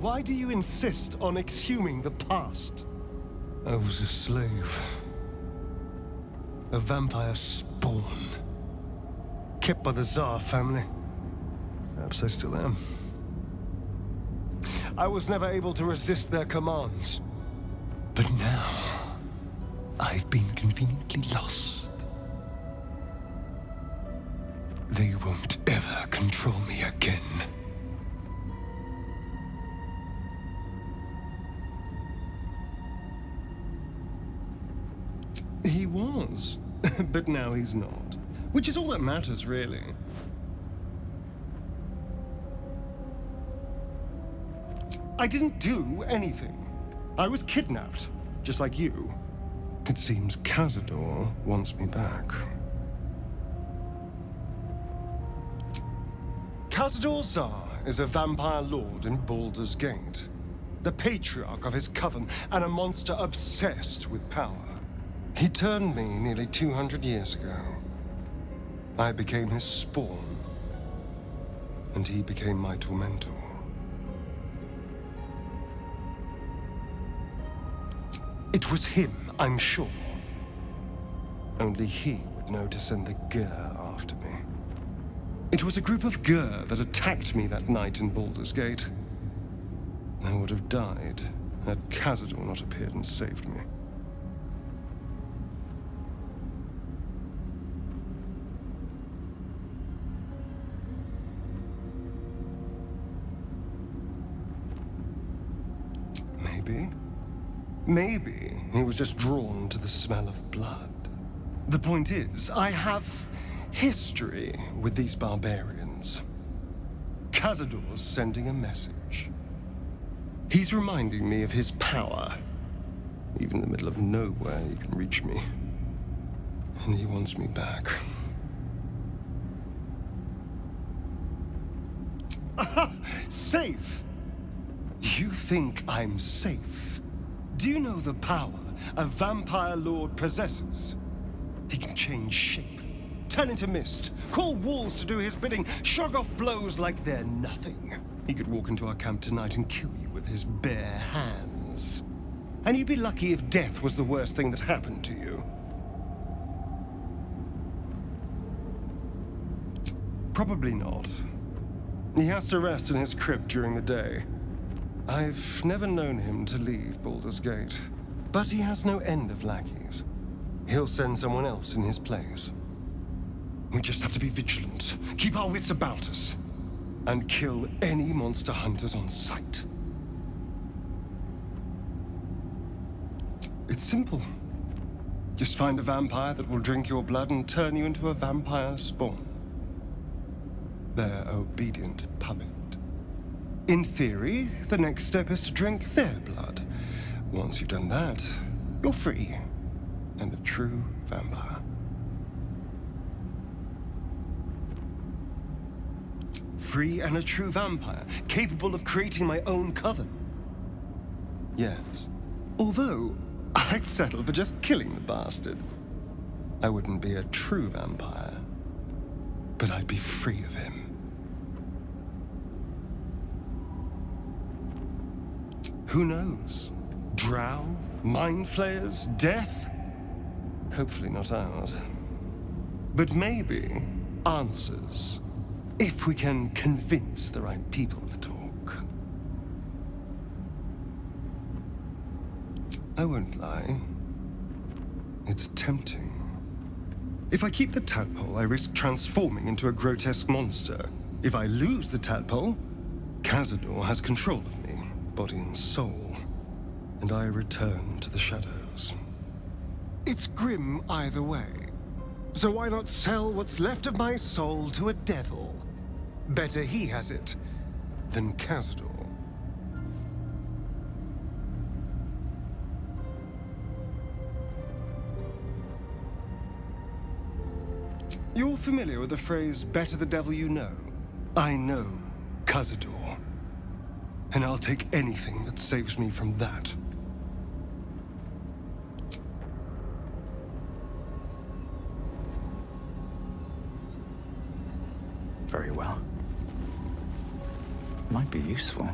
Why do you insist on exhuming the past? I was a slave. A vampire spawn. Kept by the Tsar family. Perhaps I still am. I was never able to resist their commands. But now, I've been conveniently lost. They won't ever control me again. He was, but now he's not. Which is all that matters, really. I didn't do anything. I was kidnapped, just like you. It seems Cazador wants me back. Cazador Tsar is a vampire lord in Baldur's Gate. The patriarch of his coven and a monster obsessed with power. He turned me nearly 200 years ago. I became his spawn, and he became my tormentor. It was him, I'm sure. Only he would know to send the Gur after me. It was a group of Gur that attacked me that night in Baldur's Gate. I would have died had Cazador not appeared and saved me. Maybe he was just drawn to the smell of blood. The point is, I have history with these barbarians. Cazador's sending a message. He's reminding me of his power. Even in the middle of nowhere, he can reach me. And he wants me back. Aha! Safe! You think I'm safe? Do you know the power a vampire lord possesses? He can change shape, turn into mist, call walls to do his bidding, shrug off blows like they're nothing. He could walk into our camp tonight and kill you with his bare hands. And you'd be lucky if death was the worst thing that happened to you. Probably not. He has to rest in his crypt during the day. I've never known him to leave Baldur's Gate, but he has no end of lackeys. He'll send someone else in his place. We just have to be vigilant, keep our wits about us, and kill any monster hunters on sight. It's simple. Just find a vampire that will drink your blood and turn you into a vampire spawn. Their obedient puppet. In theory, the next step is to drink their blood. Once you've done that, you're free, and a true vampire. Free and a true vampire, capable of creating my own coven. Yes. Although, I'd settle for just killing the bastard. I wouldn't be a true vampire, but I'd be free of him. Who knows? Drow? Mind flayers? Death? Hopefully not ours. But maybe answers, if we can convince the right people to talk. I won't lie. It's tempting. If I keep the tadpole, I risk transforming into a grotesque monster. If I lose the tadpole, Cazador has control of me. Body and soul, and I return to the shadows. It's grim either way, so why not sell what's left of my soul to a devil? Better he has it than Cazador. You're familiar with the phrase, better the devil you know? I know Cazador. And I'll take anything that saves me from that. Very well. Might be useful.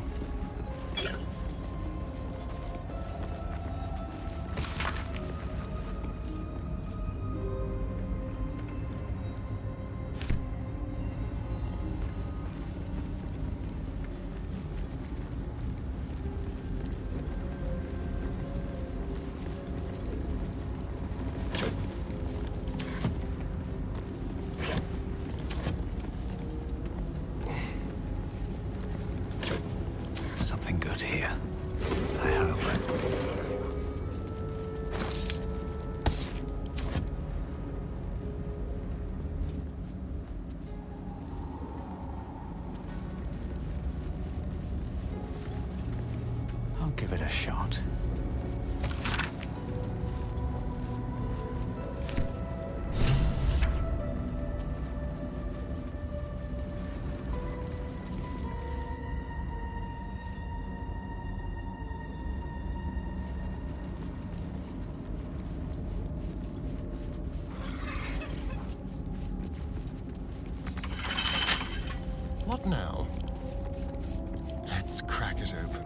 Something good here, I hope. I'll give it a shot. What now? Let's crack it open.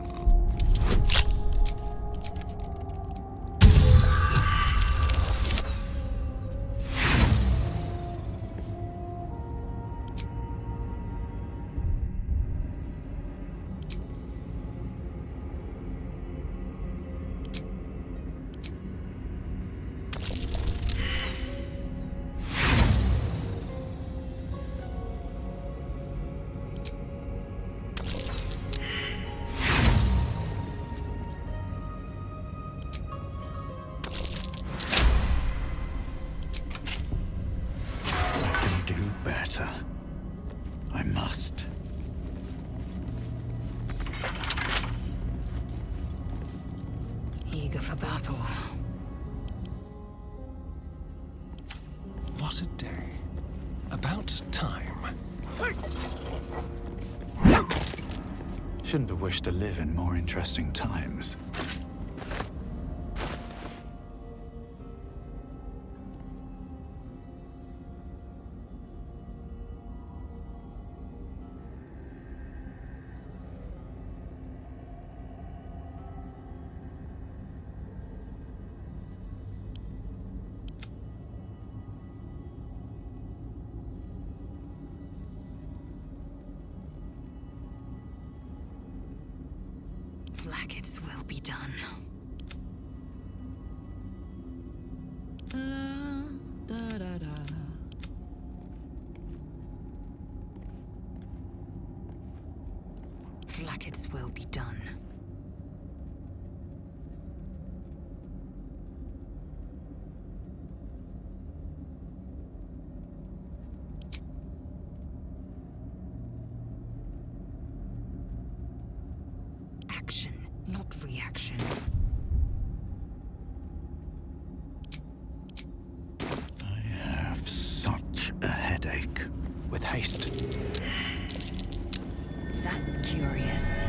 I must. Eager for battle. What a day. About time. Shouldn't have wished to live in more interesting times. Blackets will be done. Blackets will be done. Action, not reaction. I have such a headache. With haste. That's curious.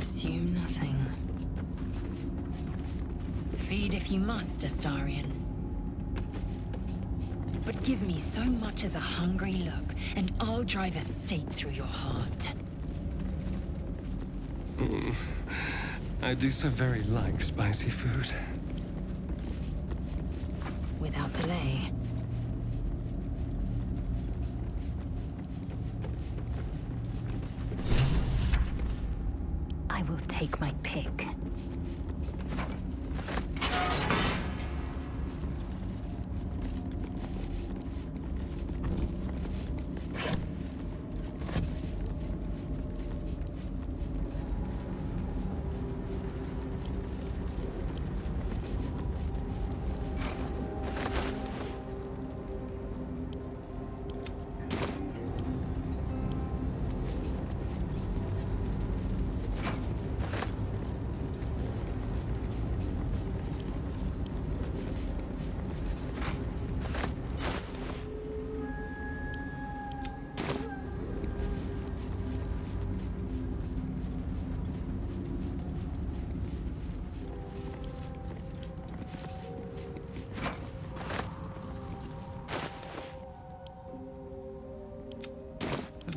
Assume nothing. Feed if you must, Astarion. But give me so much as a hungry look, and I'll drive a stake through your heart. I do so very like spicy food. Without delay. I will take my pick.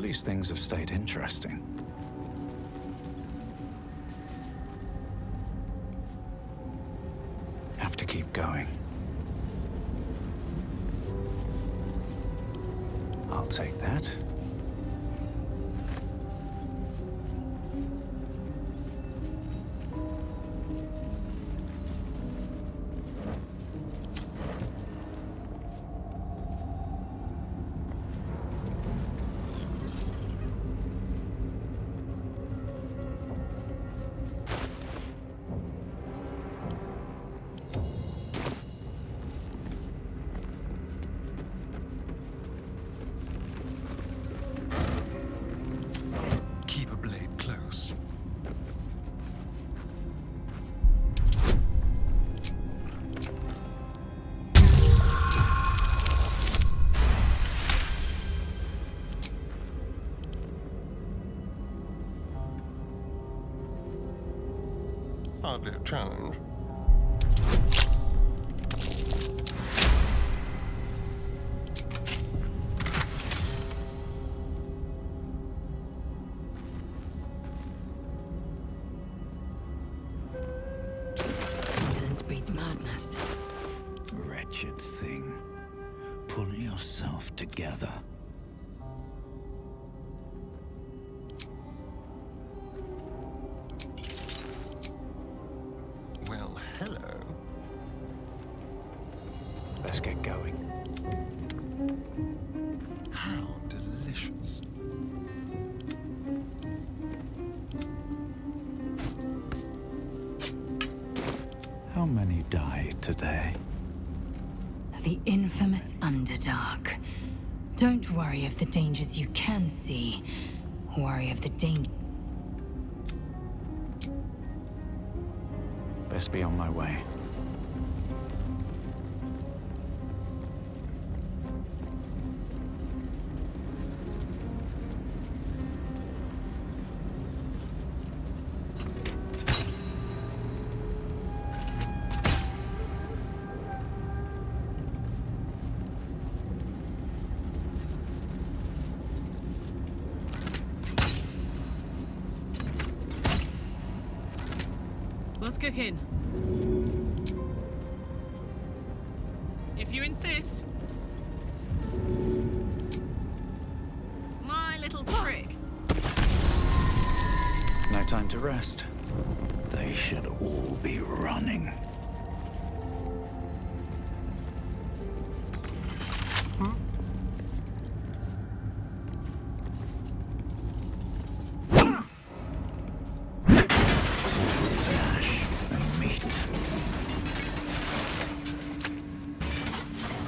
least things have stayed interesting. Have to keep going. I'll take that. Keep a blade close. Hardly a challenge. Violence breeds madness. Wretched thing. Pull yourself together. Well, hello. Let's get going. How delicious. How many died today? The infamous Underdark. Don't worry of the dangers you can see. Worry of the danger. Best be on my way. What's cooking? If you insist. My little trick. No time to rest. They should all be running. Ash and meat.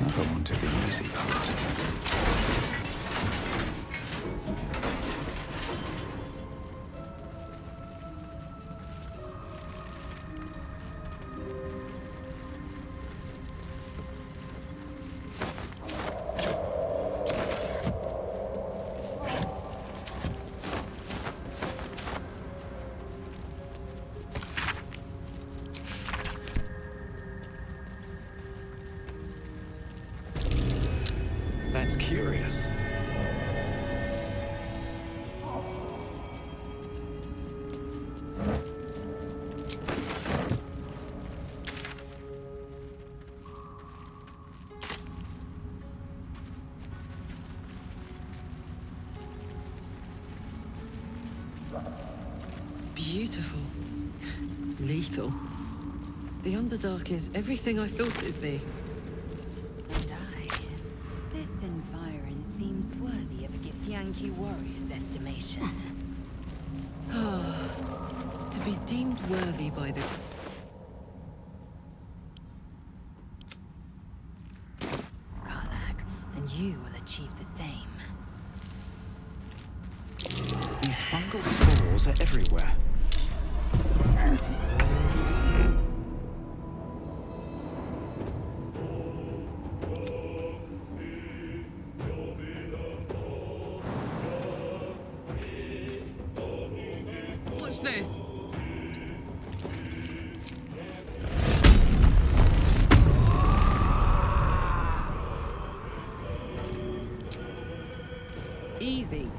Never wanted the easy path. That's curious. Beautiful. Lethal. The Underdark is everything I thought it'd be. And this environ seems worthy of a Githyanki warrior's estimation. To be deemed worthy by the... Karlach, and you will achieve the same. These fungal spores are everywhere. Watch this. Easy.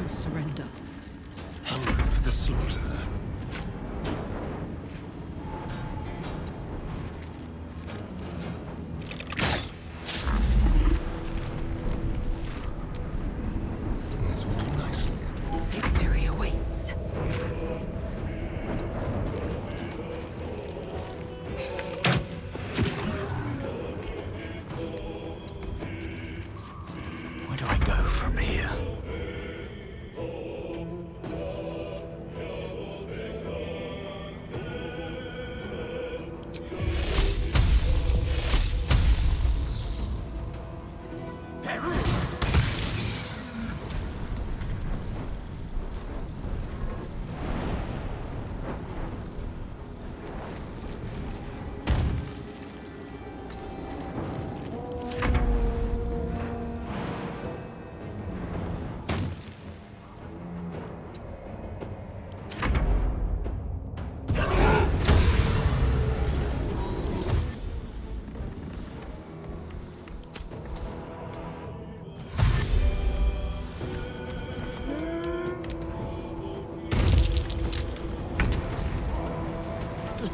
no surrender. Hungry for the slaughter. This will do nicely. Victory awaits. Where do I go from here?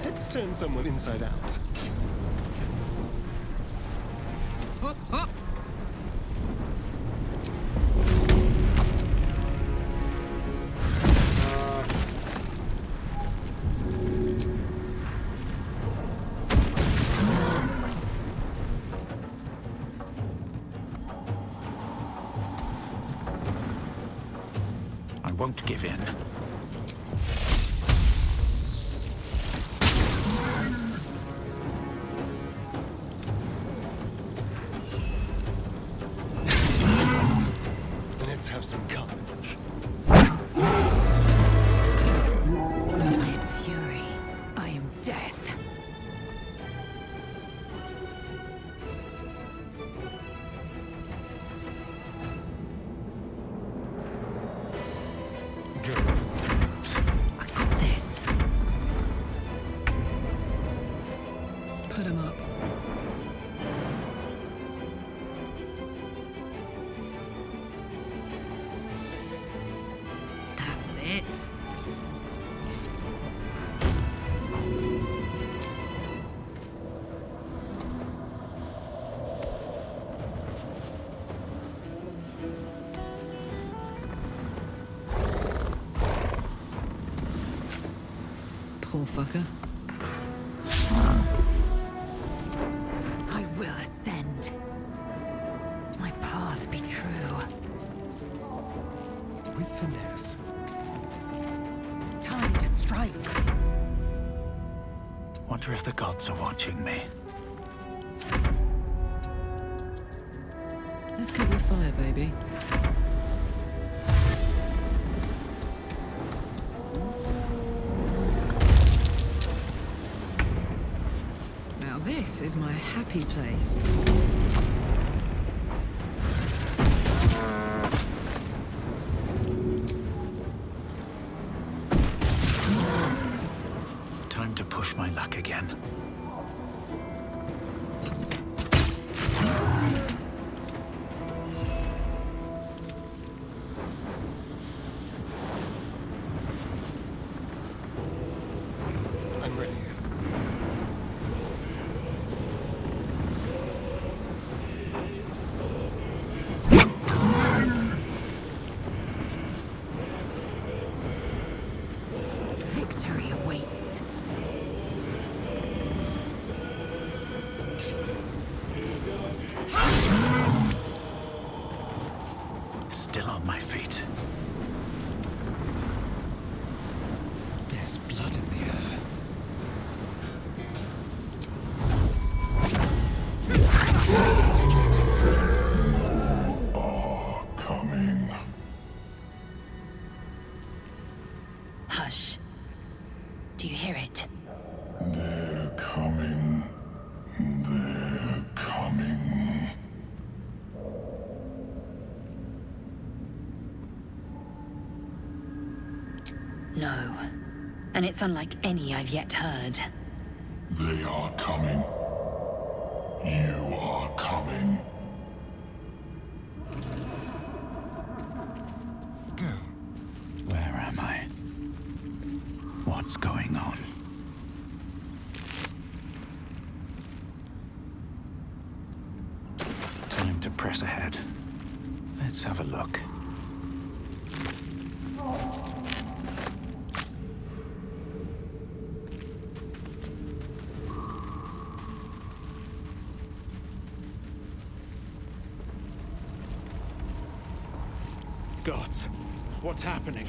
Let's turn someone inside out. I won't give in. Let's have some carnage. I am fury. I am death. Go. I got this. Put him up. That's it. Poor fucker. I will ascend. My path be true. With finesse. Time to strike. Wonder if the gods are watching me. Let's cover fire, baby. Now this is my happy place. Time to push my luck again. I'm ready. Victory awaits. Still on my feet. There's blood in the air. Coming. Hush. Do you hear it? They're coming. They're coming. No. And it's unlike any I've yet heard. They are coming. You are coming. go. Where am I? What's going on? Time to press ahead. Let's have a look. Gods, what's happening?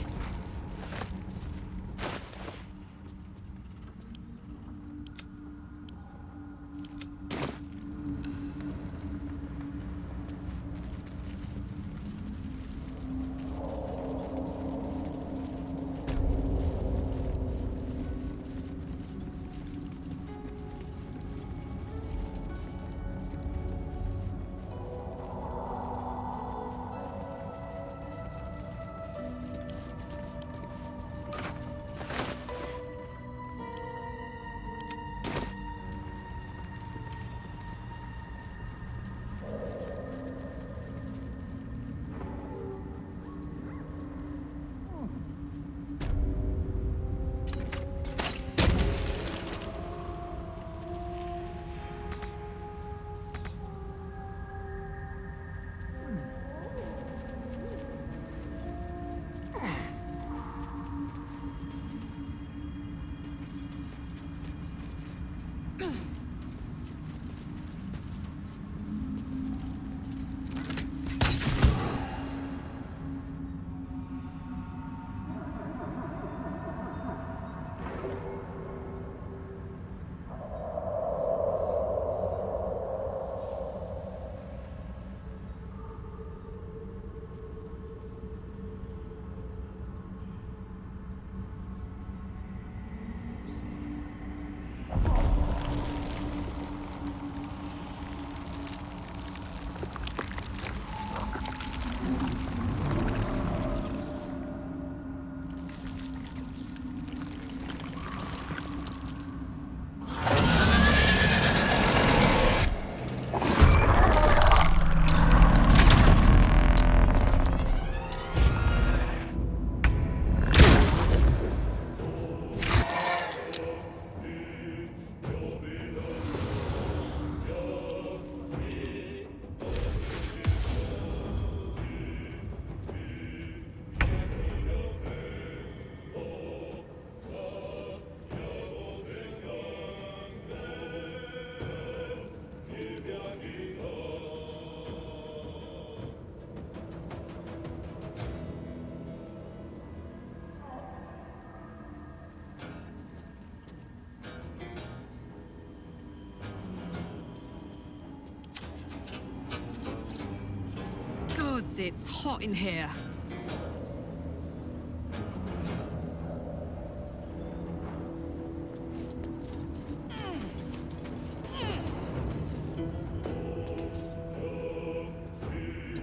Gods, it's hot in here.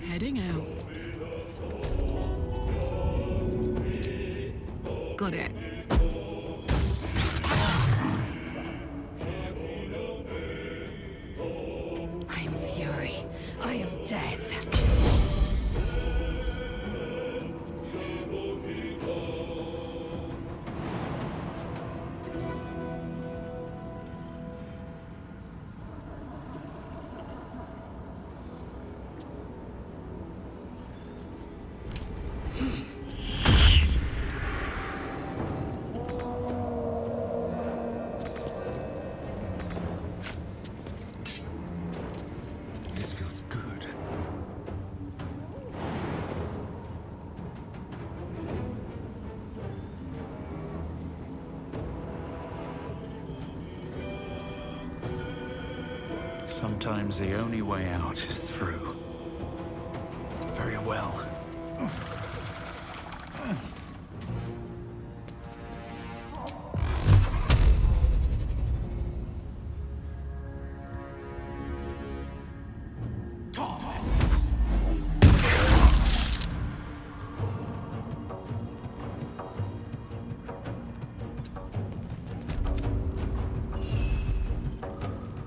Heading out. Got it. I am fury. I am death. This feels good. Sometimes the only way out is through. Very well.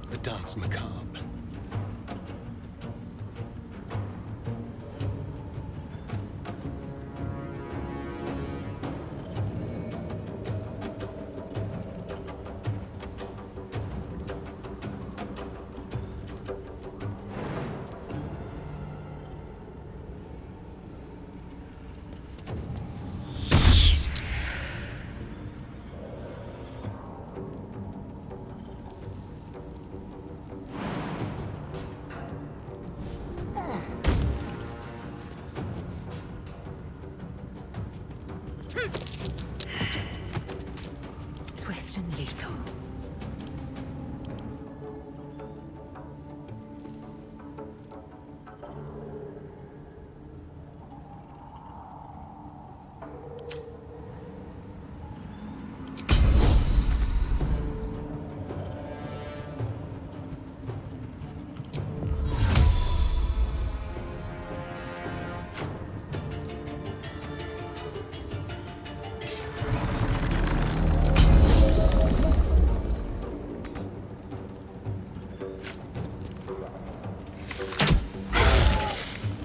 The dance macabre. Swift and lethal.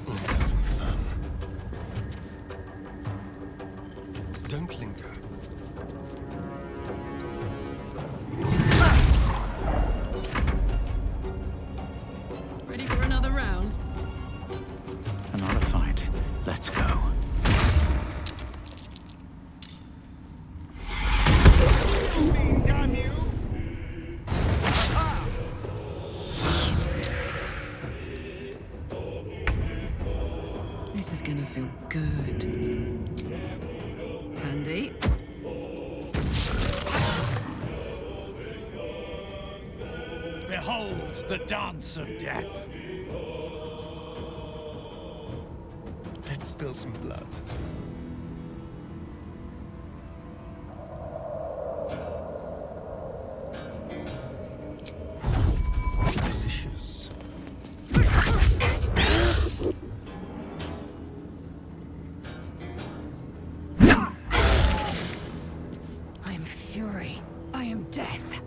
Let's have some fun. Don't linger. Ready for another round? Another fight. Let's go. Damn you! This is gonna feel good. Handy. Behold the dance of death. Let's spill some blood. Delicious. I am fury. I am death.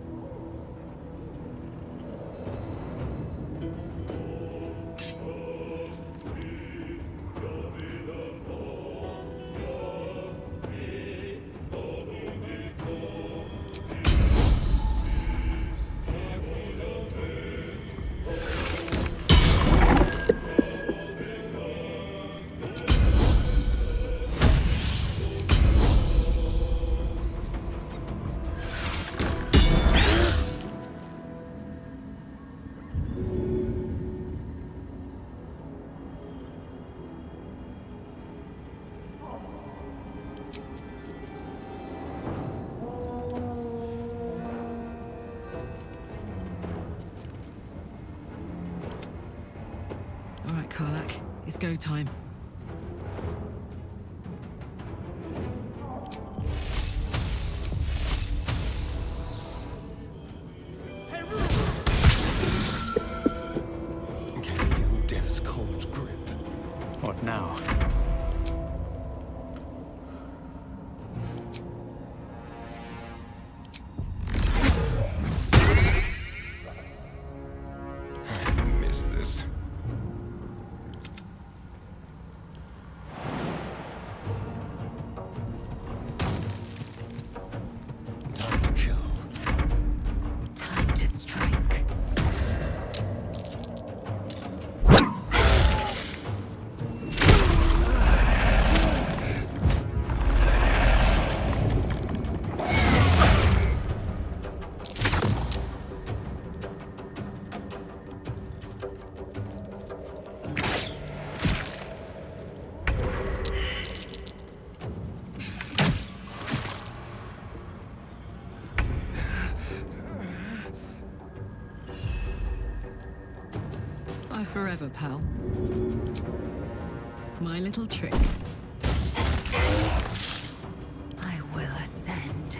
All right, Karlak. It's go time. Can you feel death's cold grip? What now? I've missed this. Time to kill. Time to strike. Bye forever, pal. My little trick. I will ascend.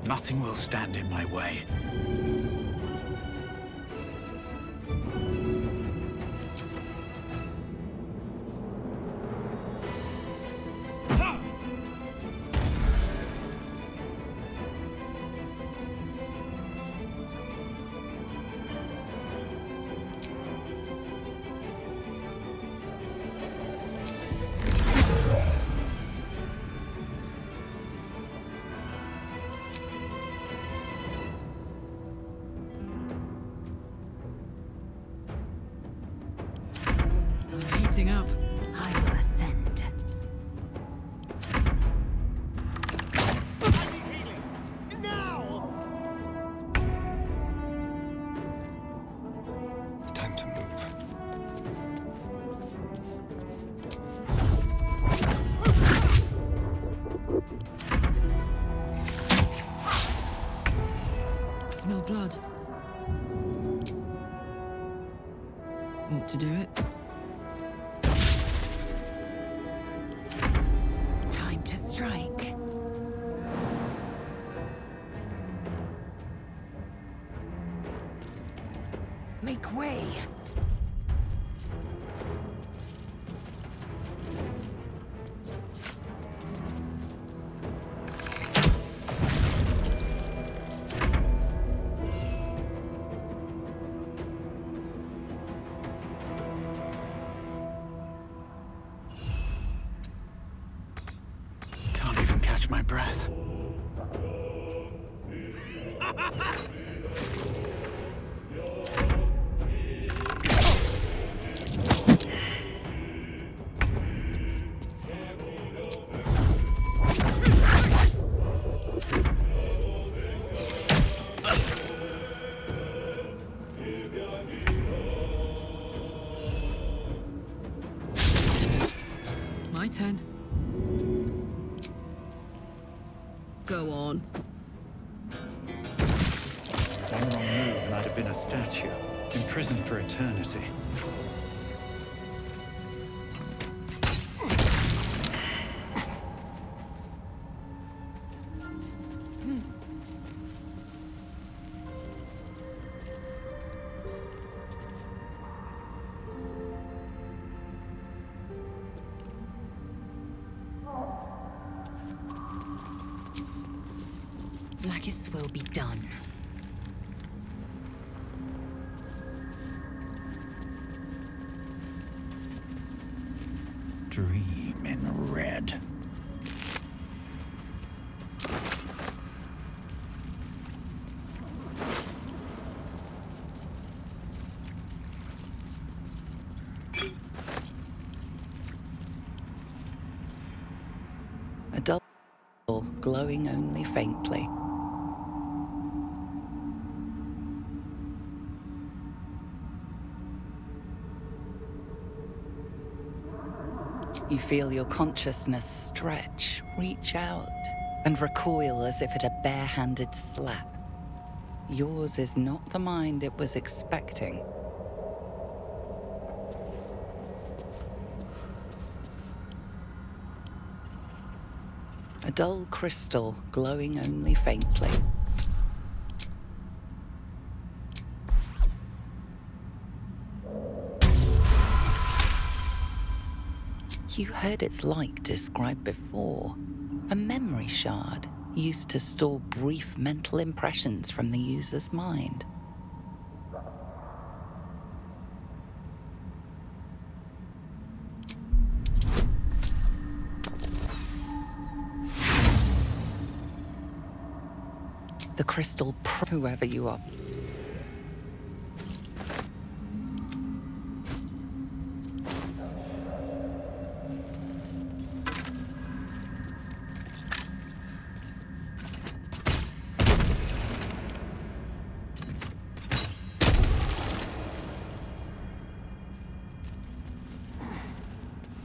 Nothing will stand in my way. smell blood. Want to do it? Time to strike. Make way. Can't even catch my breath. My turn. Go on. One wrong move and I'd have been a statue, imprisoned for eternity. Blackith's will be done. Dream in red. A dull glowing only faintly. You feel your consciousness stretch, reach out, and recoil as if at a bare-handed slap. Yours is not the mind it was expecting. A dull crystal glowing only faintly. You heard its like described before. A memory shard used to store brief mental impressions from the user's mind. The crystal, whoever you are.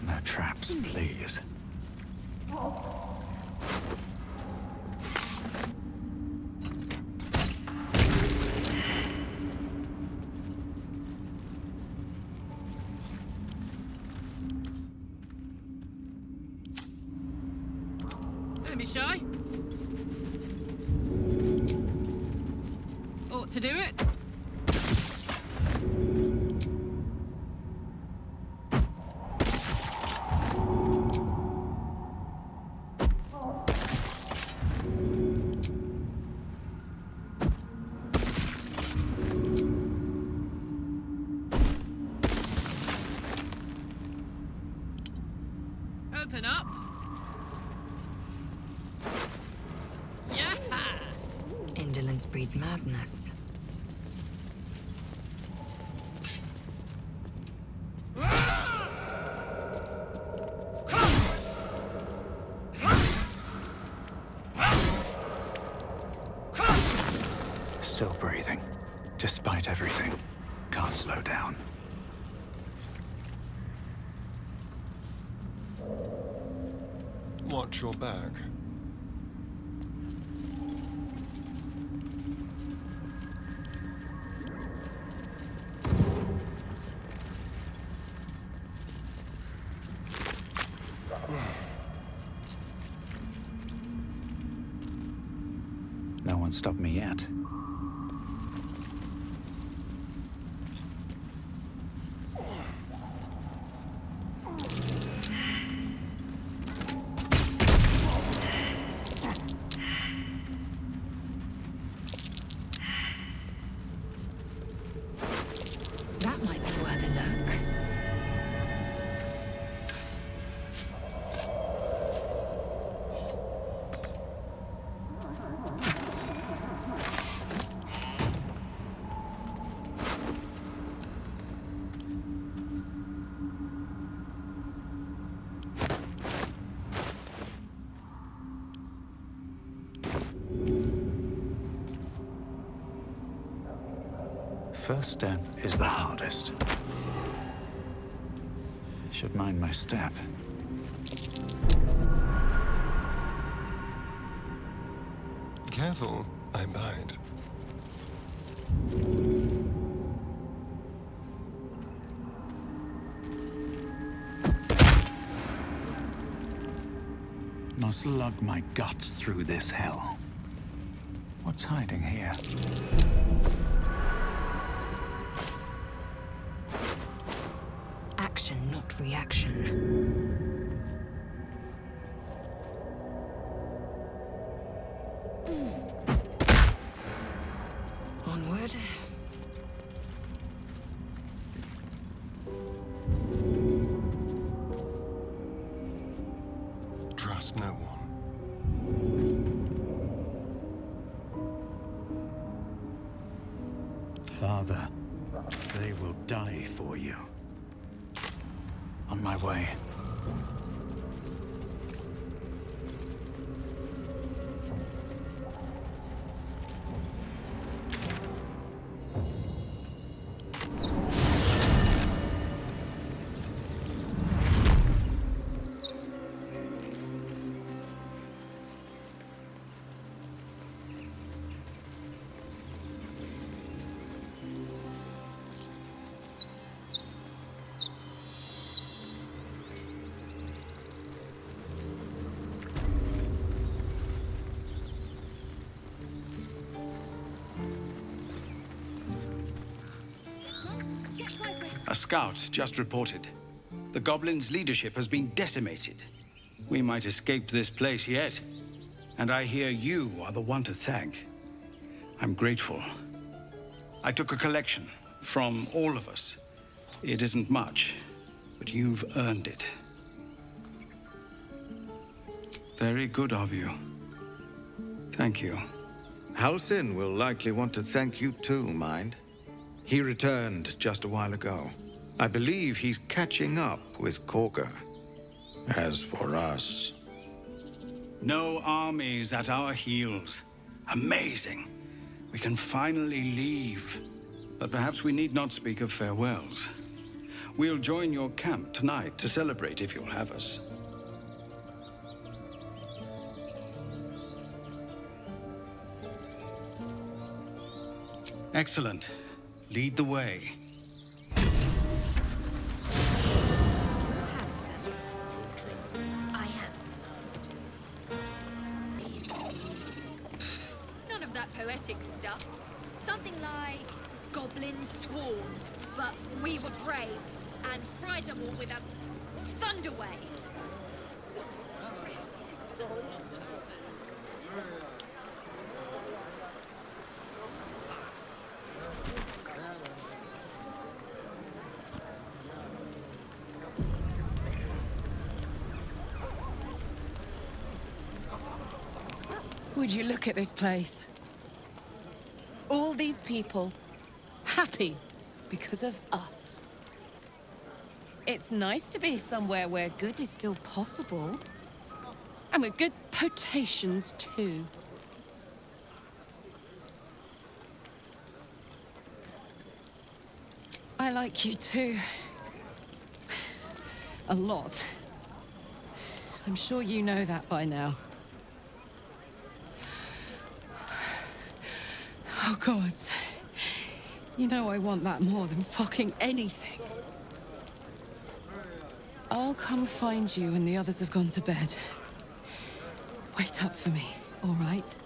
No traps, please. Don't be shy. Ought to do it. Open up. Yeah. Indolence breeds madness. Still breathing, despite everything. Can't slow down. Watch your back. won't stop me yet. That might be worth a look. First step is the hardest. Should mind my step. Careful, I bite. Must lug my guts through this hell. What's hiding here? Action, not reaction. Onward. Trust no one. Father, they will die for you. On my way. A scout just reported. The goblins' leadership has been decimated. We might escape this place yet. And I hear you are the one to thank. I'm grateful. I took a collection from all of us. It isn't much, but you've earned it. Very good of you. Thank you. Halsin will likely want to thank you too, mind. He returned just a while ago. I believe he's catching up with Korga. As for us... No armies at our heels. Amazing. We can finally leave. But perhaps we need not speak of farewells. We'll join your camp tonight to celebrate if you'll have us. Excellent. Lead the way. I am. None of that poetic stuff. Something like goblins swarmed, but we were brave and fried them all with a thunder wave. Would you look at this place? All these people, happy because of us. It's nice to be somewhere where good is still possible. And with good potations, too. I like you, too. A lot. I'm sure you know that by now. Oh, God. You know I want that more than fucking anything. I'll come find you when the others have gone to bed. Wait up for me, all right?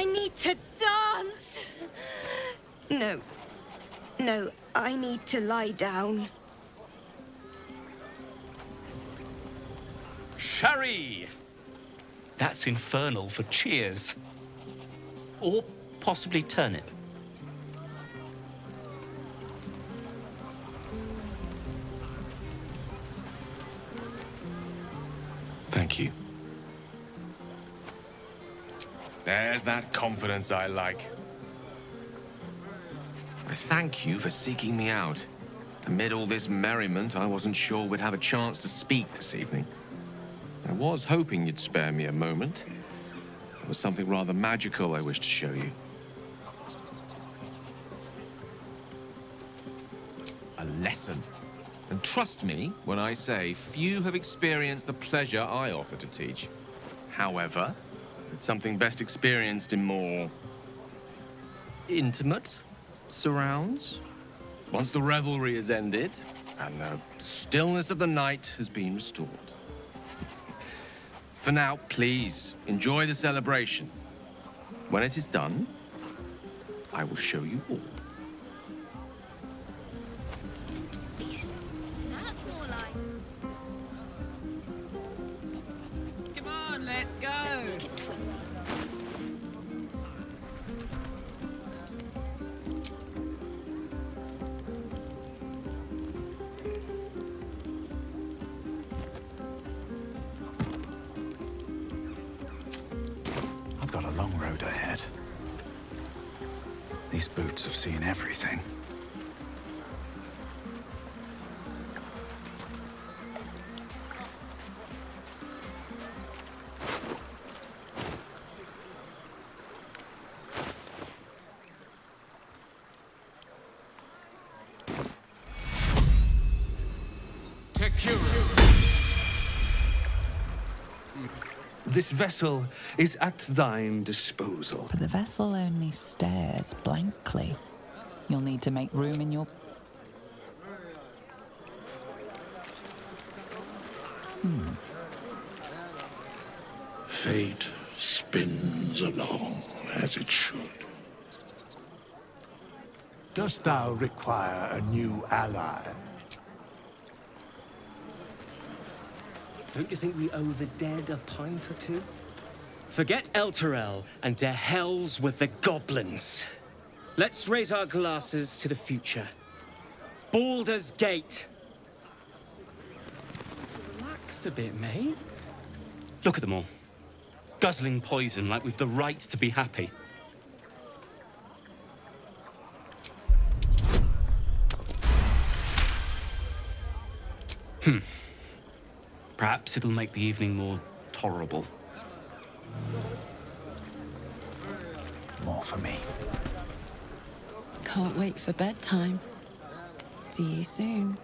I need to dance! No. No, I need to lie down. Sherry! That's infernal for cheers. Or possibly turnip. Thank you. There's that confidence I like. I thank you for seeking me out. Amid all this merriment, I wasn't sure we'd have a chance to speak this evening. I was hoping you'd spare me a moment. There was something rather magical I wished to show you. A lesson. And trust me when I say few have experienced the pleasure I offer to teach. However, it's something best experienced in more intimate surrounds. Once the revelry is ended and the stillness of the night has been restored. For now, please enjoy the celebration. When it is done, I will show you all. That's more like... Come on, let's go. Make it 20. I've got a long road ahead. These boots have seen everything. This vessel is at thine disposal. But the vessel only stares blankly. You'll need to make room in your... Fate spins along as it should. Dost thou require a new ally? Don't you think we owe the dead a pint or two? Forget Elturel and to hells with the goblins. Let's raise our glasses to the future. Baldur's Gate. Relax a bit, mate. Look at them all. Guzzling poison like we've the right to be happy. Perhaps it'll make the evening more tolerable. More for me. Can't wait for bedtime. See you soon.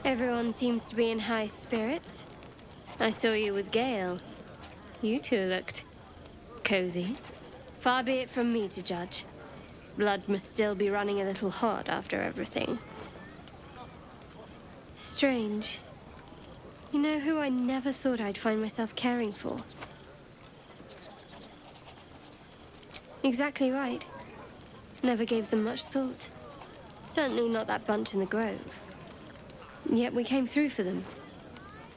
Everyone seems to be in high spirits. I saw you with Gale. You two looked cozy. Far be it from me to judge. Blood must still be running a little hot after everything. Strange. You know who I never thought I'd find myself caring for? Exactly right. Never gave them much thought. Certainly not that bunch in the grove. Yet we came through for them.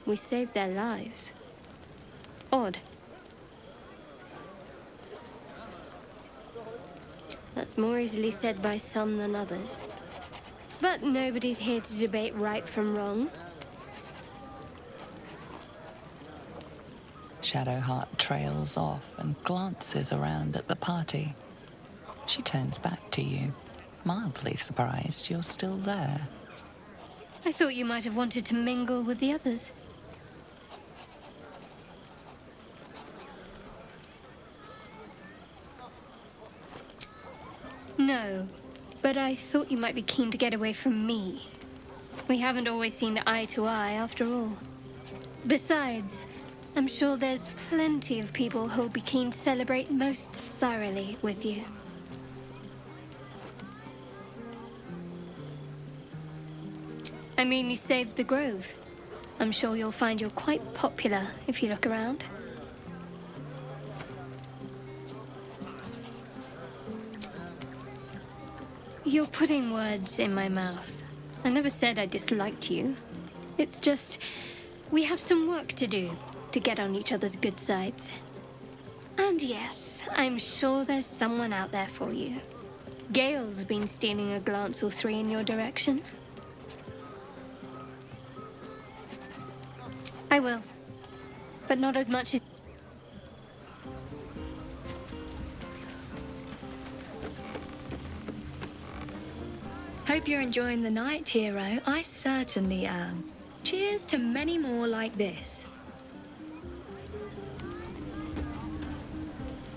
We saved their lives. Odd. That's more easily said by some than others. But nobody's here to debate right from wrong. Shadowheart trails off and glances around at the party. She turns back to you, mildly surprised you're still there. I thought you might have wanted to mingle with the others. No, but I thought you might be keen to get away from me. We haven't always seen eye to eye, after all. Besides, I'm sure there's plenty of people who'll be keen to celebrate most thoroughly with you. I mean, you saved the grove. I'm sure you'll find you're quite popular if you look around. You're putting words in my mouth. I never said I disliked you. It's just, we have some work to do to get on each other's good sides. And yes, I'm sure there's someone out there for you. Gale's been stealing a glance or three in your direction. I will. But not as much as... Hope you're enjoying the night, hero. I certainly am. Cheers to many more like this.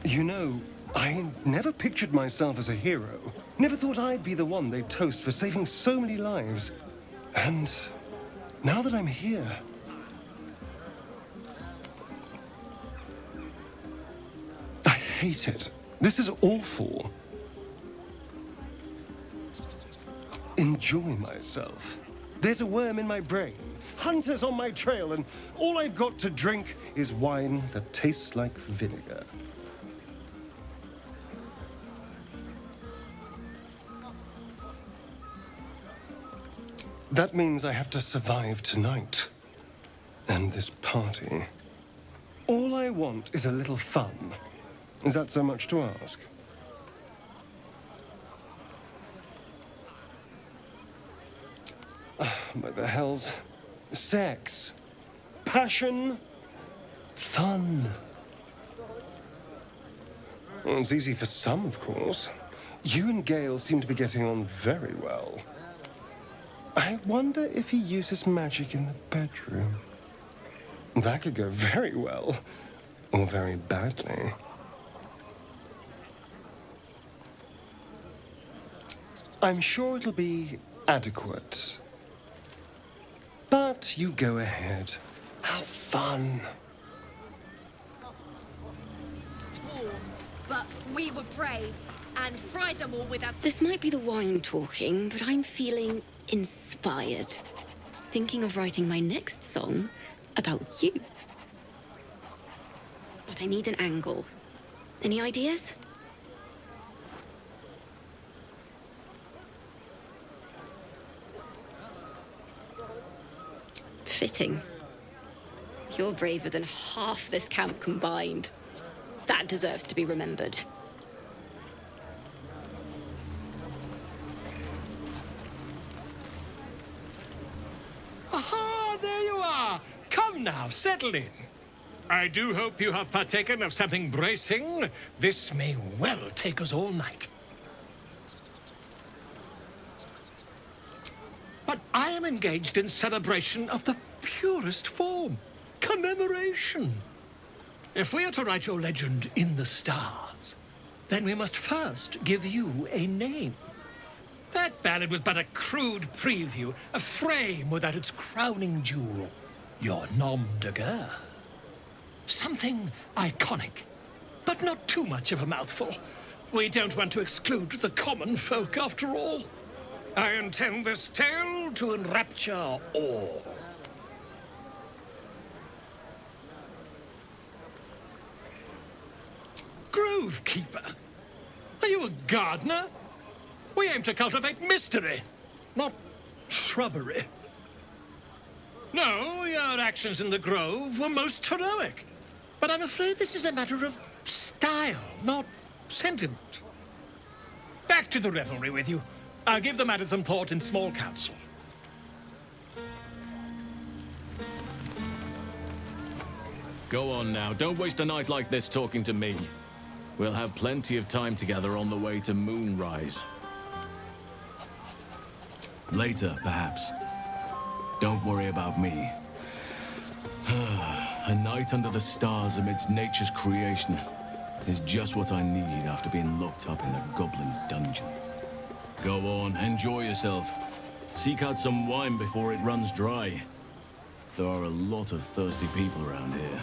You know, I never pictured myself as a hero. Never thought I'd be the one they'd toast for saving so many lives. And now that I'm here... I hate it. This is awful. Enjoy myself. There's a worm in my brain, hunters on my trail, and all I've got to drink is wine that tastes like vinegar. That means I have to survive tonight. And this party. All I want is a little fun. Is that so much to ask? By the hells. Sex. Passion. Fun. Well, it's easy for some, of course. You and Gale seem to be getting on very well. I wonder if he uses magic in the bedroom. That could go very well, or very badly. I'm sure it'll be adequate. But you go ahead. Have fun. Swarmed, but we were brave and fried them all with our... This might be the wine talking, but I'm feeling inspired. Thinking of writing my next song about you. But I need an angle. Any ideas? Fitting. You're braver than half this camp combined. That deserves to be remembered. Aha! There you are! Come now, settle in. I do hope you have partaken of something bracing. This may well take us all night. But I am engaged in celebration of the purest form. Commemoration. If we are to write your legend in the stars, then we must first give you a name. That ballad was but a crude preview, a frame without its crowning jewel, your nom de guerre. Something iconic, but not too much of a mouthful. We don't want to exclude the common folk, after all. I intend this tale to enrapture all. Grovekeeper? Are you a gardener? We aim to cultivate mystery, not shrubbery. No, your actions in the grove were most heroic. But I'm afraid this is a matter of style, not sentiment. Back to the revelry with you. I'll give the matter some thought in small council. Go on now, don't waste a night like this talking to me. We'll have plenty of time together on the way to Moonrise. Later, perhaps. Don't worry about me. A night under the stars amidst nature's creation is just what I need after being locked up in the goblin's dungeon. Go on, enjoy yourself. Seek out some wine before it runs dry. There are a lot of thirsty people around here.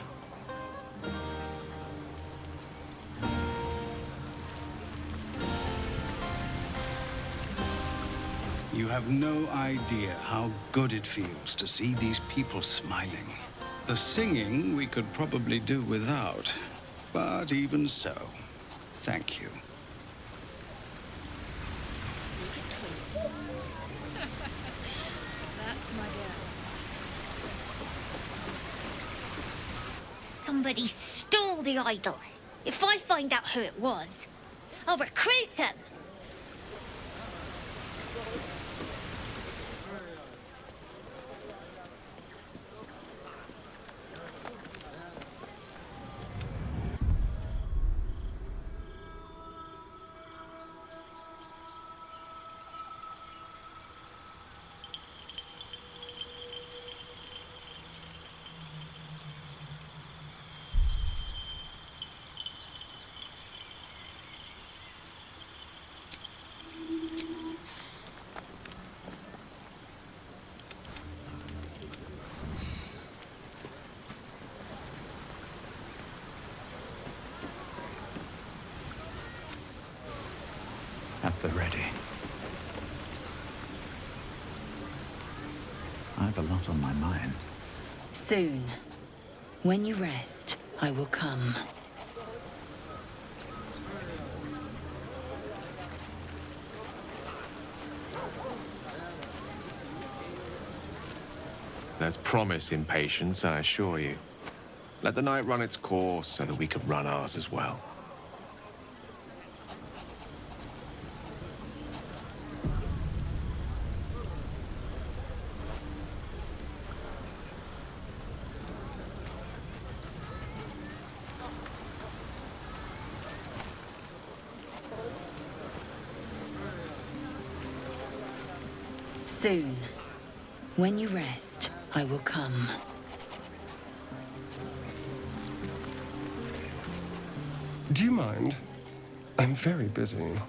You have no idea how good it feels to see these people smiling. The singing we could probably do without, but even so, thank you. That's my girl. Somebody stole the idol. If I find out who it was, I'll recruit him. At the ready. I've a lot on my mind. Soon, when you rest, I will come. There's promise in patience, I assure you. Let the night run its course so that we can run ours as well. Soon, when you rest, I will come. Do you mind? I'm very busy.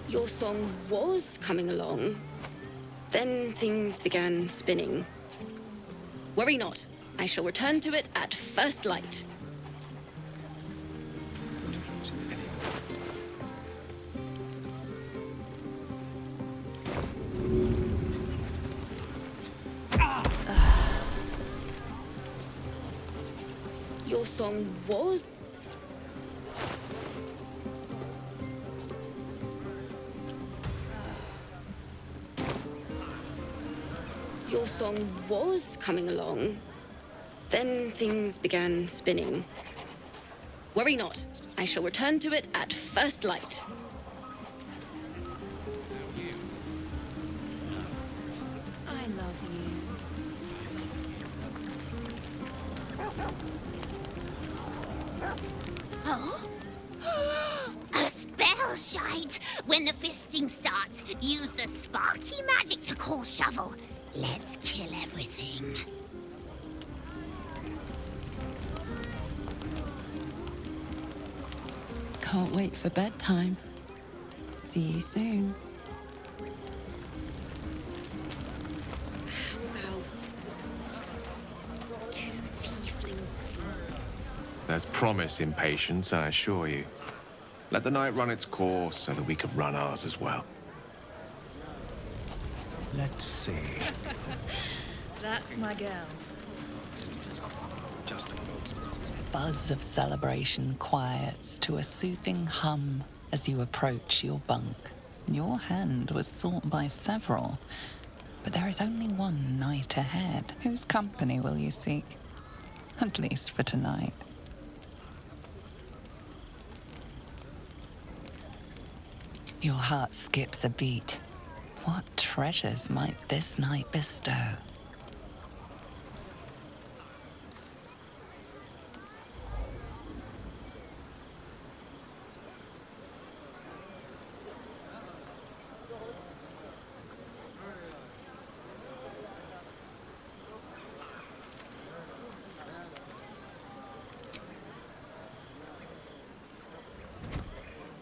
Your song was coming along. Then things began spinning. Worry not. I shall return to it at first light. Your song was... Your song was coming along. Then things began spinning. Worry not. I shall return to it at first light. I love you. Oh? A spell shite! When the fisting starts, use the sparky magic to call Shovel. Let's kill everything. Can't wait for bedtime. See you soon. How about... 2 tiefling queens? There's promise in patience, I assure you. Let the night run its course so that we can run ours as well. Let's see. That's my girl. Just a moment. Buzz of celebration quiets to a soothing hum as you approach your bunk. Your hand was sought by several, but there is only one night ahead. Whose company will you seek? At least for tonight. Your heart skips a beat. What treasures might this night bestow?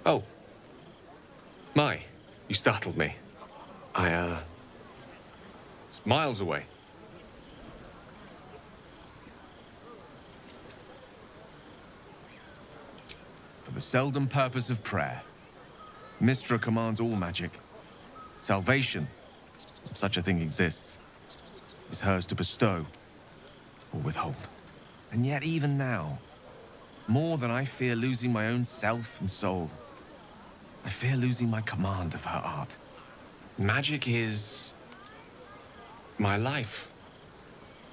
Oh. My, you startled me. It's miles away. for the seldom purpose of prayer. Mystra commands all magic. Salvation, if such a thing exists, is hers to bestow or withhold. And yet even now, more than I fear losing my own self and soul, I fear losing my command of her art. Magic is my life.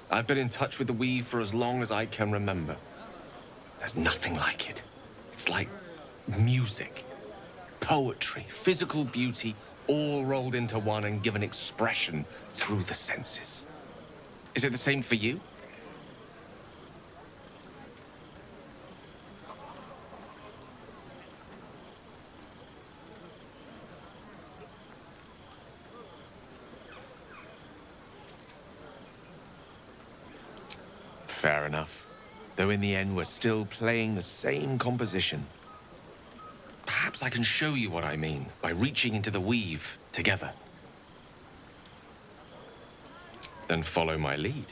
I've been in touch with the weave for as long as I can remember. There's nothing like it. It's like music, poetry, physical beauty, all rolled into one and given expression through the senses. Is it the same for you? Fair enough. Though in the end, we're still playing the same composition. Perhaps I can show you what I mean by reaching into the weave together. Then follow my lead.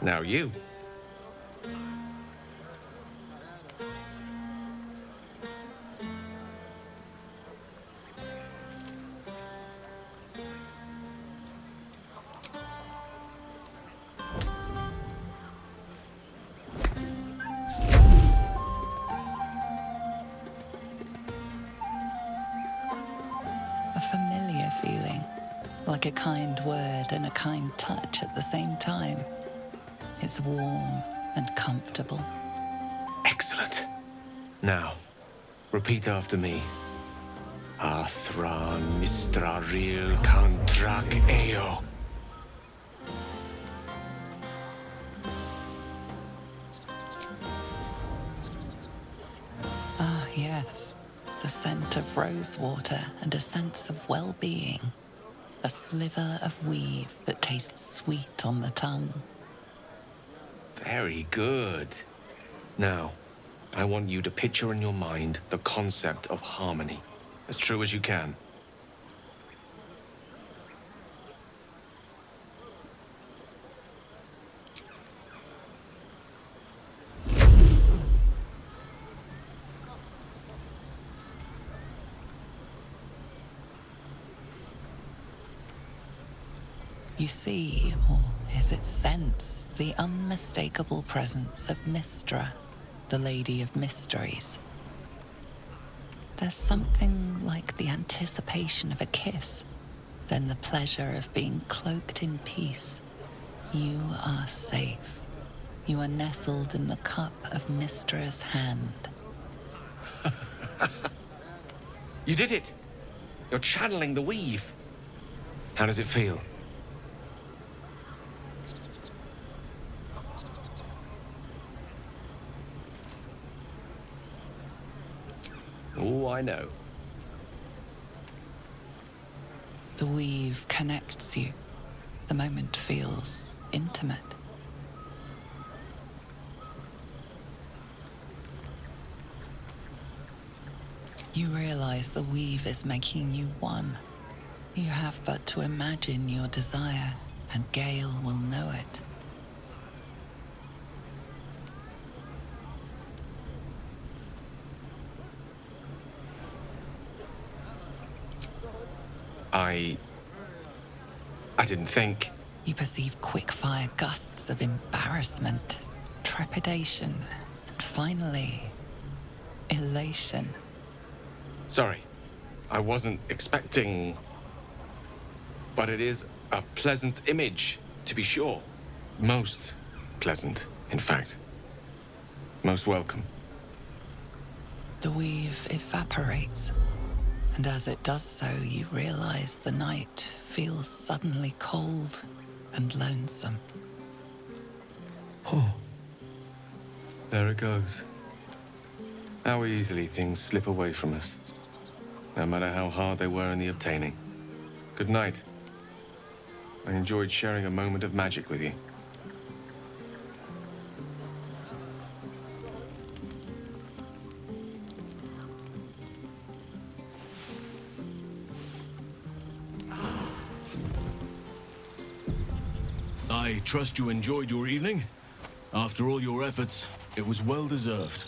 Now you. A familiar feeling, like a kind word and a kind touch at the same time. It's warm and comfortable. Excellent. Now, repeat after me. Athran mistraril kantrak eo. Ah, yes. The scent of rosewater and a sense of well-being. A sliver of weave that tastes sweet on the tongue. Very good. Now, I want you to picture in your mind the concept of harmony, as true as you can. You see, or is it sense, the unmistakable presence of Mystra, the Lady of Mysteries. There's something like the anticipation of a kiss, then the pleasure of being cloaked in peace. You are safe. You are nestled in the cup of Mystra's hand. You did it! You're channeling the weave. How does it feel? Oh, I know. The weave connects you. The moment feels intimate. You realize the weave is making you one. You have but to imagine your desire, and Gale will know it. I didn't think. You perceive quick-fire gusts of embarrassment, trepidation, and finally, elation. Sorry, I wasn't expecting. But it is a pleasant image, to be sure. Most pleasant, in fact. Most welcome. The weave evaporates, and as it does so, you realize the night feels suddenly cold and lonesome. Oh. There it goes. How easily things slip away from us, no matter how hard they were in the obtaining. Good night. I enjoyed sharing a moment of magic with you. I trust you enjoyed your evening. After all your efforts, it was well deserved.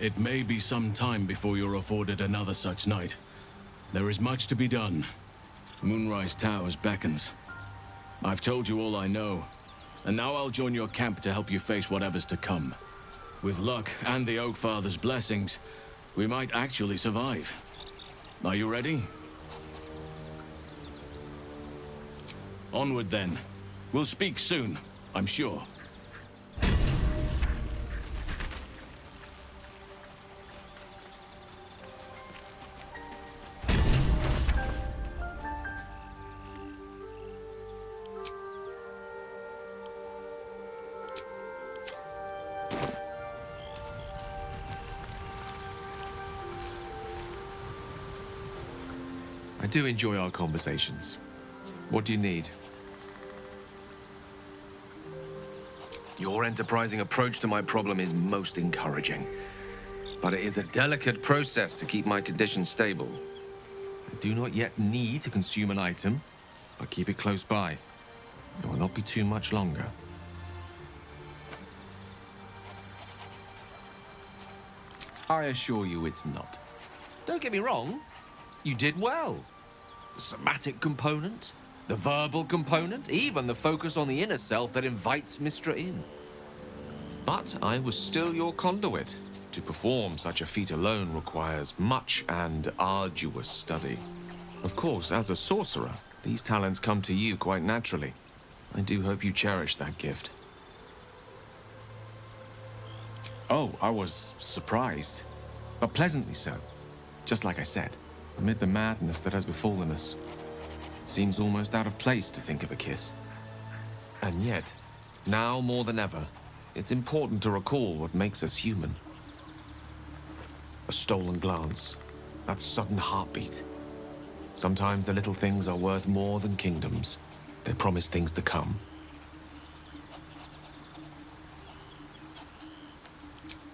It may be some time before you're afforded another such night. There is much to be done. Moonrise Towers beckons. I've told you all I know, and now I'll join your camp to help you face whatever's to come. With luck and the Oak Father's blessings, we might actually survive. Are you ready? Onward then. We'll speak soon, I'm sure. I do enjoy our conversations. What do you need? Your enterprising approach to my problem is most encouraging. But it is a delicate process to keep my condition stable. I do not yet need to consume an item, but keep it close by. It will not be too much longer. I assure you it's not. Don't get me wrong, you did well. The somatic component, the verbal component, even the focus on the inner self that invites Mistra in. But I was still your conduit. To perform such a feat alone requires much and arduous study. Of course, as a sorcerer, these talents come to you quite naturally. I do hope you cherish that gift. Oh, I was surprised, but pleasantly so. Just like I said, amid the madness that has befallen us, it seems almost out of place to think of a kiss. And yet, now more than ever, it's important to recall what makes us human. A stolen glance, that sudden heartbeat. Sometimes the little things are worth more than kingdoms. They promise things to come.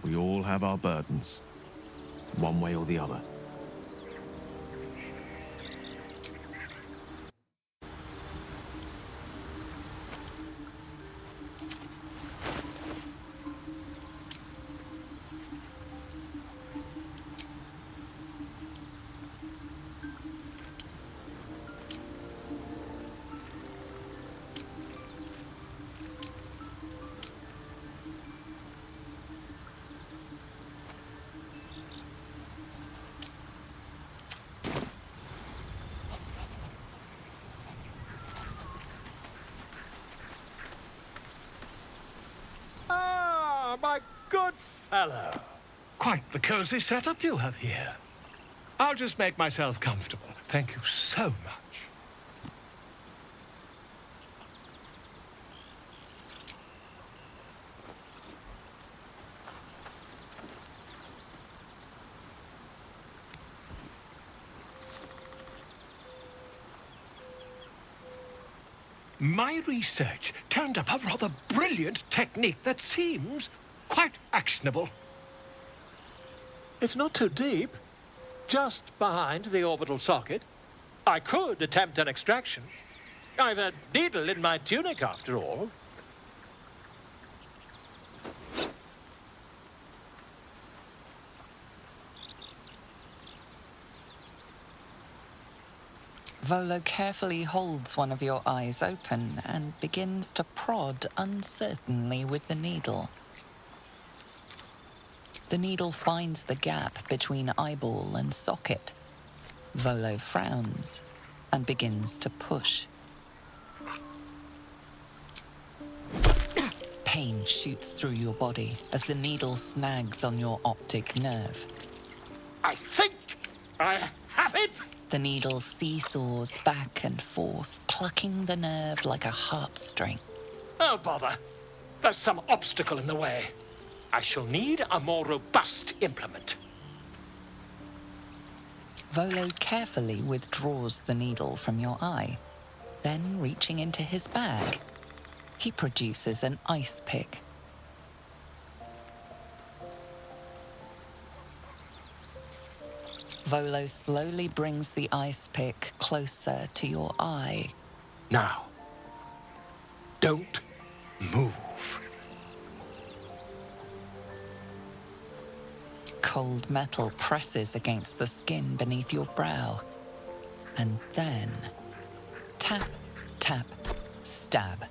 We all have our burdens, one way or the other. My good fellow. Quite the cozy setup you have here. I'll just make myself comfortable. Thank you so much. My research turned up a rather brilliant technique that seems quite actionable. It's not too deep, just behind the orbital socket. I could attempt an extraction. I've a needle in my tunic, after all. Volo carefully holds one of your eyes open and begins to prod uncertainly with the needle. The needle finds the gap between eyeball and socket. Volo frowns and begins to push. Pain shoots through your body as the needle snags on your optic nerve. I think I have it! The needle seesaws back and forth, plucking the nerve like a harp-string. Oh, bother. There's some obstacle in the way. I shall need a more robust implement. Volo carefully withdraws the needle from your eye. Then, reaching into his bag, he produces an ice pick. Volo slowly brings the ice pick closer to your eye. Now, Don't move. Cold metal presses against the skin beneath your brow. And then, tap, tap, stab.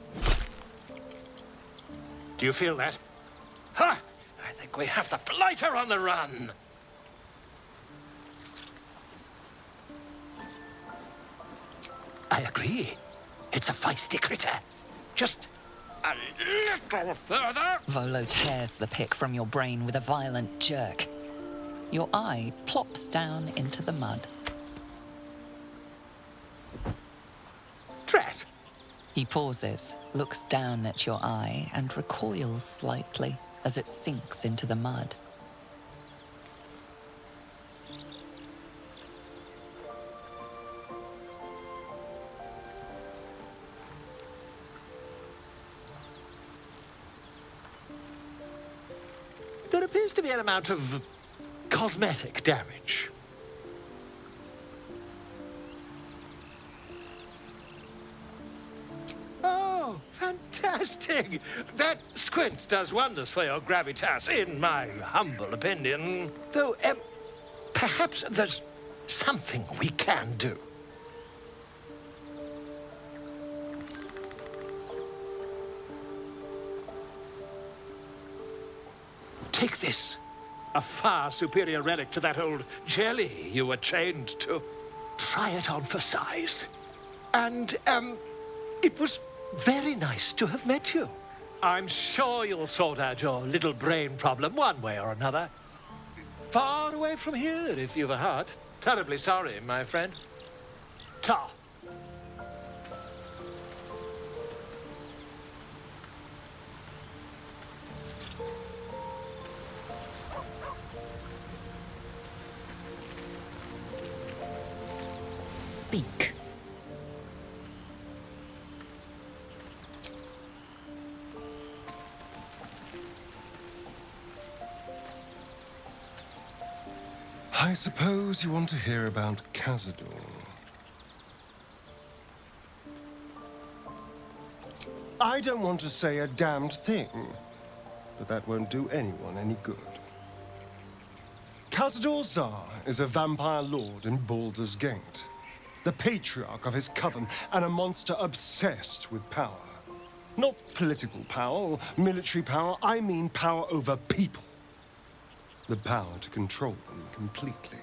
Do you feel that? Ha! I think we have the blighter on the run. I agree. It's a feisty critter. Just a little further. Volo tears the pick from your brain with a violent jerk. Your eye plops down into the mud. Drat! He pauses, looks down at your eye, and recoils slightly as it sinks into the mud. There appears to be an amount of cosmetic damage. Oh, fantastic! That squint does wonders for your gravitas, in my humble opinion. Though, perhaps there's something we can do. Take this. A far superior relic to that old jelly you were chained to. Try it on for size. And, it was very nice to have met you. I'm sure you'll sort out your little brain problem one way or another. Far away from here, if you've a heart. Terribly sorry, my friend. Ta. Speak. I suppose you want to hear about Cazador. I don't want to say a damned thing, but that won't do anyone any good. Cazador Zar is a vampire lord in Baldur's Gate, the patriarch of his coven, and a monster obsessed with power. Not political power or military power, I mean power over people. The power to control them completely.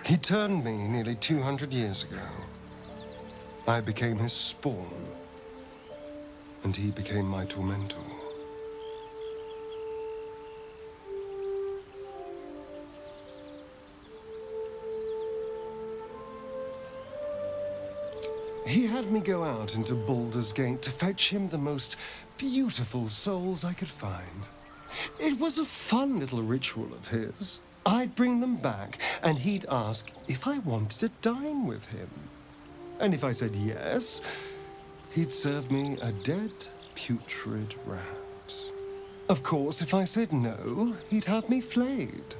He turned me nearly 200 years ago. I became his spawn, and he became my tormentor. He had me go out into Baldur's Gate to fetch him the most beautiful souls I could find. It was a fun little ritual of his. I'd bring them back, and he'd ask if I wanted to dine with him. And if I said yes, he'd serve me a dead, putrid rat. Of course, if I said no, he'd have me flayed.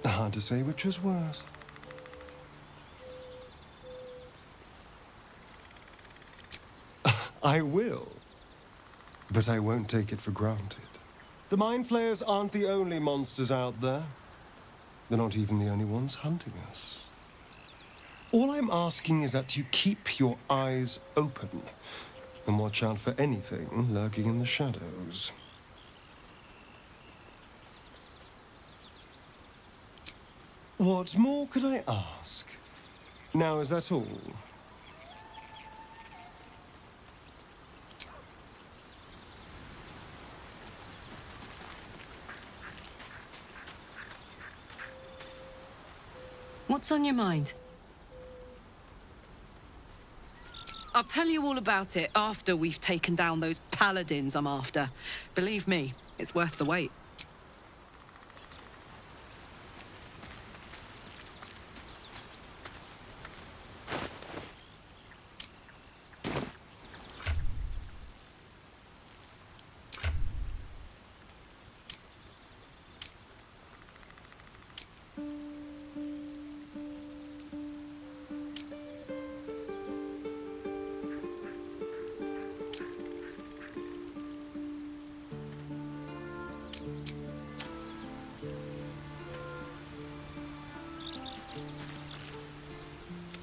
Hard to say which was worse. I will, but I won't take it for granted. The Mind Flayers aren't the only monsters out there. They're not even the only ones hunting us. All I'm asking is that you keep your eyes open and watch out for anything lurking in the shadows. What more could I ask? Now, is that all? What's on your mind? I'll tell you all about it after we've taken down those paladins I'm after. Believe me, it's worth the wait.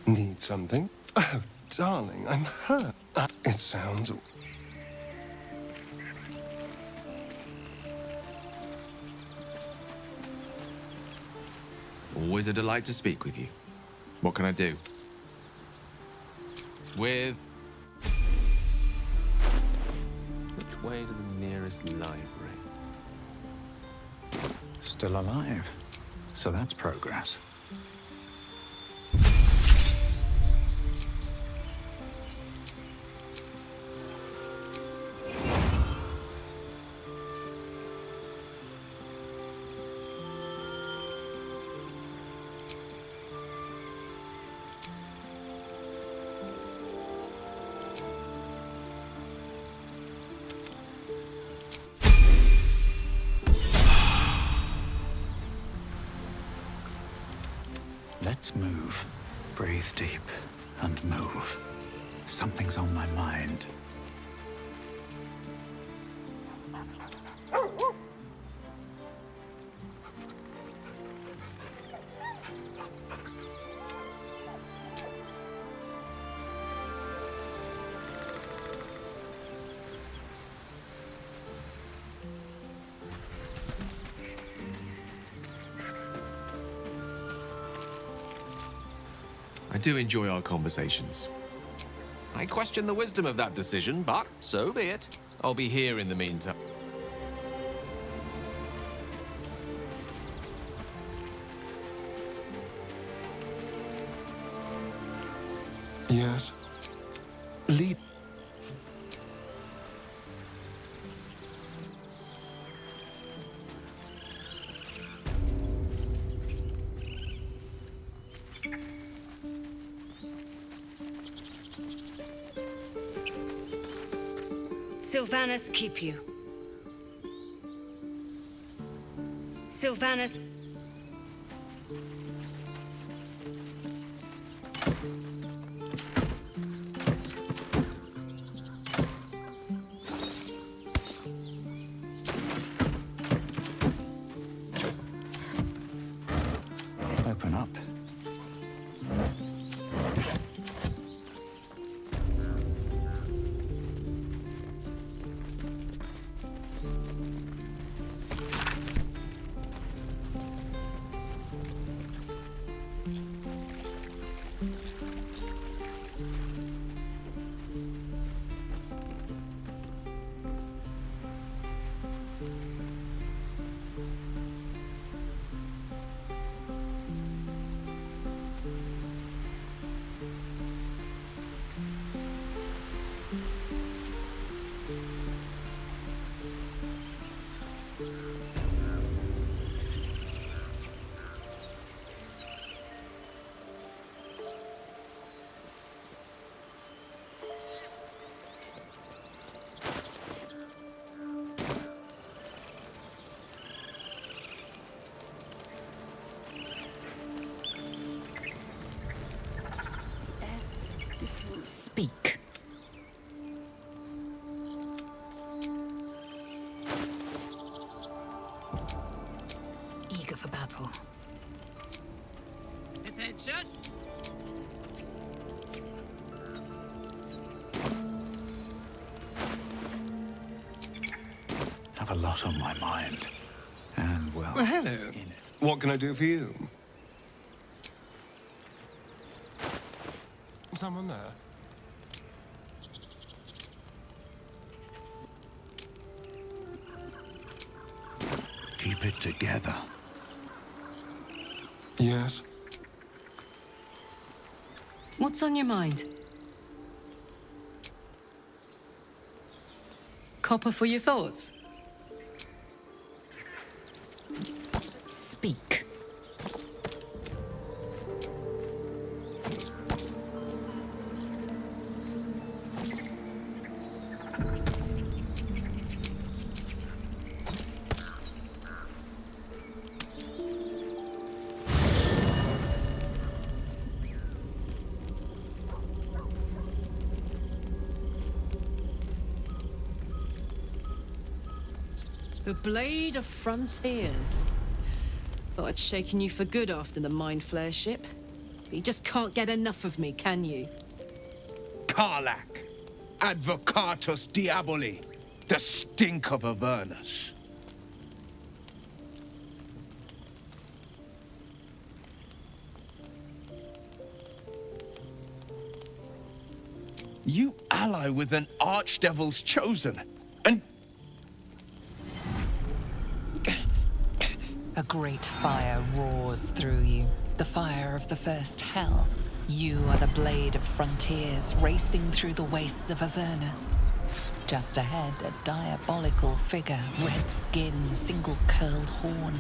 Need something? Oh, darling, I'm hurt. It sounds... Always a delight to speak with you. What can I do? With... Which way to the nearest library? Still alive. So that's progress. Let's move. Breathe deep and move. Something's on my mind. I do enjoy our conversations. I question the wisdom of that decision, but so be it. I'll be here in the meantime. Yes? Lead... Sylvanus keep you. Sylvanus... Open up. Speak. Eager for battle. Attention! Have a lot on my mind. And, well... Well, hello. What can I do for you? Someone there? Keep it together. Yes? What's on your mind? Copper for your thoughts? Speak. The Blade of Frontiers. Thought I'd shaken you for good after the Mind Flare ship. But you just can't get enough of me, can you? Karlach, Advocatus Diaboli, the stink of Avernus. You ally with an Archdevil's chosen, and... A great fire roars through you, the fire of the first hell. You are the Blade of Frontiers, racing through the wastes of Avernus. Just ahead, a diabolical figure, red skin, single-curled horn,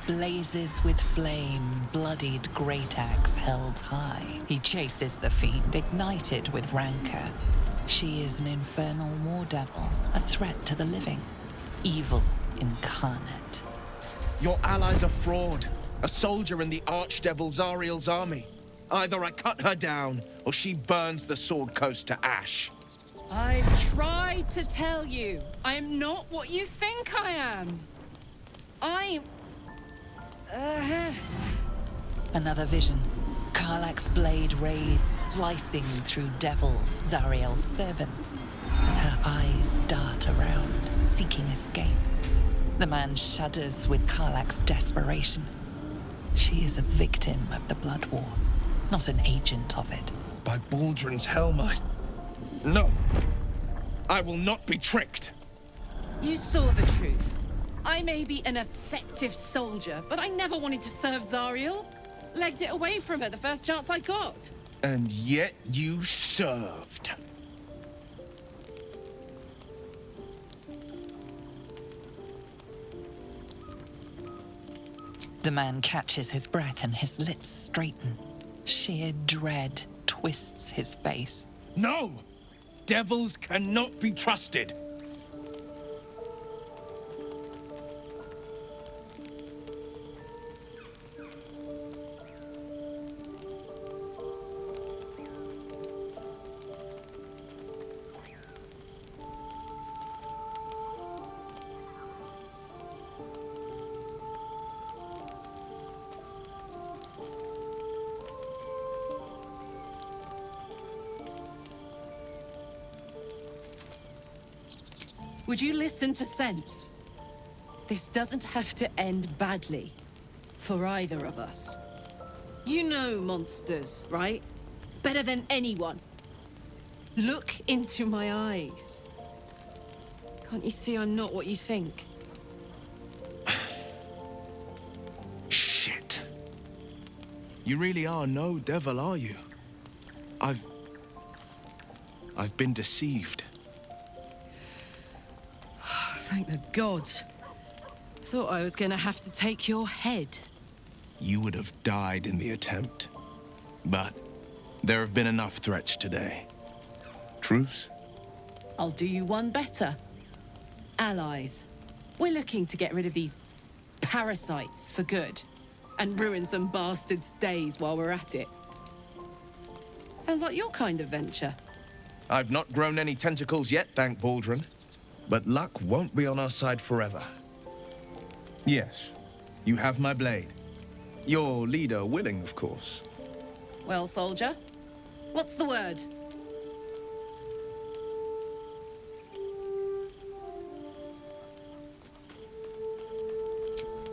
blazes with flame, bloodied great axe held high. He chases the fiend, ignited with rancor. She is an infernal war devil, a threat to the living, evil incarnate. Your ally's a fraud, a soldier in the Archdevil Zariel's army. Either I cut her down, or she burns the Sword Coast to ash. I've tried to tell you, I am not what you think I am. I'm... Another vision. Karlach's blade raised, slicing through devils, Zariel's servants, as her eyes dart around, seeking escape. The man shudders with Karlach's desperation. She is a victim of the Blood War, not an agent of it. By Baldur's helm, No! I will not be tricked! You saw the truth. I may be an effective soldier, but I never wanted to serve Zariel. Legged it away from her the first chance I got. And yet you served. The man catches his breath and his lips straighten. Sheer dread twists his face. No! Devils cannot be trusted! Would you listen to sense? This doesn't have to end badly. For either of us. You know monsters, right? Better than anyone. Look into my eyes. Can't you see I'm not what you think? Shit. You really are no devil, are you? I've been deceived. Thank the gods. Thought I was gonna have to take your head. You would have died in the attempt. But there have been enough threats today. Truce? I'll do you one better. Allies. We're looking to get rid of these parasites for good. And ruin some bastards' days while we're at it. Sounds like your kind of venture. I've not grown any tentacles yet, thank Baldrin. But luck won't be on our side forever. Yes, you have my blade. Your leader willing, of course. Well, soldier, what's the word?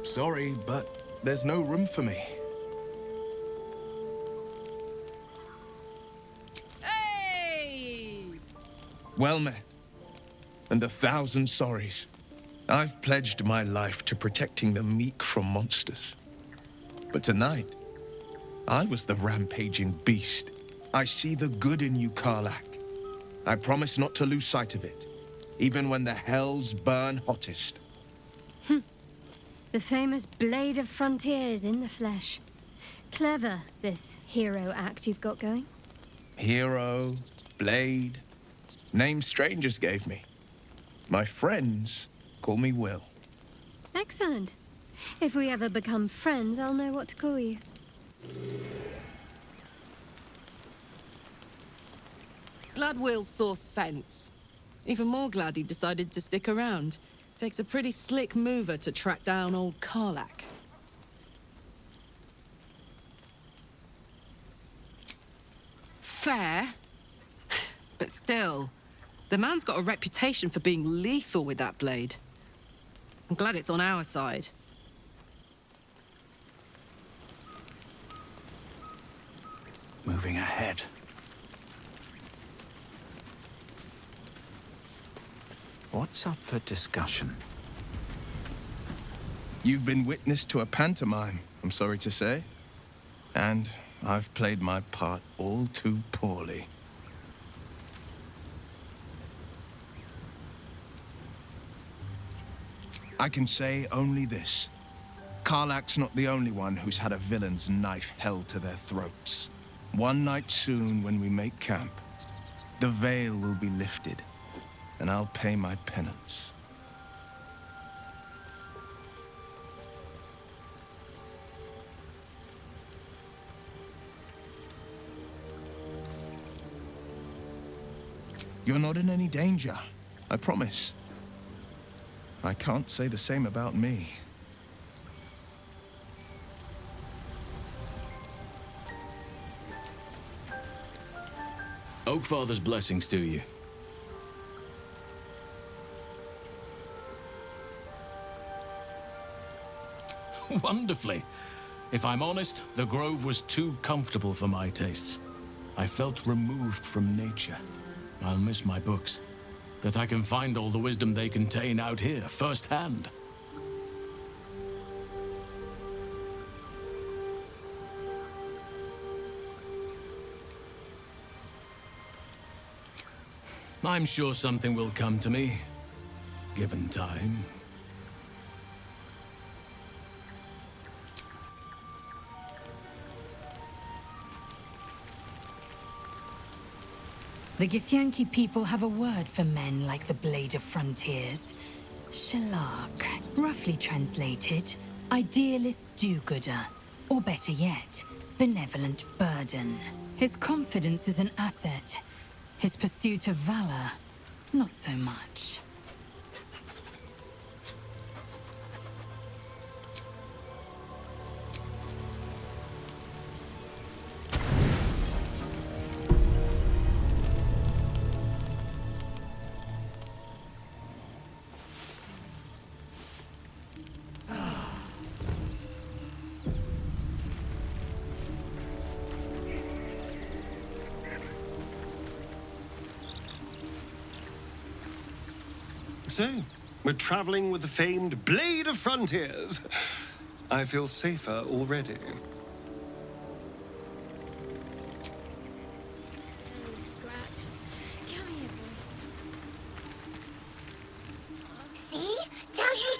Sorry, but there's no room for me. Hey! Well met. And 1,000 sorries. I've pledged my life to protecting the meek from monsters. But tonight, I was the rampaging beast. I see the good in you, Karlach. I promise not to lose sight of it, even when the hells burn hottest. The famous Blade of Frontiers in the flesh. Clever, this hero act you've got going. Hero, Blade, names strangers gave me. My friends call me Will. Excellent. If we ever become friends, I'll know what to call you. Glad Will saw sense. Even more glad he decided to stick around. Takes a pretty slick mover to track down old Karlach. Fair. But still, the man's got a reputation for being lethal with that blade. I'm glad it's on our side. Moving ahead. What's up for discussion? You've been witness to a pantomime, I'm sorry to say. And I've played my part all too poorly. I can say only this. Karlach's not the only one who's had a villain's knife held to their throats. One night soon, when we make camp, the veil will be lifted, and I'll pay my penance. You're not in any danger, I promise. I can't say the same about me. Oakfather's blessings to you. Wonderfully. If I'm honest, the grove was too comfortable for my tastes. I felt removed from nature. I'll miss my books. That I can find all the wisdom they contain out here, firsthand. I'm sure something will come to me, given time. The Githyanki people have a word for men like the Blade of Frontiers. Shalak, roughly translated, idealist do-gooder, or better yet, benevolent burden. His confidence is an asset. His pursuit of valor, not so much. So, we're traveling with the famed Blade of Frontiers. I feel safer already. See? Tell you.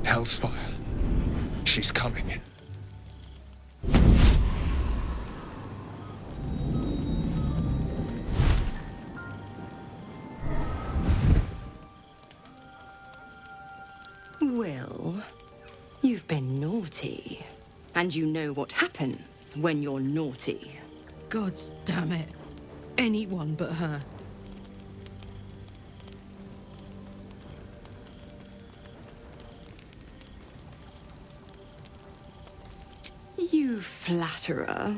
Hellsfire. She's coming. Will, you've been naughty. And you know what happens when you're naughty. Gods damn it. Anyone but her. You flatterer.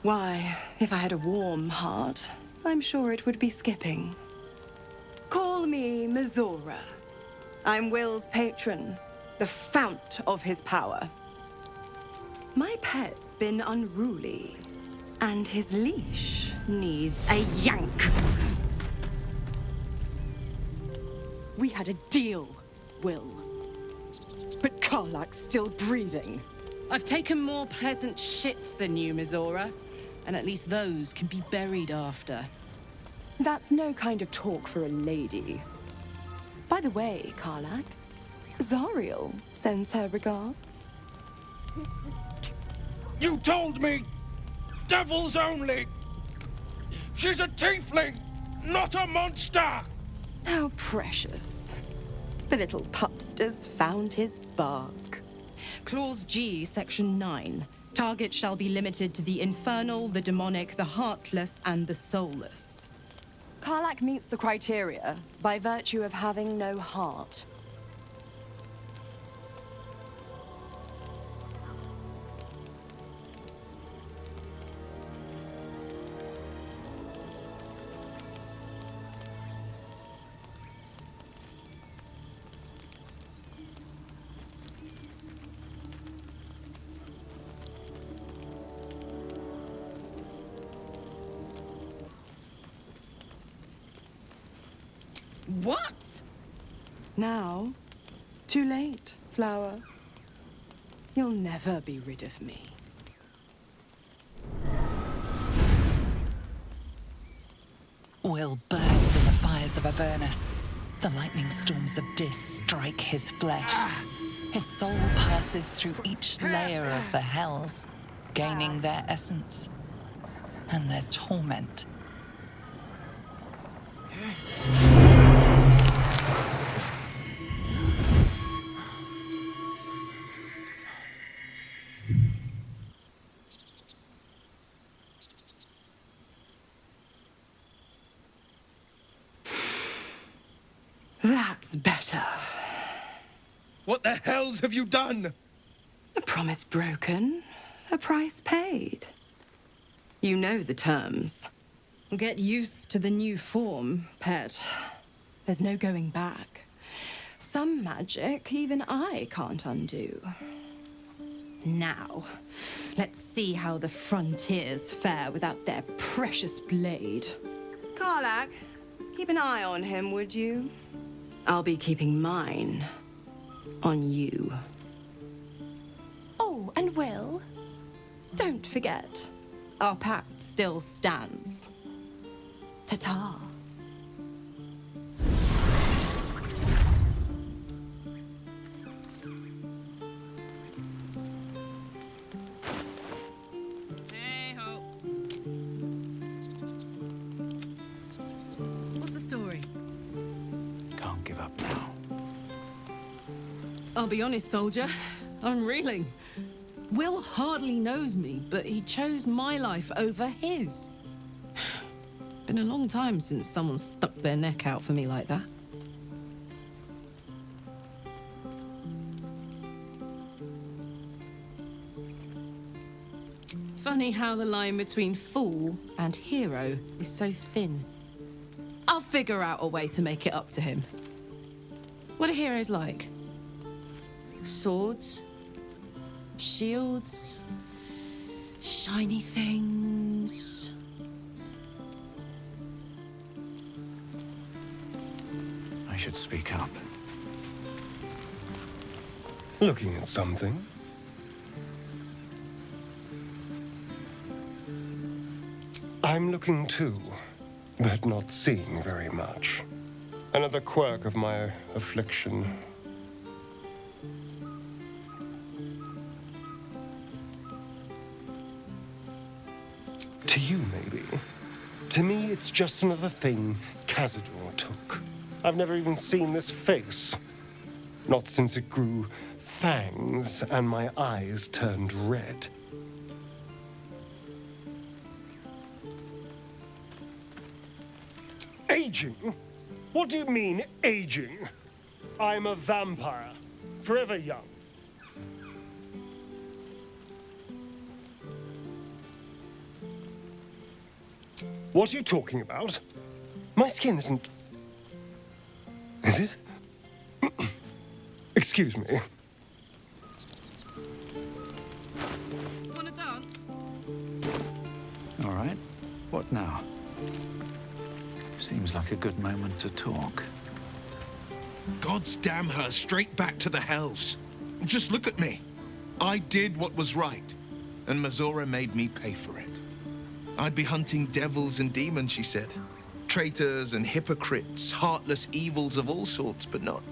Why, if I had a warm heart, I'm sure it would be skipping. Call me Mizora. I'm Will's patron, the fount of his power. My pet's been unruly, and his leash needs a yank. We had a deal, Will. But Karlak's still breathing. I've taken more pleasant shits than you, Mizora. And at least those can be buried after. That's no kind of talk for a lady. By the way, Karlak, Zariel sends her regards. You told me! Devils only! She's a tiefling, not a monster! How precious. The little pupster's found his bark. Clause G, Section 9. Target shall be limited to the infernal, the demonic, the heartless, and the soulless. Karlak meets the criteria by virtue of having no heart. What? Now, too late, Flower. You'll never be rid of me. Will burns in the fires of Avernus. The lightning storms of Dis strike his flesh. His soul passes through each layer of the hells, gaining their essence and their torment. That's better. What the hells have you done? A promise broken, a price paid. You know the terms. Get used to the new form, pet. There's no going back. Some magic even I can't undo. Now, let's see how the frontiers fare without their precious blade. Karlak, keep an eye on him, would you? I'll be keeping mine on you. Oh, and Will, don't forget, our pact still stands. Ta-ta. Hey-ho. What's the story? Can't give up now. I'll be honest, soldier. I'm reeling. Will hardly knows me, but he chose my life over his. Been a long time since someone stuck their neck out for me like that. Funny how the line between fool and hero is so thin. I'll figure out a way to make it up to him. What are heroes like? Swords? Shields? Shiny things? I should speak up. Looking at something? I'm looking too, but not seeing very much. Another quirk of my affliction. To you, maybe. To me, it's just another thing Cazador took. I've never even seen this face. Not since it grew fangs and my eyes turned red. Aging? What do you mean, aging? I'm a vampire, forever young. What are you talking about? My skin isn't... Is it? Excuse me. All right. What now? Seems like a good moment to talk. Gods damn her, straight back to the hells. Just look at me. I did what was right, and Mazora made me pay for it. I'd be hunting devils and demons, she said. Traitors and hypocrites, heartless evils of all sorts, but not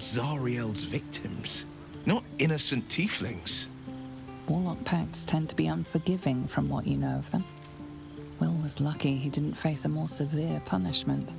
Zariel's victims. Not innocent tieflings. Warlock pacts tend to be unforgiving from what you know of them. Will was lucky he didn't face a more severe punishment.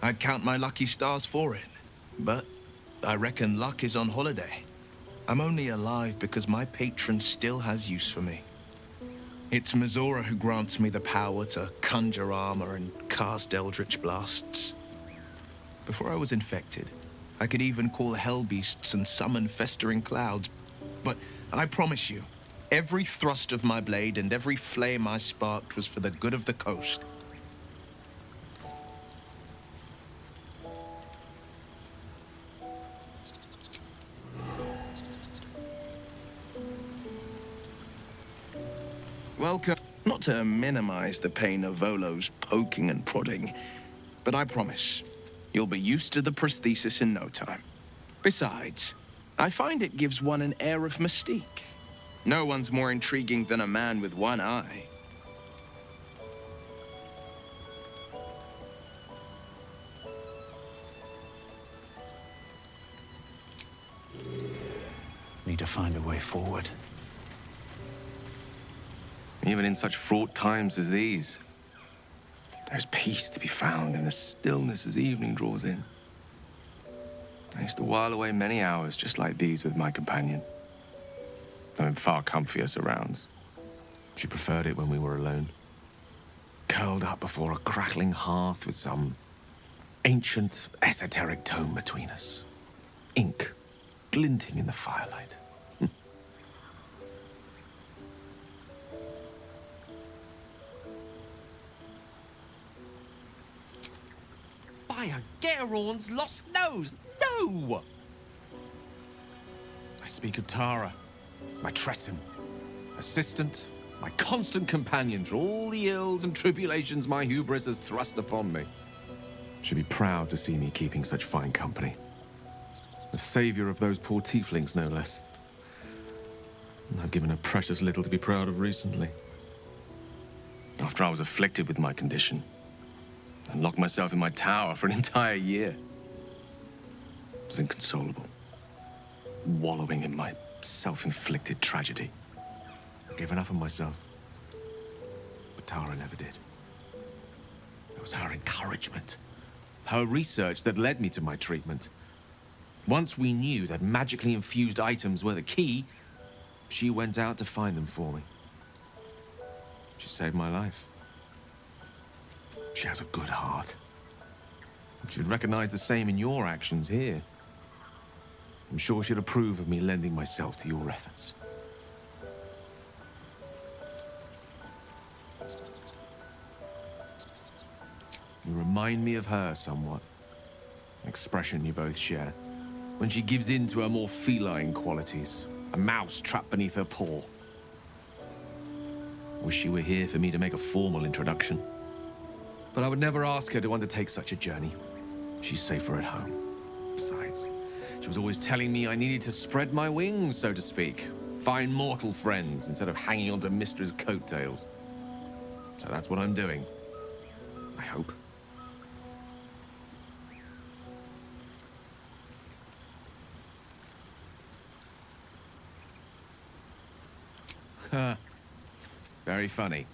I'd count my lucky stars for it, but I reckon luck is on holiday. I'm only alive because my patron still has use for me. It's Mazora who grants me the power to conjure armor and cast eldritch blasts. Before I was infected, I could even call hell beasts and summon festering clouds. But I promise you, every thrust of my blade and every flame I sparked was for the good of the coast. Welcome. Not to minimize the pain of Volo's poking and prodding, but I promise you'll be used to the prosthesis in no time. Besides, I find it gives one an air of mystique. No one's more intriguing than a man with one eye. Need to find a way forward. Even in such fraught times as these, there's peace to be found in the stillness as evening draws in. I used to while away many hours just like these with my companion, though in far comfier surrounds. She preferred it when we were alone, curled up before a crackling hearth with some ancient, esoteric tome between us, ink glinting in the firelight. By a Geron's lost nose! No! I speak of Tara, my Tressym, assistant, my constant companion through all the ills and tribulations my hubris has thrust upon me. She'd be proud to see me keeping such fine company. The savior of those poor tieflings, no less. I've given her precious little to be proud of recently. After I was afflicted with my condition, and locked myself in my tower for an entire year. I was inconsolable, wallowing in my self-inflicted tragedy. I gave enough of myself, but Tara never did. It was her encouragement, her research that led me to my treatment. Once we knew that magically infused items were the key, she went out to find them for me. She saved my life. She has a good heart. She'd recognize the same in your actions here. I'm sure she'd approve of me lending myself to your efforts. You remind me of her somewhat. An expression you both share. When she gives in to her more feline qualities. A mouse trapped beneath her paw. Wish she were here for me to make a formal introduction. But I would never ask her to undertake such a journey. She's safer at home. Besides, she was always telling me I needed to spread my wings, so to speak. Find mortal friends instead of hanging onto Mistra's coattails. So that's what I'm doing. I hope. Very funny.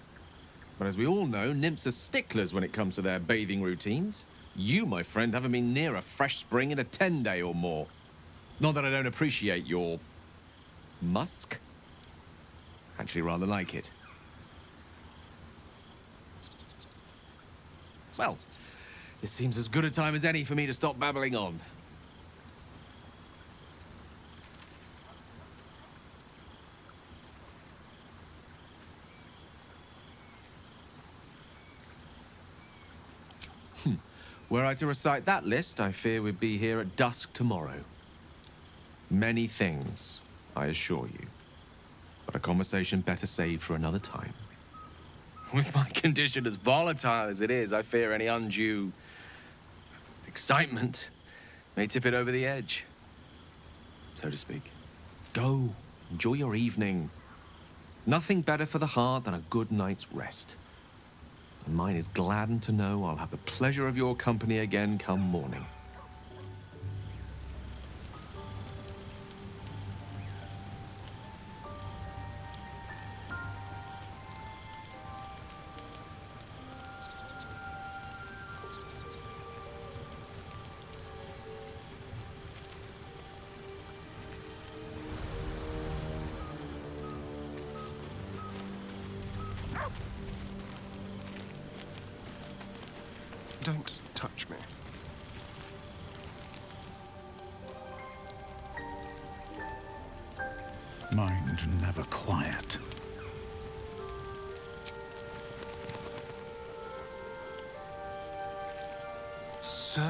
But as we all know, nymphs are sticklers when it comes to their bathing routines. You, my friend, haven't been near a fresh spring in a 10-day or more. Not that I don't appreciate your... musk? Actually rather like it. Well, this seems as good a time as any for me to stop babbling on. Were I to recite that list, I fear we'd be here at dusk tomorrow. Many things, I assure you. But a conversation better saved for another time. With my condition as volatile as it is, I fear any undue excitement may tip it over the edge, so to speak. Go, enjoy your evening. Nothing better for the heart than a good night's rest. And mine is gladdened to know I'll have the pleasure of your company again come morning. Don't touch me. Mind never quiet. So,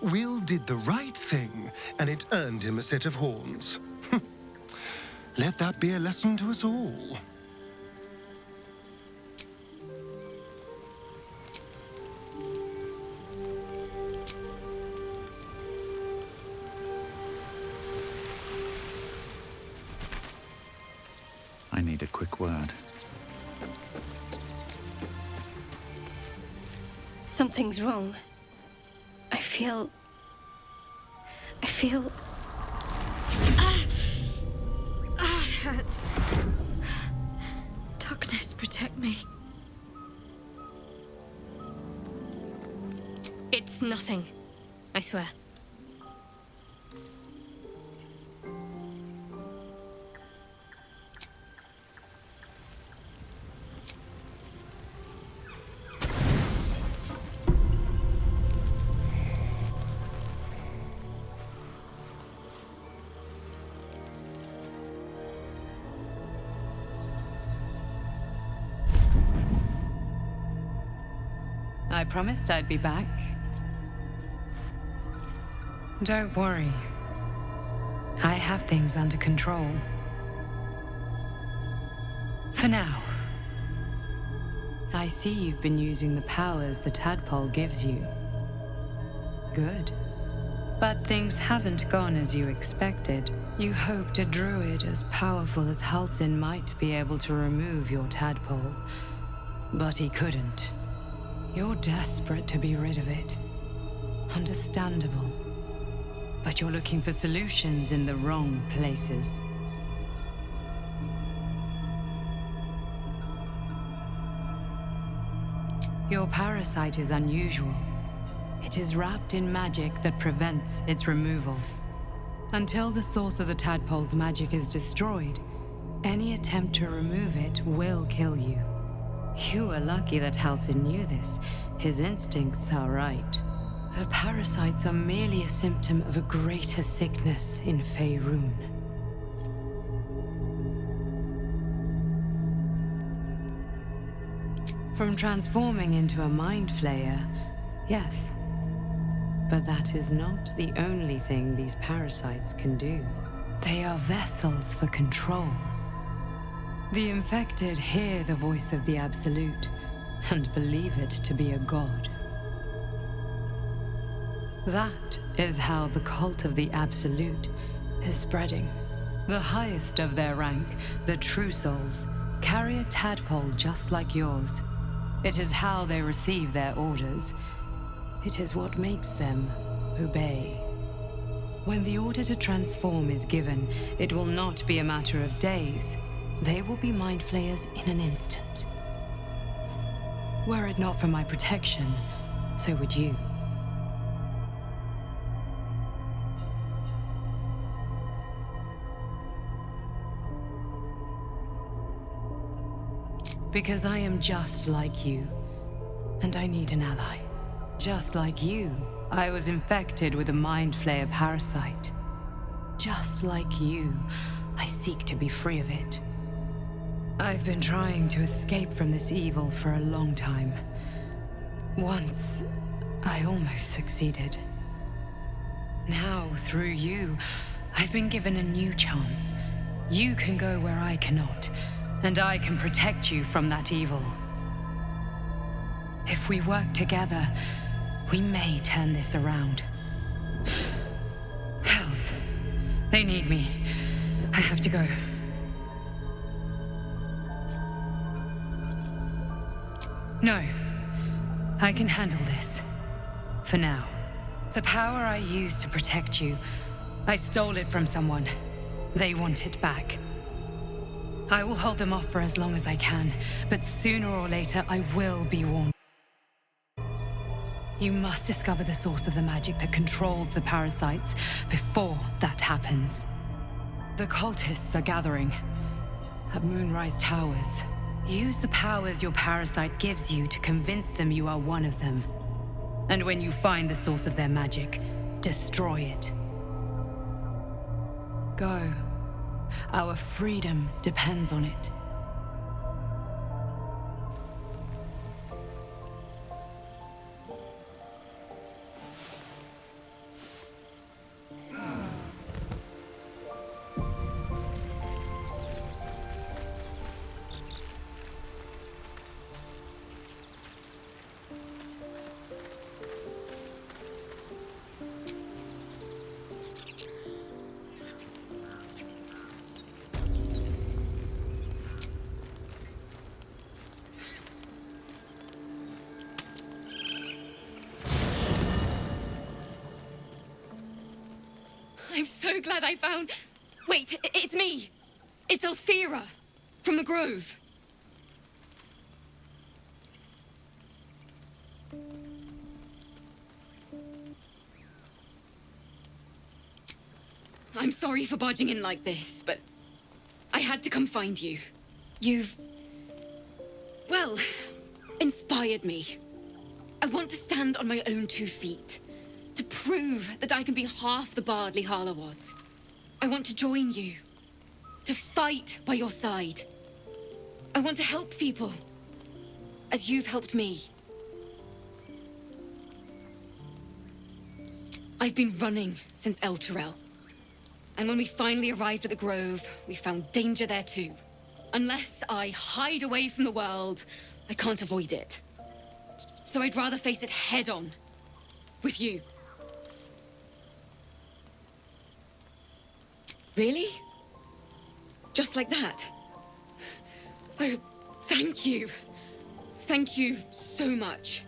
Will did the right thing, and it earned him a set of horns. Let that be a lesson to us all. I need a quick word. Something's wrong. I feel... It hurts. Darkness, protect me. It's nothing. I swear. I promised I'd be back. Don't worry. I have things under control. For now. I see you've been using the powers the tadpole gives you. Good. But things haven't gone as you expected. You hoped a druid as powerful as Halsin might be able to remove your tadpole. But he couldn't. You're desperate to be rid of it. Understandable. But you're looking for solutions in the wrong places. Your parasite is unusual. It is wrapped in magic that prevents its removal. Until the source of the tadpole's magic is destroyed, any attempt to remove it will kill you. You were lucky that Halsin knew this. His instincts are right. The parasites are merely a symptom of a greater sickness in Faerun. From transforming into a mind flayer, yes. But that is not the only thing these parasites can do. They are vessels for control. The infected hear the voice of the Absolute and believe it to be a god. That is how the cult of the Absolute is spreading. The highest of their rank, the True Souls, carry a tadpole just like yours. It is how they receive their orders. It is what makes them obey. When the order to transform is given, it will not be a matter of days. They will be mind flayers in an instant. Were it not for my protection, so would you. Because I am just like you, and I need an ally. Just like you, I was infected with a mind flayer parasite. Just like you, I seek to be free of it. I've been trying to escape from this evil for a long time. Once, I almost succeeded. Now, through you, I've been given a new chance. You can go where I cannot, and I can protect you from that evil. If we work together, we may turn this around. Hells, they need me. I have to go. No, I can handle this. For now. The power I used to protect you, I stole it from someone. They want it back. I will hold them off for as long as I can, but sooner or later I will be warned. You must discover the source of the magic that controls the parasites before that happens. The cultists are gathering at Moonrise Towers. Use the powers your parasite gives you to convince them you are one of them. And when you find the source of their magic, destroy it. Go. Our freedom depends on it. I'm so glad I found... Wait, it's me! It's Althera, from the Grove. I'm sorry for barging in like this, but I had to come find you. You've... well, inspired me. I want to stand on my own 2 feet. To prove that I can be half the Bardley Harla was. I want to join you. To fight by your side. I want to help people. As you've helped me. I've been running since Elturel. And when we finally arrived at the Grove, we found danger there too. Unless I hide away from the world, I can't avoid it. So I'd rather face it head on. With you. Really? Just like that? Oh, thank you. Thank you so much.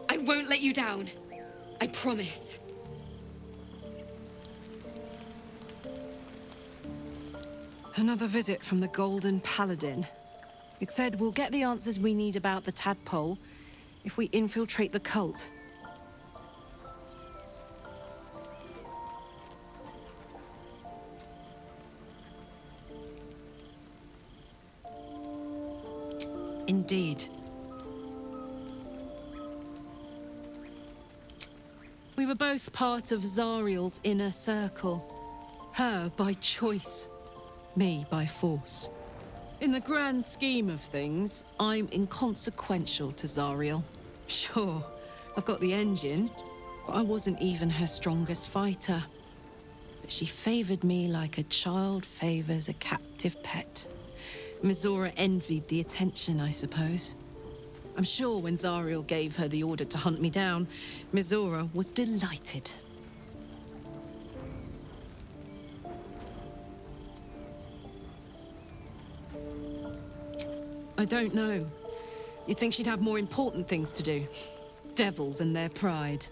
I won't let you down. I promise. Another visit from the Golden Paladin. It said we'll get the answers we need about the tadpole if we infiltrate the cult. Indeed. We were both part of Zariel's inner circle. Her by choice, me by force. In the grand scheme of things, I'm inconsequential to Zariel. Sure, I've got the engine, but I wasn't even her strongest fighter. But she favored me like a child favors a captive pet. Mizora envied the attention, I suppose. I'm sure when Zariel gave her the order to hunt me down, Mizora was delighted. I don't know. You'd think she'd have more important things to do. Devils and their pride.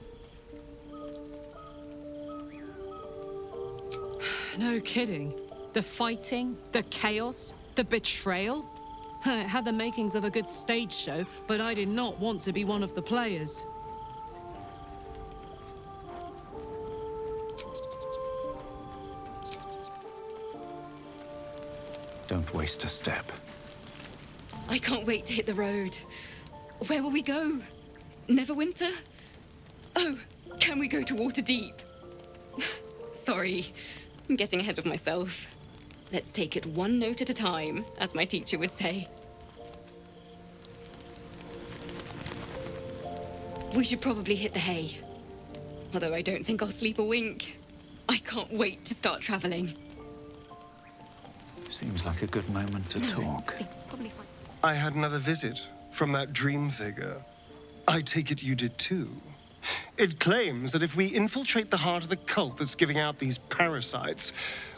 No kidding. The fighting, the chaos, the betrayal. It had the makings of a good stage show, but I did not want to be one of the players. Don't waste a step. I can't wait to hit the road. Where will we go? Neverwinter? Oh, can we go to Waterdeep? Sorry, I'm getting ahead of myself. Let's take it one note at a time, as my teacher would say. We should probably hit the hay. Although I don't think I'll sleep a wink. I can't wait to start traveling. Seems like a good moment to talk. I had another visit from that dream figure. I take it you did too. It claims that if we infiltrate the heart of the cult that's giving out these parasites,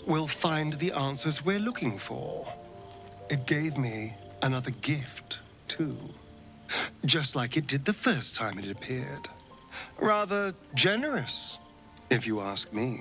we'll find the answers we're looking for. It gave me another gift, too. Just like it did the first time it appeared. Rather generous, if you ask me.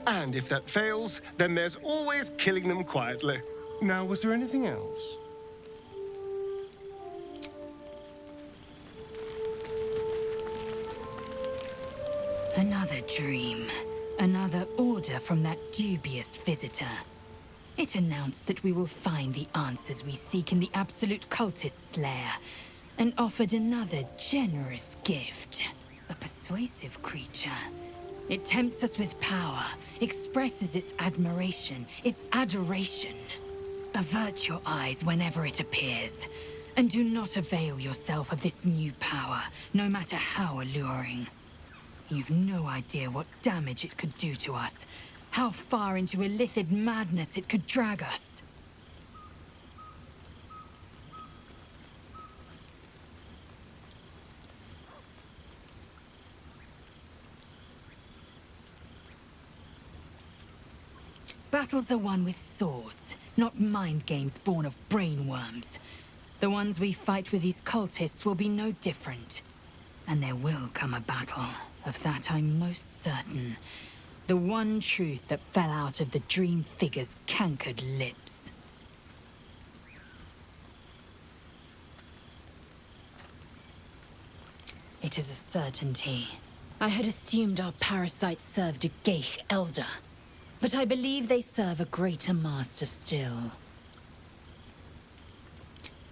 And if that fails, then there's always killing them quietly. Now, was there anything else? Another dream. Another order from that dubious visitor. It announced that we will find the answers we seek in the absolute cultist's lair, and offered another generous gift. A persuasive creature. It tempts us with power, expresses its admiration, its adoration. Avert your eyes whenever it appears, and do not avail yourself of this new power, no matter how alluring. You've no idea what damage it could do to us, how far into illithid madness it could drag us. Battles are won with swords, not mind games born of brainworms. The ones we fight with these cultists will be no different. And there will come a battle, of that I'm most certain. The one truth that fell out of the dream figure's cankered lips. It is a certainty. I had assumed our parasites served a Geich elder. But I believe they serve a greater master still.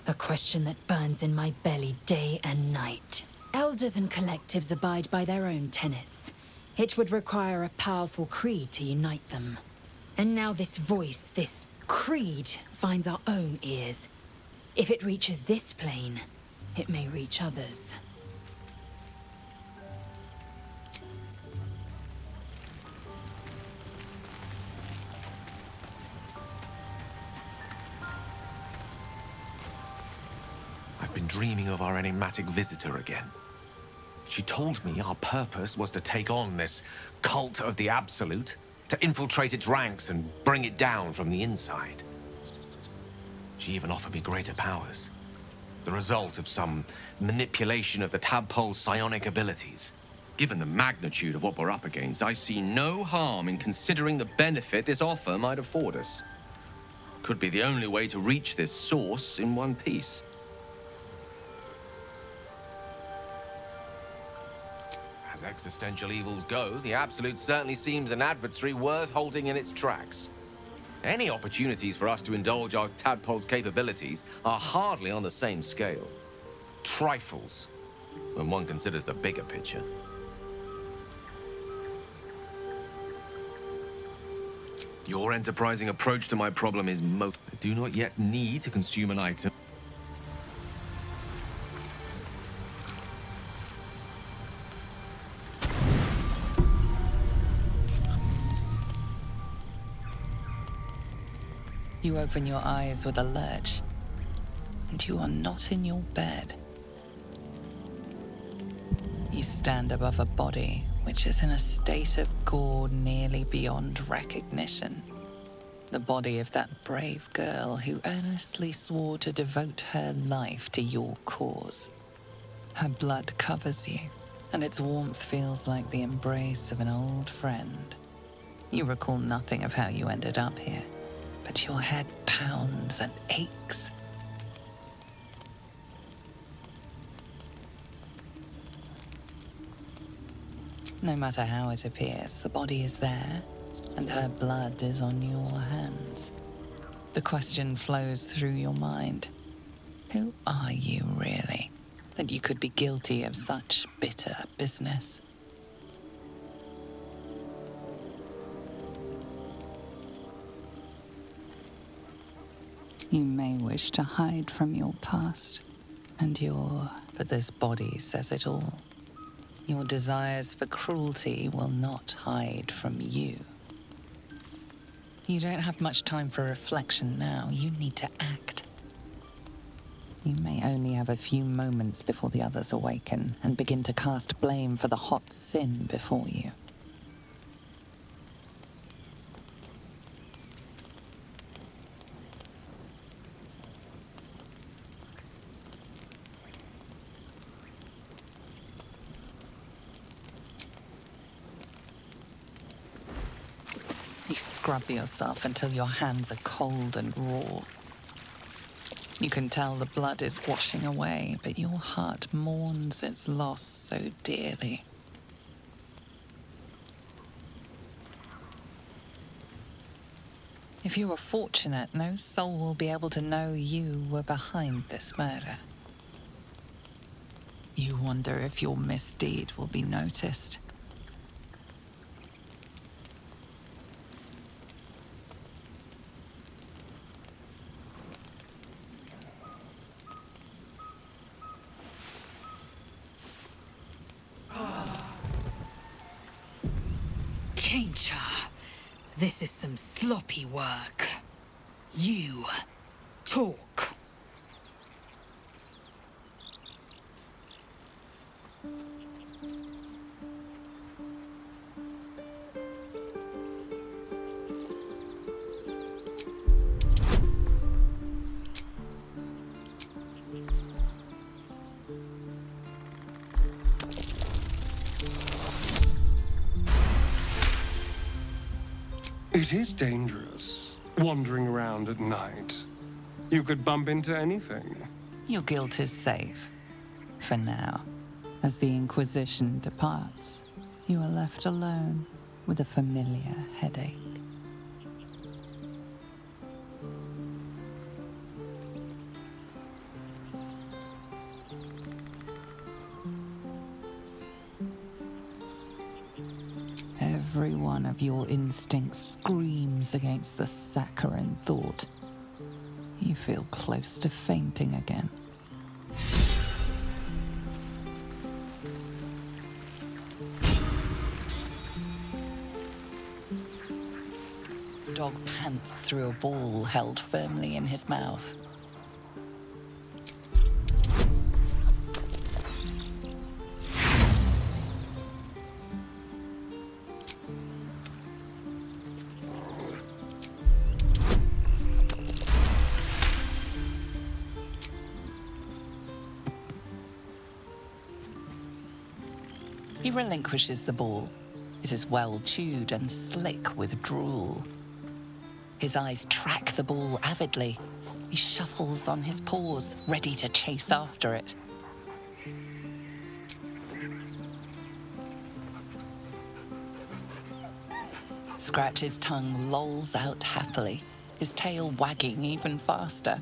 A question that burns in my belly day and night. Elders and collectives abide by their own tenets. It would require a powerful creed to unite them. And now this voice, this creed, finds our own ears. If it reaches this plane, it may reach others. I've been dreaming of our enigmatic visitor again. She told me our purpose was to take on this cult of the Absolute, to infiltrate its ranks and bring it down from the inside. She even offered me greater powers, the result of some manipulation of the tadpole's psionic abilities. Given the magnitude of what we're up against, I see no harm in considering the benefit this offer might afford us. Could be the only way to reach this source in one piece. As existential evils go, the Absolute certainly seems an adversary worth holding in its tracks. Any opportunities for us to indulge our tadpole's capabilities are hardly on the same scale. Trifles, when one considers the bigger picture. Your enterprising approach to my problem is I do not yet need to consume an item. You open your eyes with a lurch, and you are not in your bed. You stand above a body which is in a state of gore nearly beyond recognition. The body of that brave girl who earnestly swore to devote her life to your cause. Her blood covers you, and its warmth feels like the embrace of an old friend. You recall nothing of how you ended up here, but your head pounds and aches. No matter how it appears, the body is there, and her blood is on your hands. The question flows through your mind. Who are you, really, that you could be guilty of such bitter business? You may wish to hide from your past and but this body says it all. Your desires for cruelty will not hide from you. You don't have much time for reflection now. You need to act. You may only have a few moments before the others awaken and begin to cast blame for the hot sin before you. You scrub yourself until your hands are cold and raw. You can tell the blood is washing away, but your heart mourns its loss so dearly. If you are fortunate, no soul will be able to know you were behind this murder. You wonder if your misdeed will be noticed. Chainchar, this is some sloppy work. You talk. It is dangerous, wandering around at night. You could bump into anything. Your guilt is safe. For now. As the Inquisition departs, you are left alone with a familiar headache. Every one of your instincts screams against the saccharine thought. You feel close to fainting again. Dog pants through a ball held firmly in his mouth. He relinquishes the ball. It is well chewed and slick with drool. His eyes track the ball avidly. He shuffles on his paws, ready to chase after it. Scratch's tongue lolls out happily, his tail wagging even faster.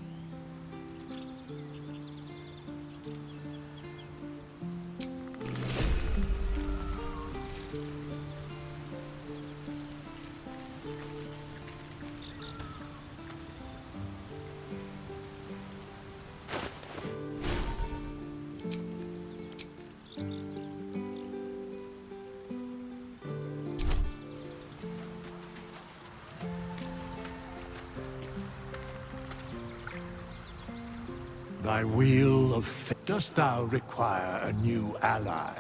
Thy wheel of fate. Dost thou require a new ally?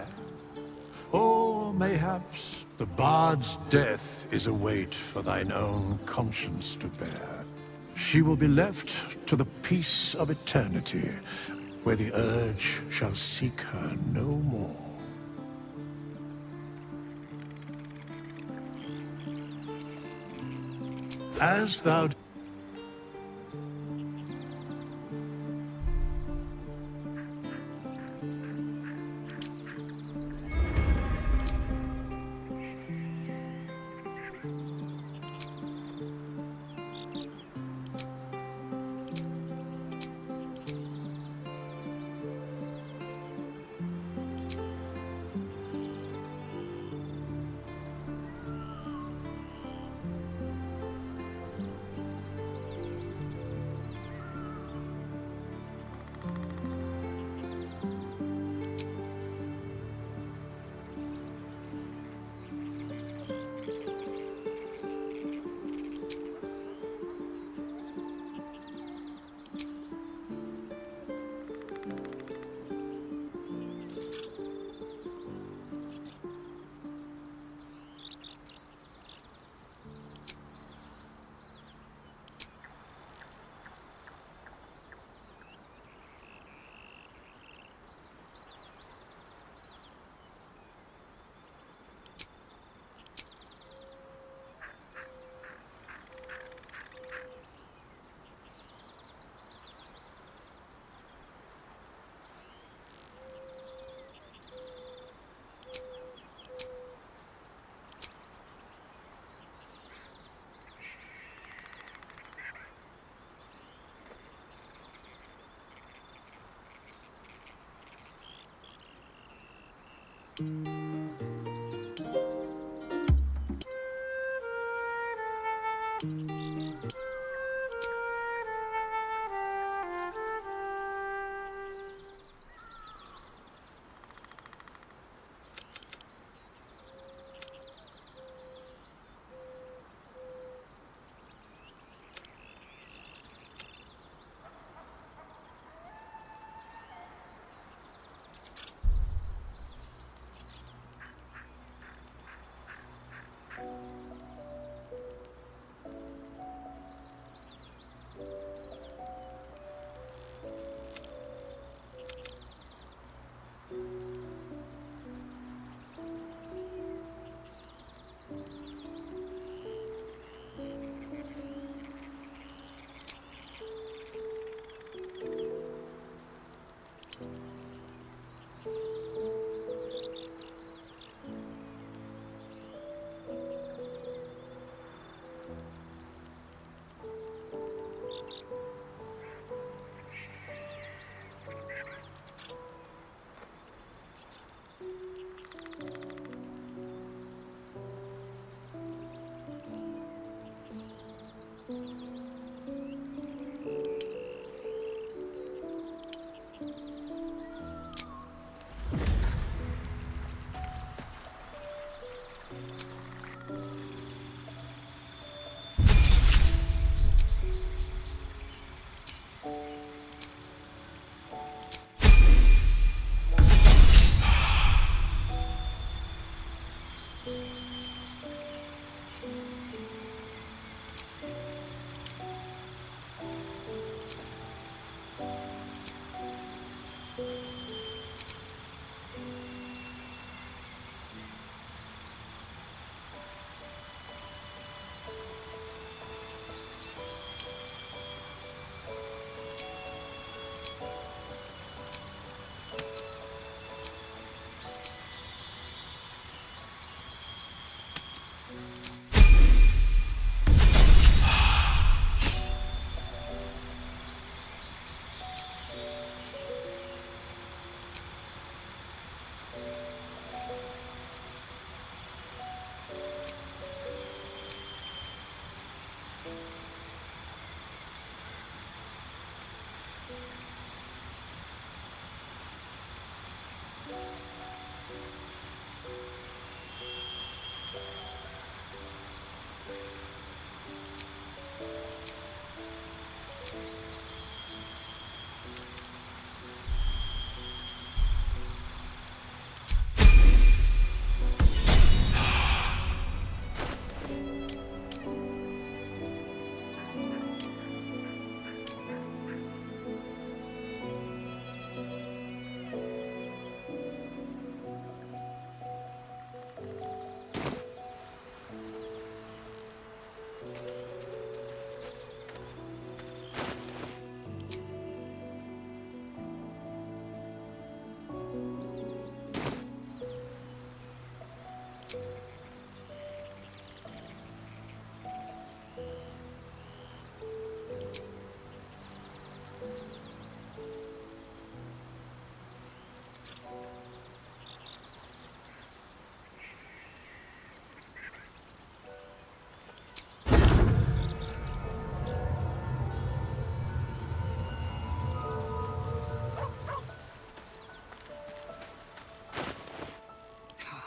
Or mayhaps the bard's death is a weight for thine own conscience to bear. She will be left to the peace of eternity, where the urge shall seek her no more. As thou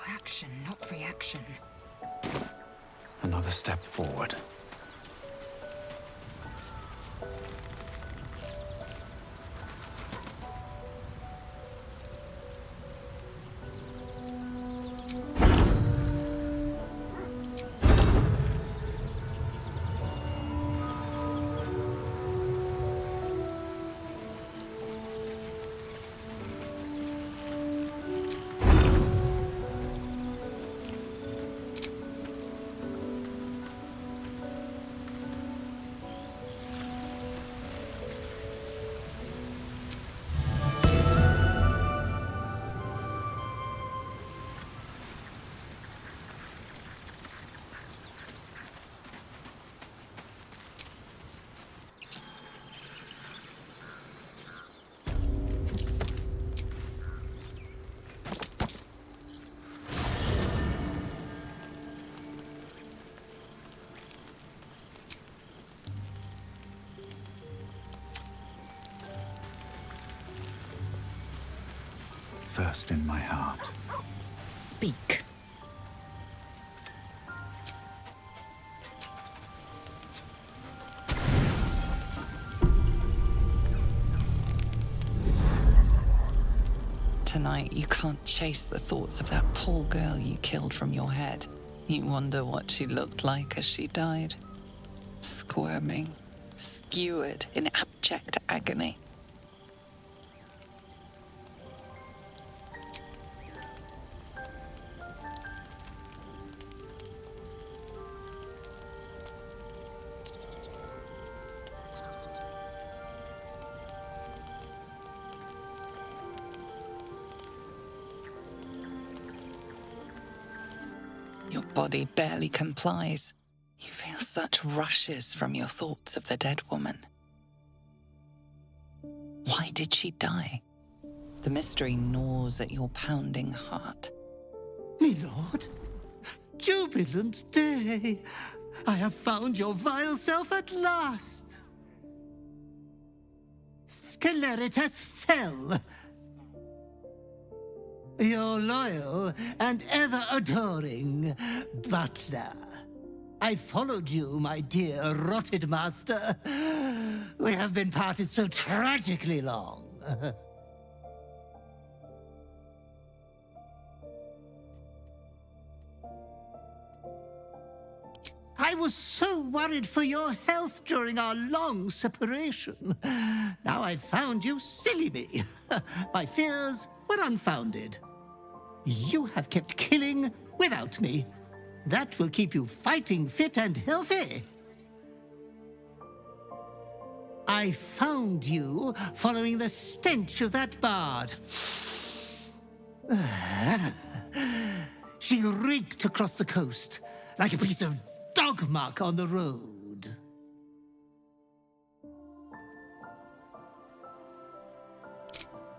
Action, not reaction. Another step forward. First in my heart. Speak. Tonight, you can't chase the thoughts of that poor girl you killed from your head. You wonder what she looked like as she died. Squirming, skewered in abject agony. Your body barely complies. You feel such rushes from your thoughts of the dead woman. Why did she die? The mystery gnaws at your pounding heart. Me lord, jubilant day. I have found your vile self at last. Sceleritas fell. Your loyal and ever-adoring butler. I followed you, my dear rotted master. We have been parted so tragically long. I was so worried for your health during our long separation. Now I've found you, silly me. My fears were unfounded. You have kept killing without me. That will keep you fighting fit and healthy. I found you following the stench of that bard. She reeked across the coast like a piece of dog muck on the road.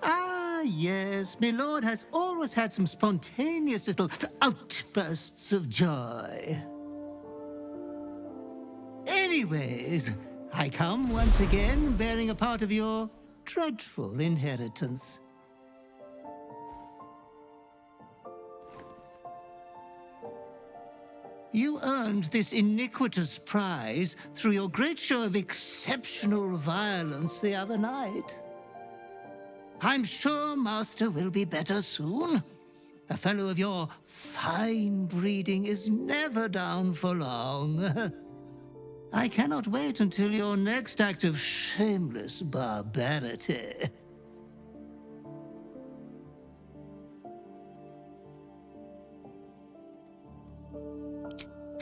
Ah, yes, my lord has always had some spontaneous little outbursts of joy. Anyways, I come once again bearing a part of your dreadful inheritance. You earned this iniquitous prize through your great show of exceptional violence the other night. I'm sure Master will be better soon. A fellow of your fine breeding is never down for long. I cannot wait until your next act of shameless barbarity.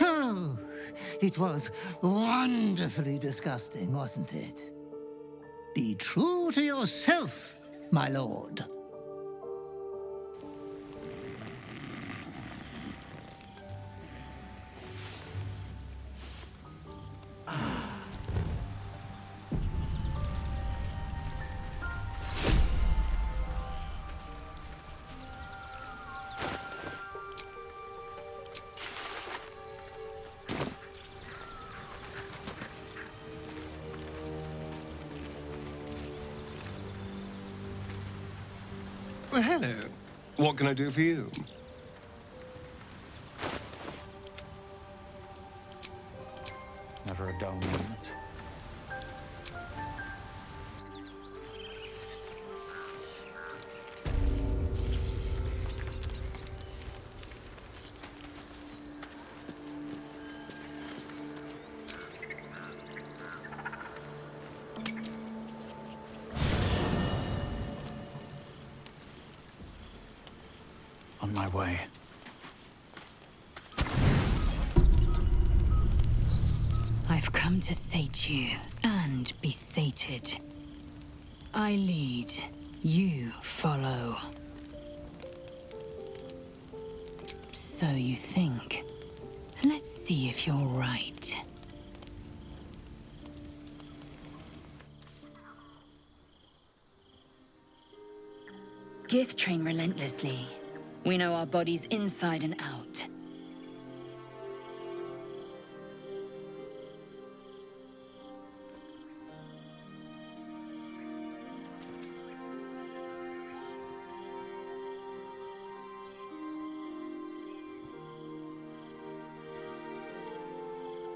Oh, it was wonderfully disgusting, wasn't it? Be true to yourself, my lord. Well, hello. What can I do for you? Never a dull moment. On my way. I've come to sate you and be sated. I lead, you follow. So you think. Let's see if you're right. Gith train relentlessly. We know our bodies inside and out.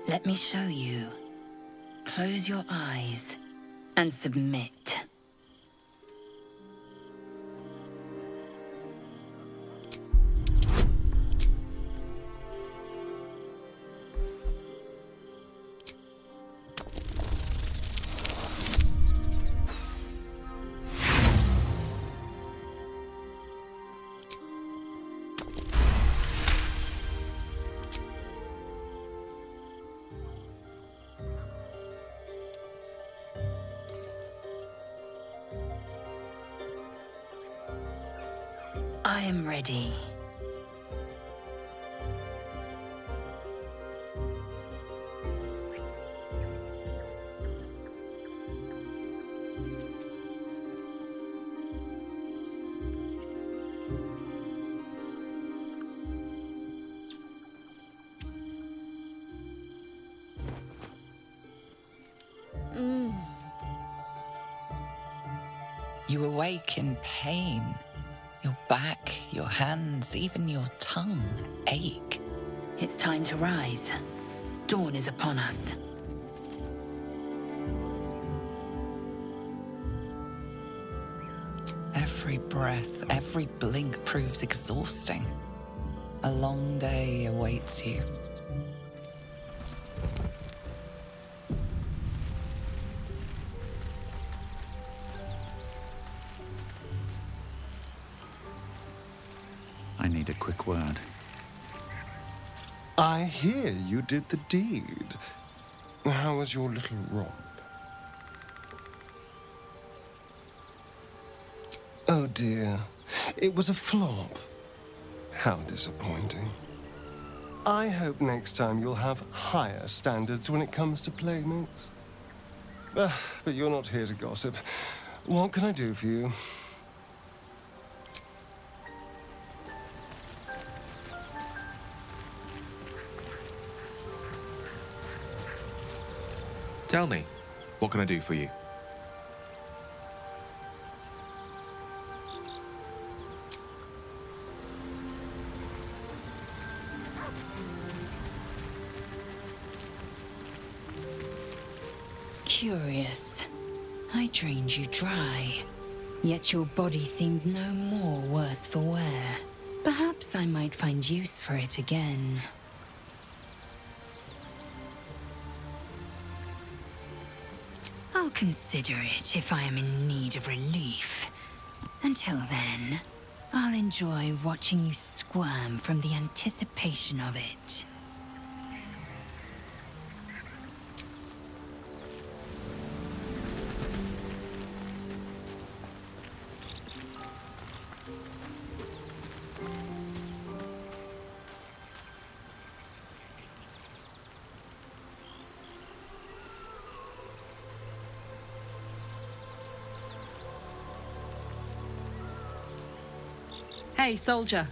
Let me show you. Close your eyes and submit. I am ready. You awake in pain. Your back, your hands, even your tongue ache. It's time to rise. Dawn is upon us. Every breath, every blink proves exhausting. A long day awaits you. I need a quick word. I hear you did the deed. How was your little romp? Oh dear, it was a flop. How disappointing. I hope next time you'll have higher standards when it comes to playmates. But you're not here to gossip. What can I do for you? Tell me, what can I do for you? Curious. I drained you dry, yet your body seems no more worse for wear. Perhaps I might find use for it again. I'll consider it if I am in need of relief. Until then, I'll enjoy watching you squirm from the anticipation of it. Hey, soldier.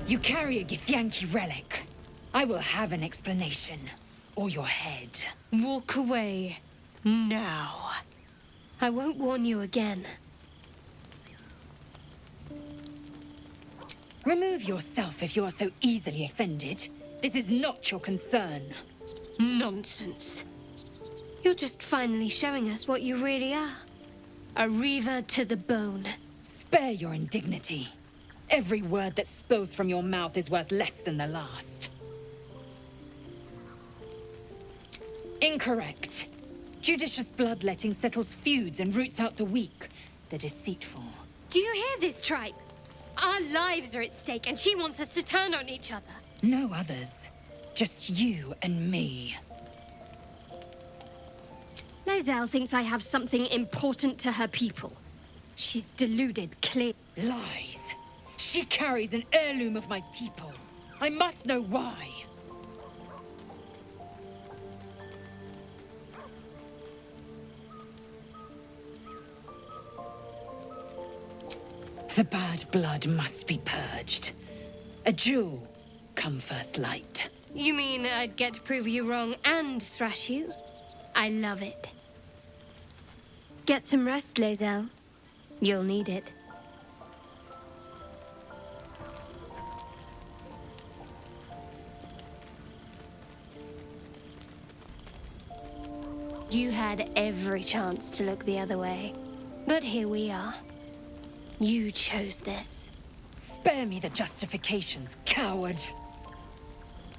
You carry a Githyanki relic. I will have an explanation. Or your head. Walk away. Now. I won't warn you again. Remove yourself if you are so easily offended. This is not your concern. Nonsense. You're just finally showing us what you really are. A reaver to the bone. Spare your indignity. Every word that spills from your mouth is worth less than the last. Incorrect. Judicious bloodletting settles feuds and roots out the weak, the deceitful. Do you hear this, tribe? Our lives are at stake, and she wants us to turn on each other. No others. Just you and me. Lae'zel thinks I have something important to her people. She's deluded, clear. Lies. She carries an heirloom of my people. I must know why. The bad blood must be purged. A jewel come first light. You mean I'd get to prove you wrong and thrash you? I love it. Get some rest, Lae'zel. You'll need it. You had every chance to look the other way. But here we are. You chose this. Spare me the justifications, coward.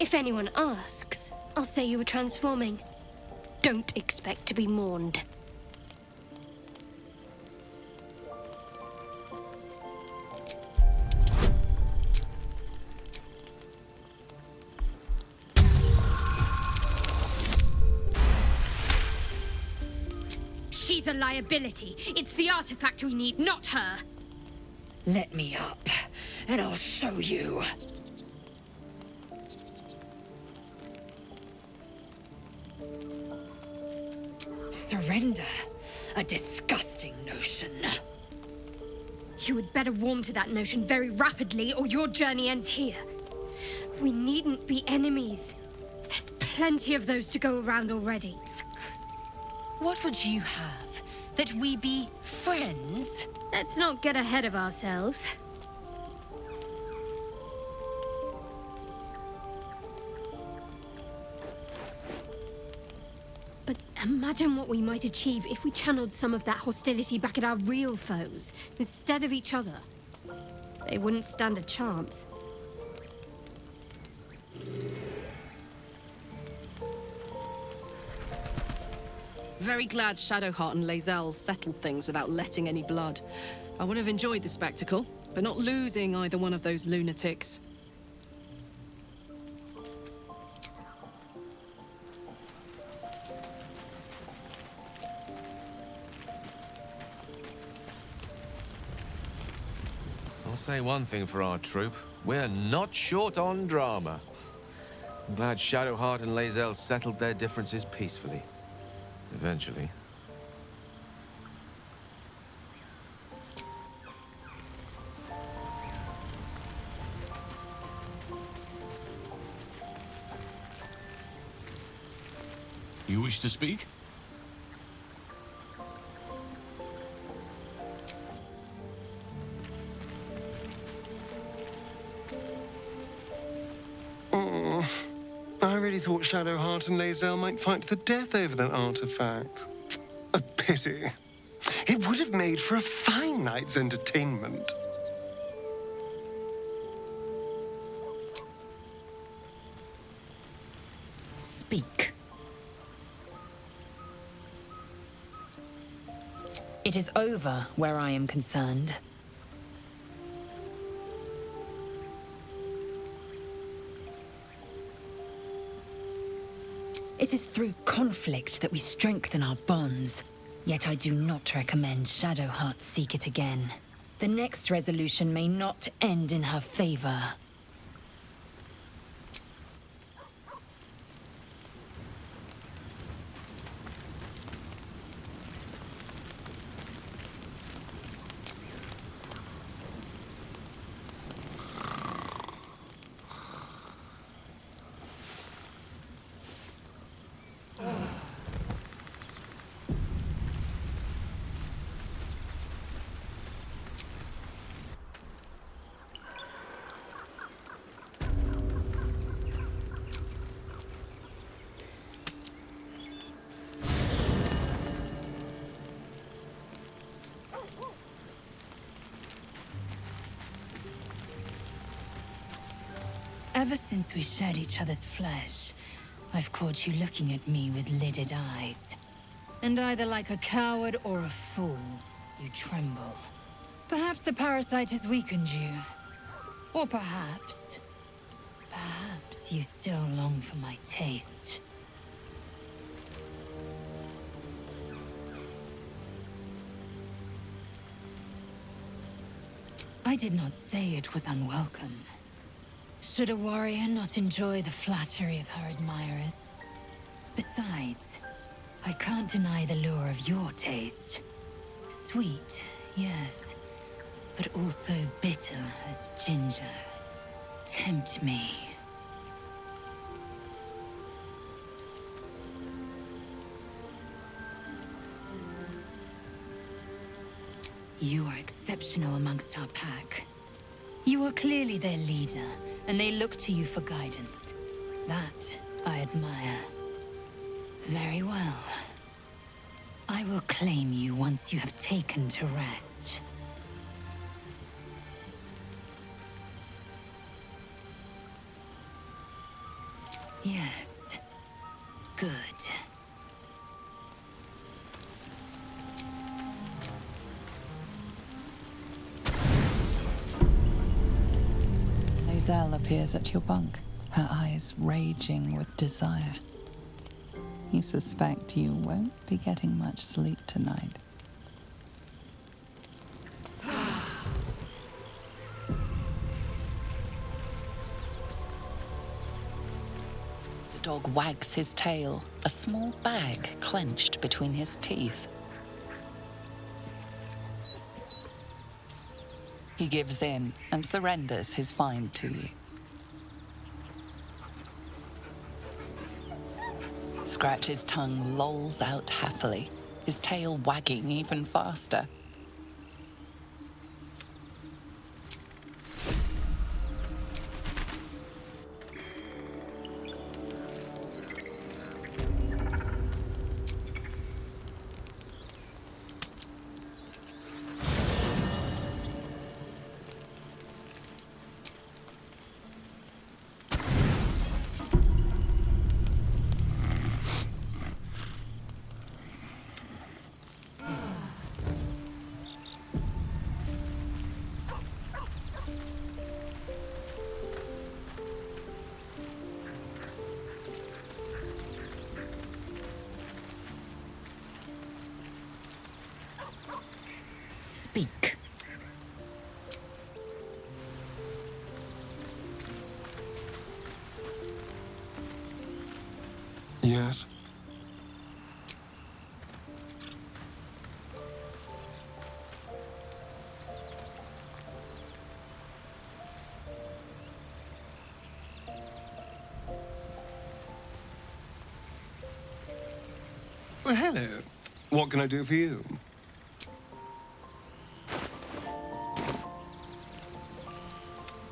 If anyone asks, I'll say you were transforming. don't expect to be mourned. She's a liability. It's the artifact we need, not her. Let me up, and I'll show you. Surrender? A disgusting notion. You had better warm to that notion very rapidly, or your journey ends here. We needn't be enemies. There's plenty of those to go around already. What would you have? That we be friends? Let's not get ahead of ourselves. But imagine what we might achieve if we channeled some of that hostility back at our real foes, instead of each other. They wouldn't stand a chance. Very glad Shadowheart and Lae'zel settled things without letting any blood. I would have enjoyed the spectacle, but not losing either one of those lunatics. I'll say one thing for our troop. We're not short on drama. I'm glad Shadowheart and Lae'zel settled their differences peacefully. Eventually. You wish to speak? Oh, I really thought Shadowheart and Lae'zel might fight to the death over that artifact. A pity. It would have made for a fine night's entertainment. Speak. It is over where I am concerned. It is through conflict that we strengthen our bonds. Yet I do not recommend Shadowheart seek it again. The next resolution may not end in her favor. Ever since we shared each other's flesh, I've caught you looking at me with lidded eyes. And either like a coward or a fool, you tremble. Perhaps the parasite has weakened you. Or perhaps you still long for my taste. I did not say it was unwelcome. Should a warrior not enjoy the flattery of her admirers? Besides, I can't deny the lure of your taste. Sweet, yes, but also bitter as ginger. Tempt me. You are exceptional amongst our pack. You are clearly their leader, and they look to you for guidance. That I admire. Very well. I will claim you once you have taken to rest. Yes. Good. Lae'zel appears at your bunk, her eyes raging with desire. You suspect you won't be getting much sleep tonight. The dog wags his tail, a small bag clenched between his teeth. He gives in and surrenders his find to you. Scratch's tongue lolls out happily, his tail wagging even faster. Speak. Yes? Well, hello. What can I do for you?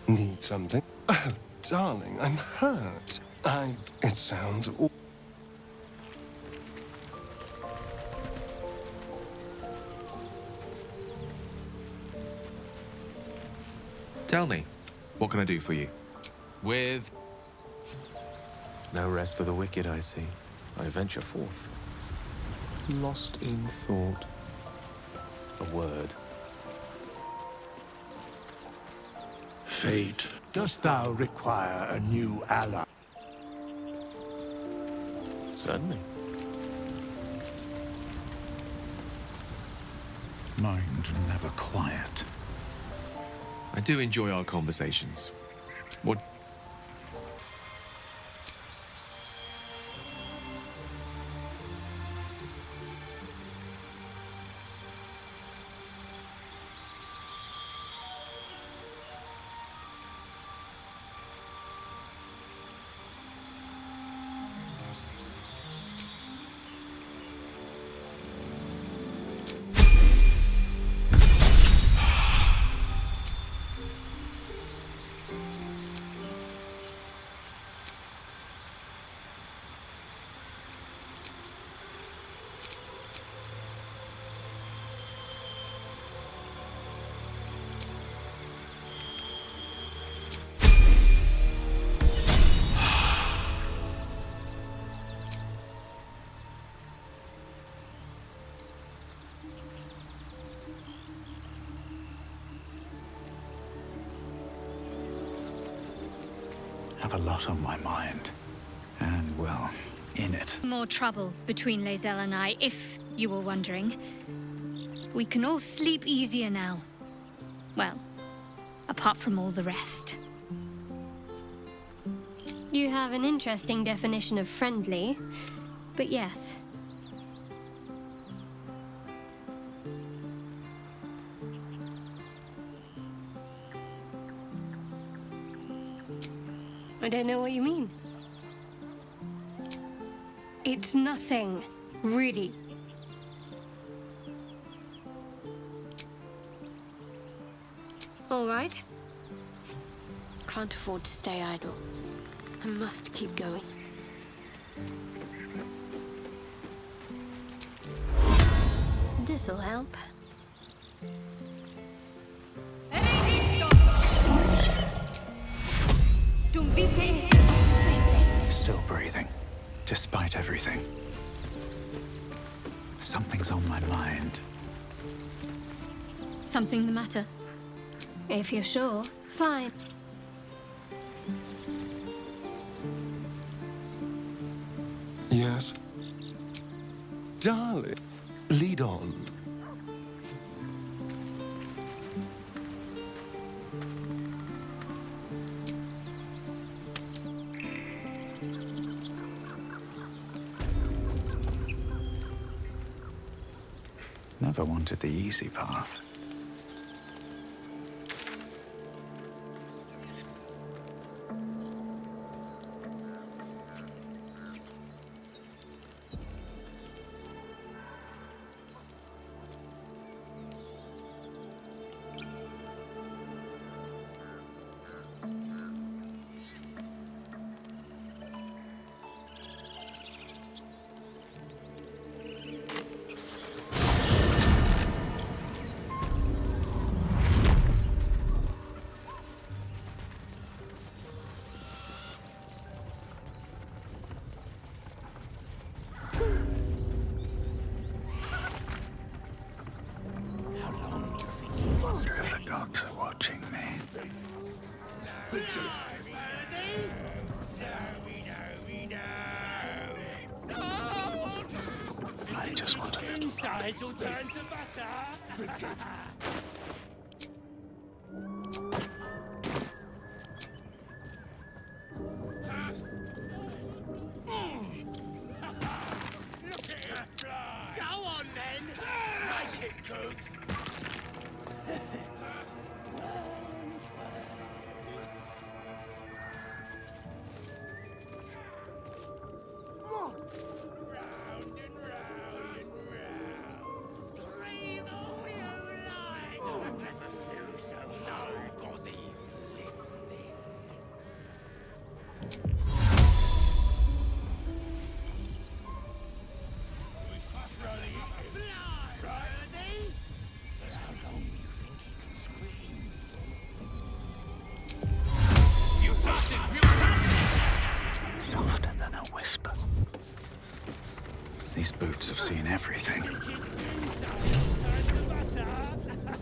Need something? Oh, darling, I'm hurt. It sounds awful. Tell me, what can I do for you? With... No rest for the wicked, I see. I venture forth. Lost in thought. A word. Fate, dost thou require a new ally? Certainly. Mind never quiet. I do enjoy our conversations. What... Have a lot on my mind. And, well, in it. More trouble between Lae'zel and I, if you were wondering. We can all sleep easier now. Well, apart from all the rest. You have an interesting definition of friendly, but yes. I don't know what you mean. It's nothing, really. All right. Can't afford to stay idle. I must keep going. This'll help. Still breathing, despite everything. Something's on my mind. Something the matter? If you're sure, fine. Yes? Darling, lead on. Never wanted the easy path. The gods are watching me. I just want a little. Insides will turn to butter. Go on then. Make it good. Softer than a whisper. These boots have seen everything.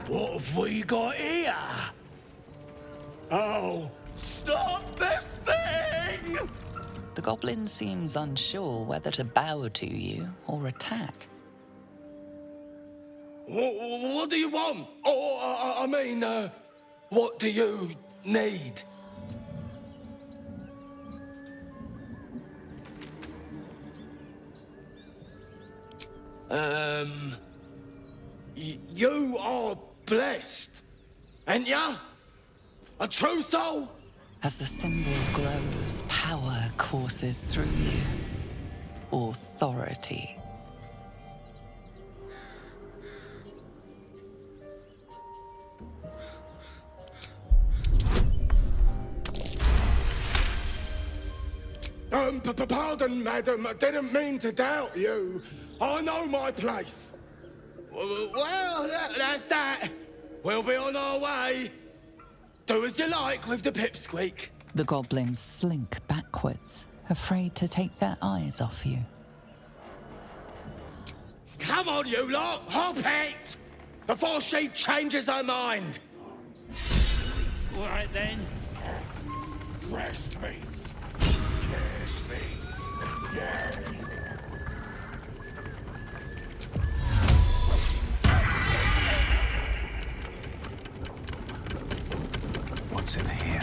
What have we got here? Oh, stop this thing! The goblin seems unsure whether to bow to you or attack. What do you want? What do you need? You are blessed, ain't ya? A true soul? As the symbol glows, power courses through you. Authority. Pardon, madam. I didn't mean to doubt you. I know my place. Well, that's that. We'll be on our way. Do as you like with the pipsqueak. The goblins slink backwards, afraid to take their eyes off you. Come on, you lot, hop it! Before she changes her mind. All right, then. Fresh meats. Scarce meats. Yes. What's in here?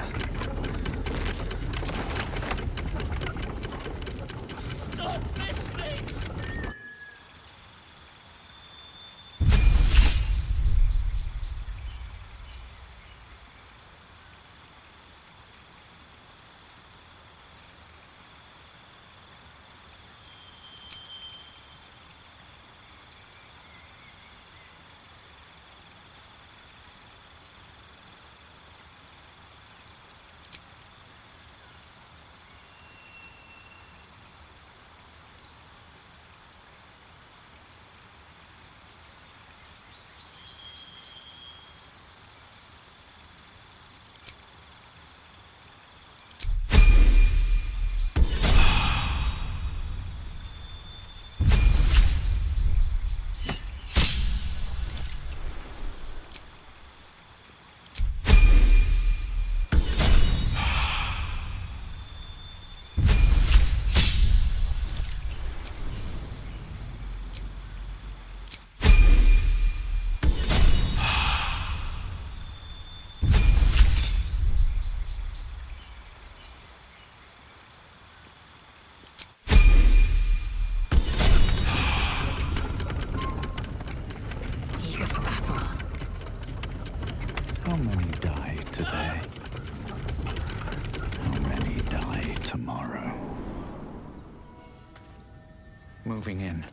Stop listening! tomorrow. Moving in.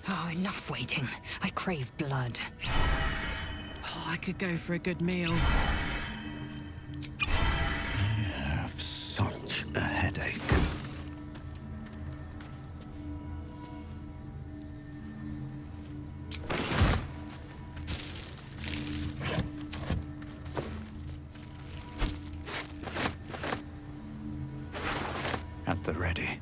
Oh, enough waiting. I crave blood. Oh, I could go for a good meal. I have such a headache. At the ready.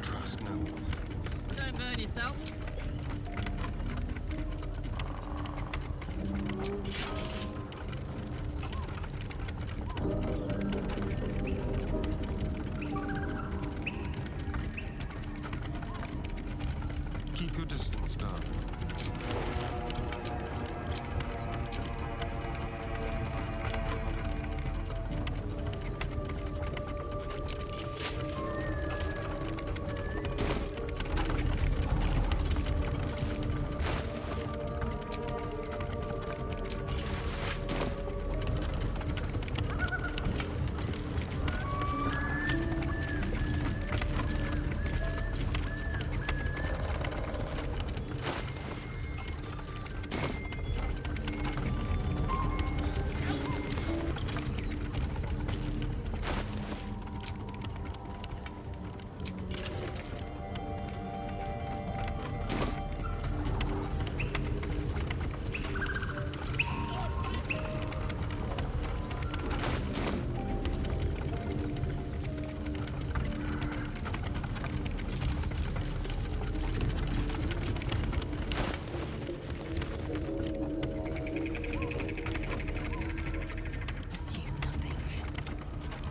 Trust no one. Don't burn yourself. Keep your distance, darling.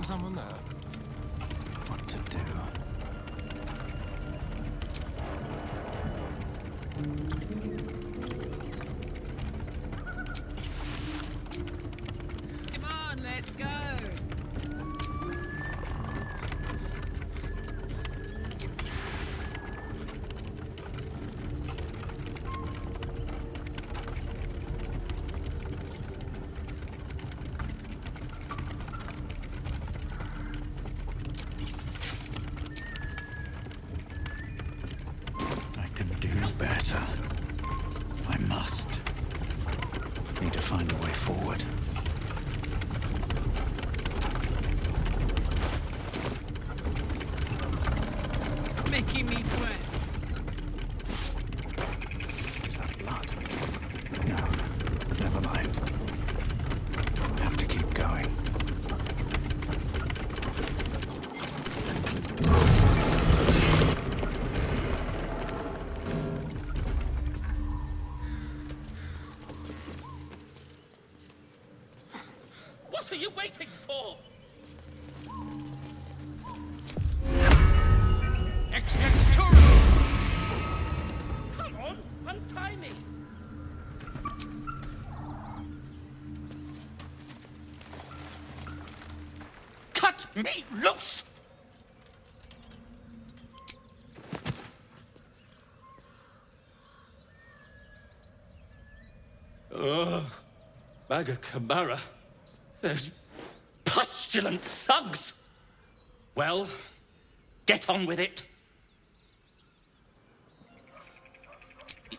Someone there? What to do? Come on, let's go. Better. I must. Need to find a way forward. Making me sweat. Is that blood? No. Never mind. Have to keep going. What are you waiting for? Extexturo! Come on, untie me! Cut me loose! Ugh, Maga Kamara. Those pestilent thugs! Well, get on with it.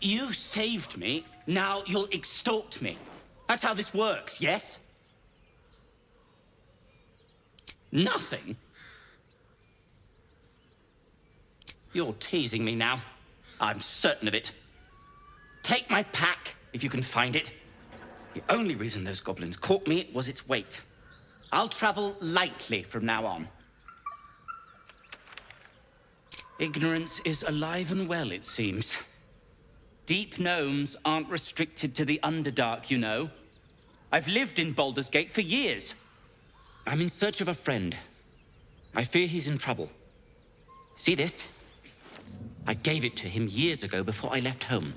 You saved me, now you'll extort me. That's how this works, yes? Nothing? You're teasing me now. I'm certain of it. Take my pack, if you can find it. The only reason those goblins caught me was its weight. I'll travel lightly from now on. Ignorance is alive and well, it seems. Deep gnomes aren't restricted to the Underdark, you know. I've lived in Baldur's Gate for years. I'm in search of a friend. I fear he's in trouble. See this? I gave it to him years ago before I left home.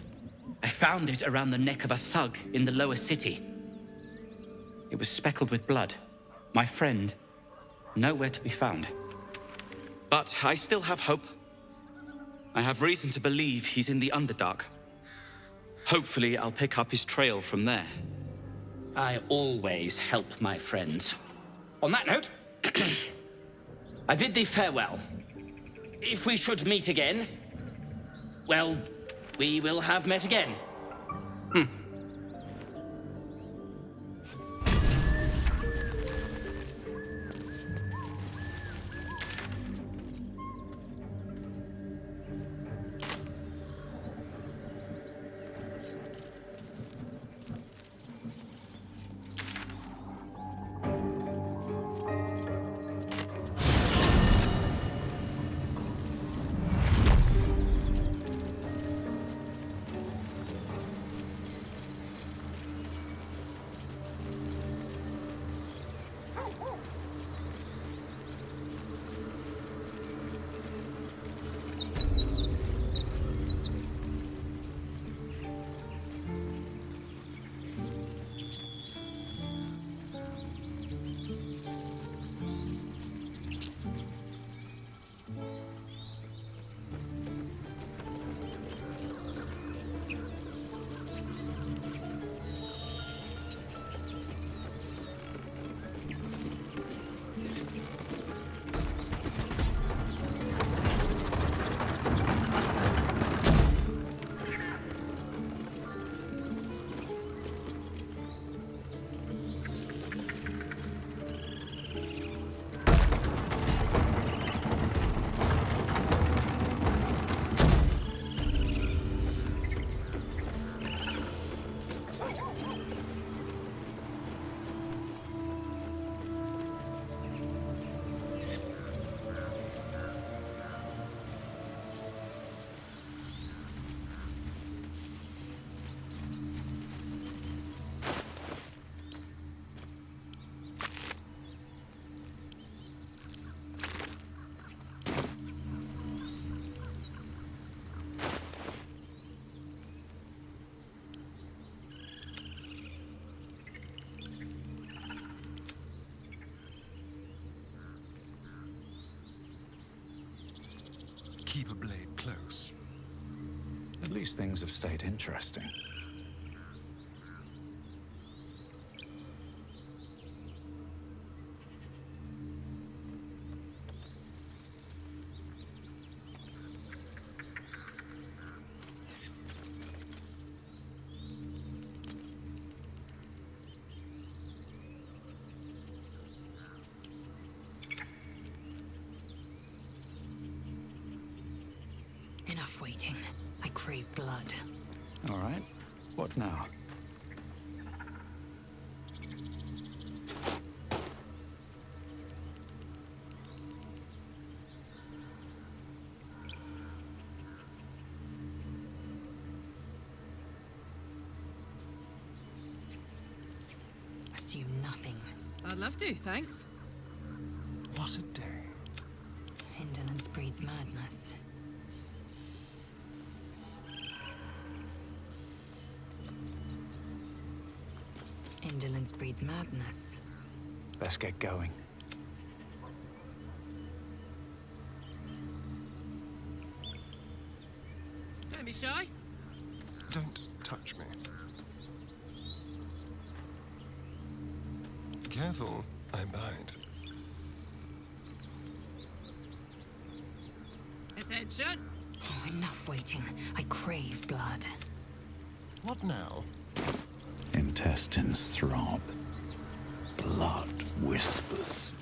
I found it around the neck of a thug in the lower city. It was speckled with blood. My friend, nowhere to be found. But I still have hope. I have reason to believe he's in the Underdark. Hopefully, I'll pick up his trail from there. I always help my friends. On that note, I bid thee farewell. If we should meet again, well, we will have met again. Keep a blade close. At least things have stayed interesting. Enough waiting. I crave blood. All right. What now? Assume nothing. I'd love to, thanks. What a day. Indolence breeds madness. Indolence breeds madness. Let's get going. Don't be shy. Don't touch me. Careful, I bite. Attention. Oh, enough waiting. I crave blood. What now? Intestines throb. Blood whispers.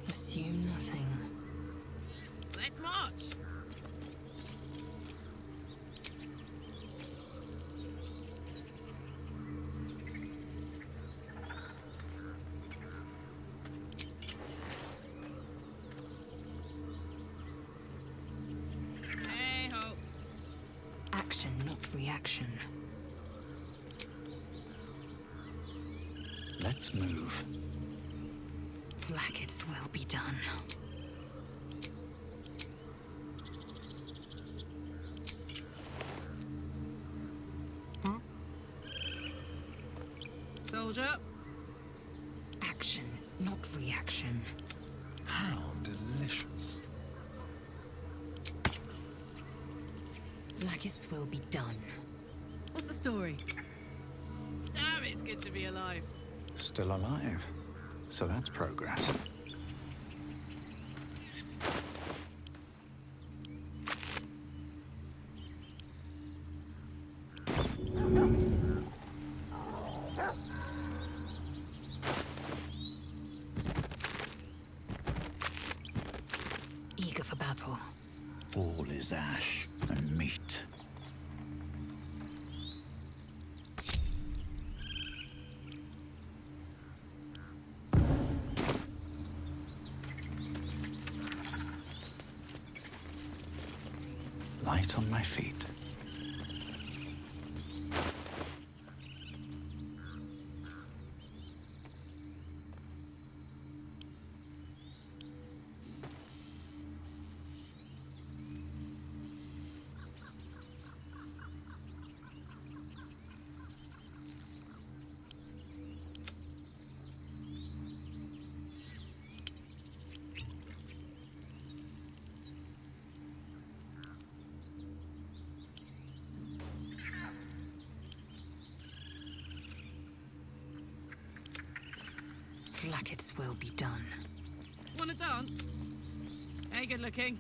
Assume nothing. Let's march! Hey ho! Action, not reaction. Let's move. Blackets will be done. Soldier! Action, not reaction. How delicious. Blackets will be done. What's the story? Damn, it's good to be alive. Still alive. So that's progress. Eager for battle. All is ash and meat. Light on my feet. Blackets will be done. Wanna dance? Hey, good looking.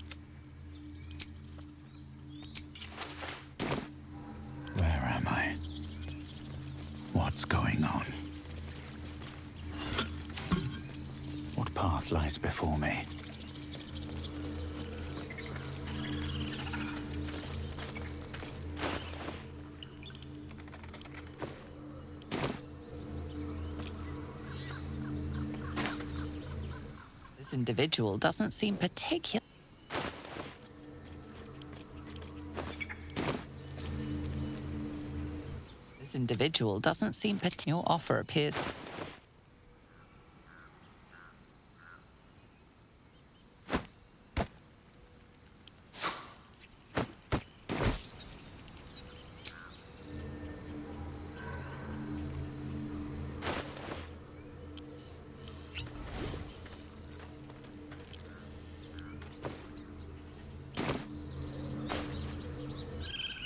Where am I? What's going on? What path lies before me? This individual doesn't seem particular. This individual doesn't seem particular. Your offer appears.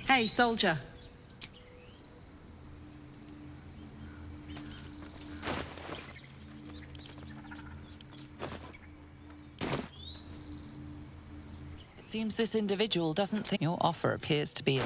Hey, soldier. It seems this individual doesn't think your offer appears to be.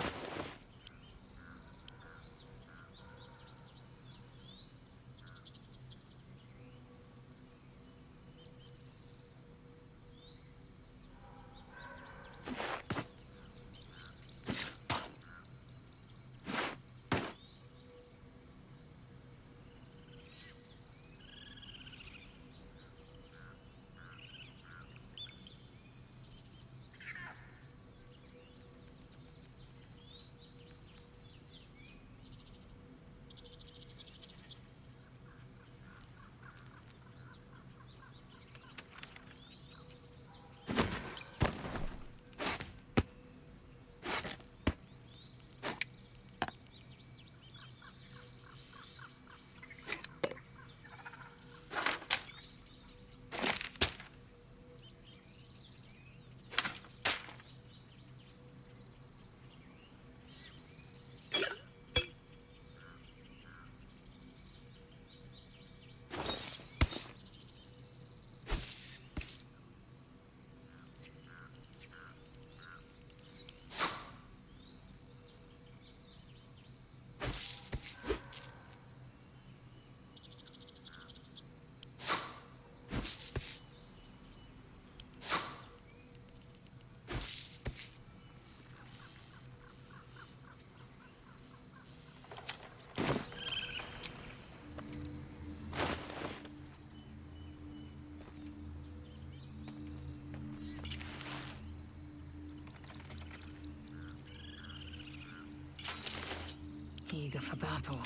for battle.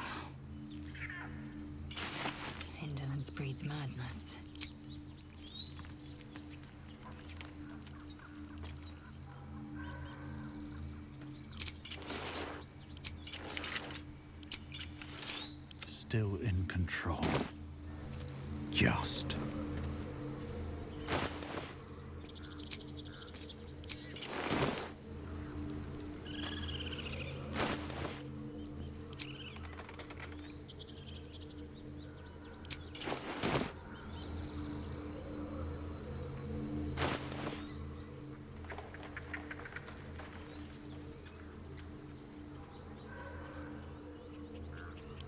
Indolence breeds madness. Still in control. Just.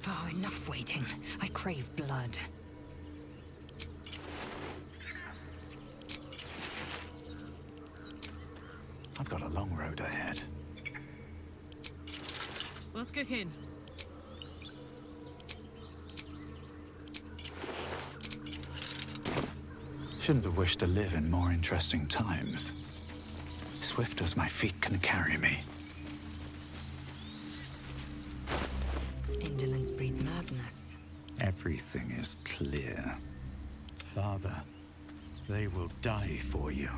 Oh, enough waiting. I crave blood. I've got a long road ahead. What's cooking? Shouldn't have wished to live in more interesting times. Swift as my feet can carry me. Indolence breeds madness. Everything is clear. Father, they will die for you.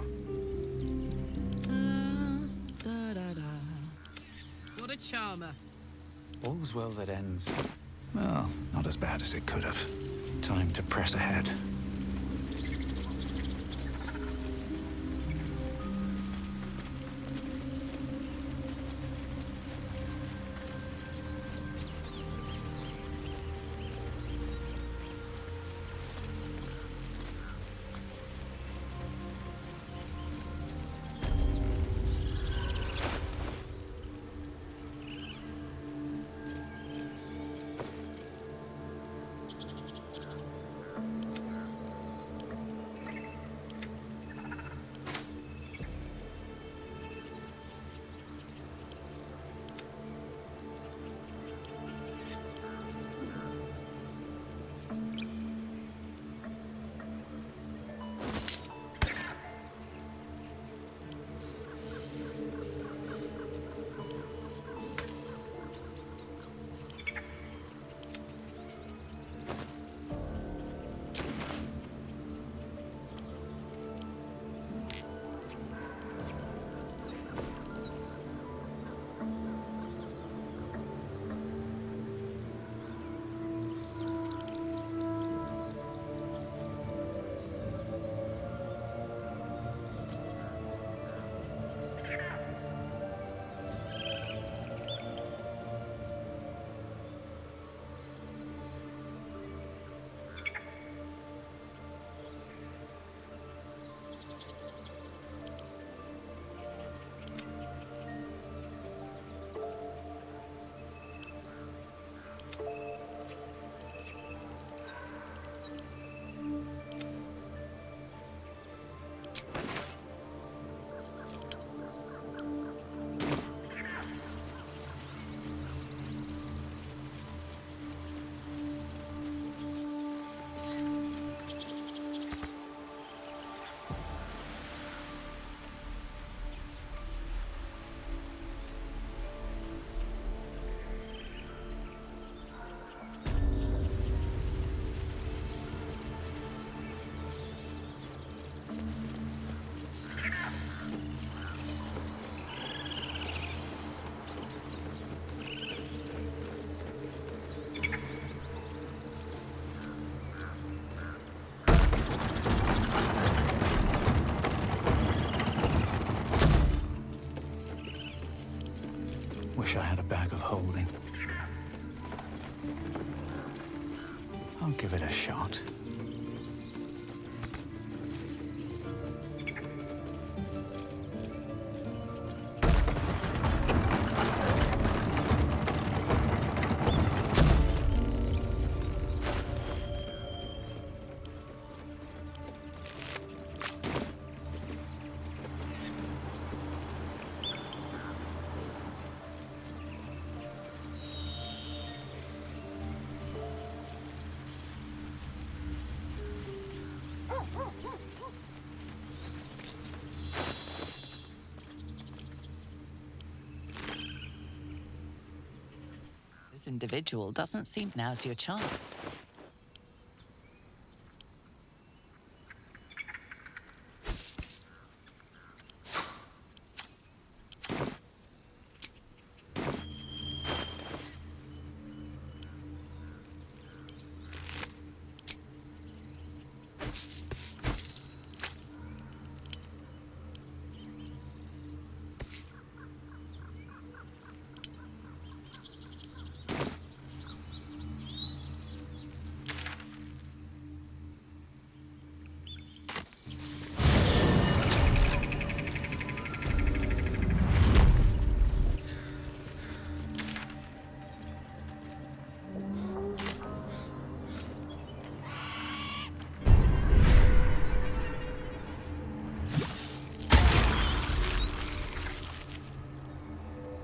What a charmer. All's well that ends. Well, not as bad as it could have. Time to press ahead. Wish I had a bag of holding. I'll give it a shot. This individual doesn't seem now's your chance.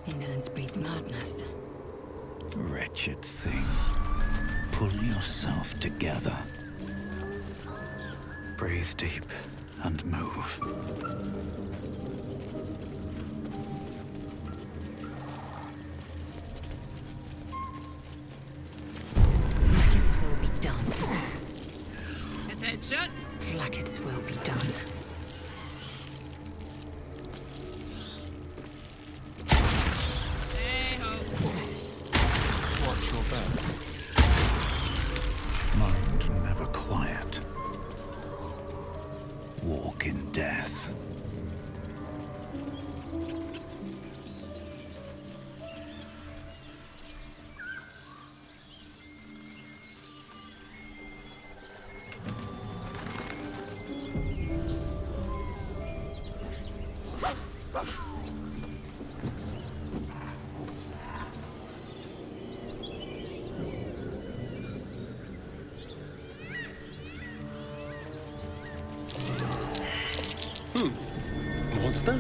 Indolence breeds madness. Wretched thing. Pull yourself together. Breathe deep and move. Blackets will be done. Attention! Blackets will be done. Watch your back. Mind never quiet. Walk in death. What's that?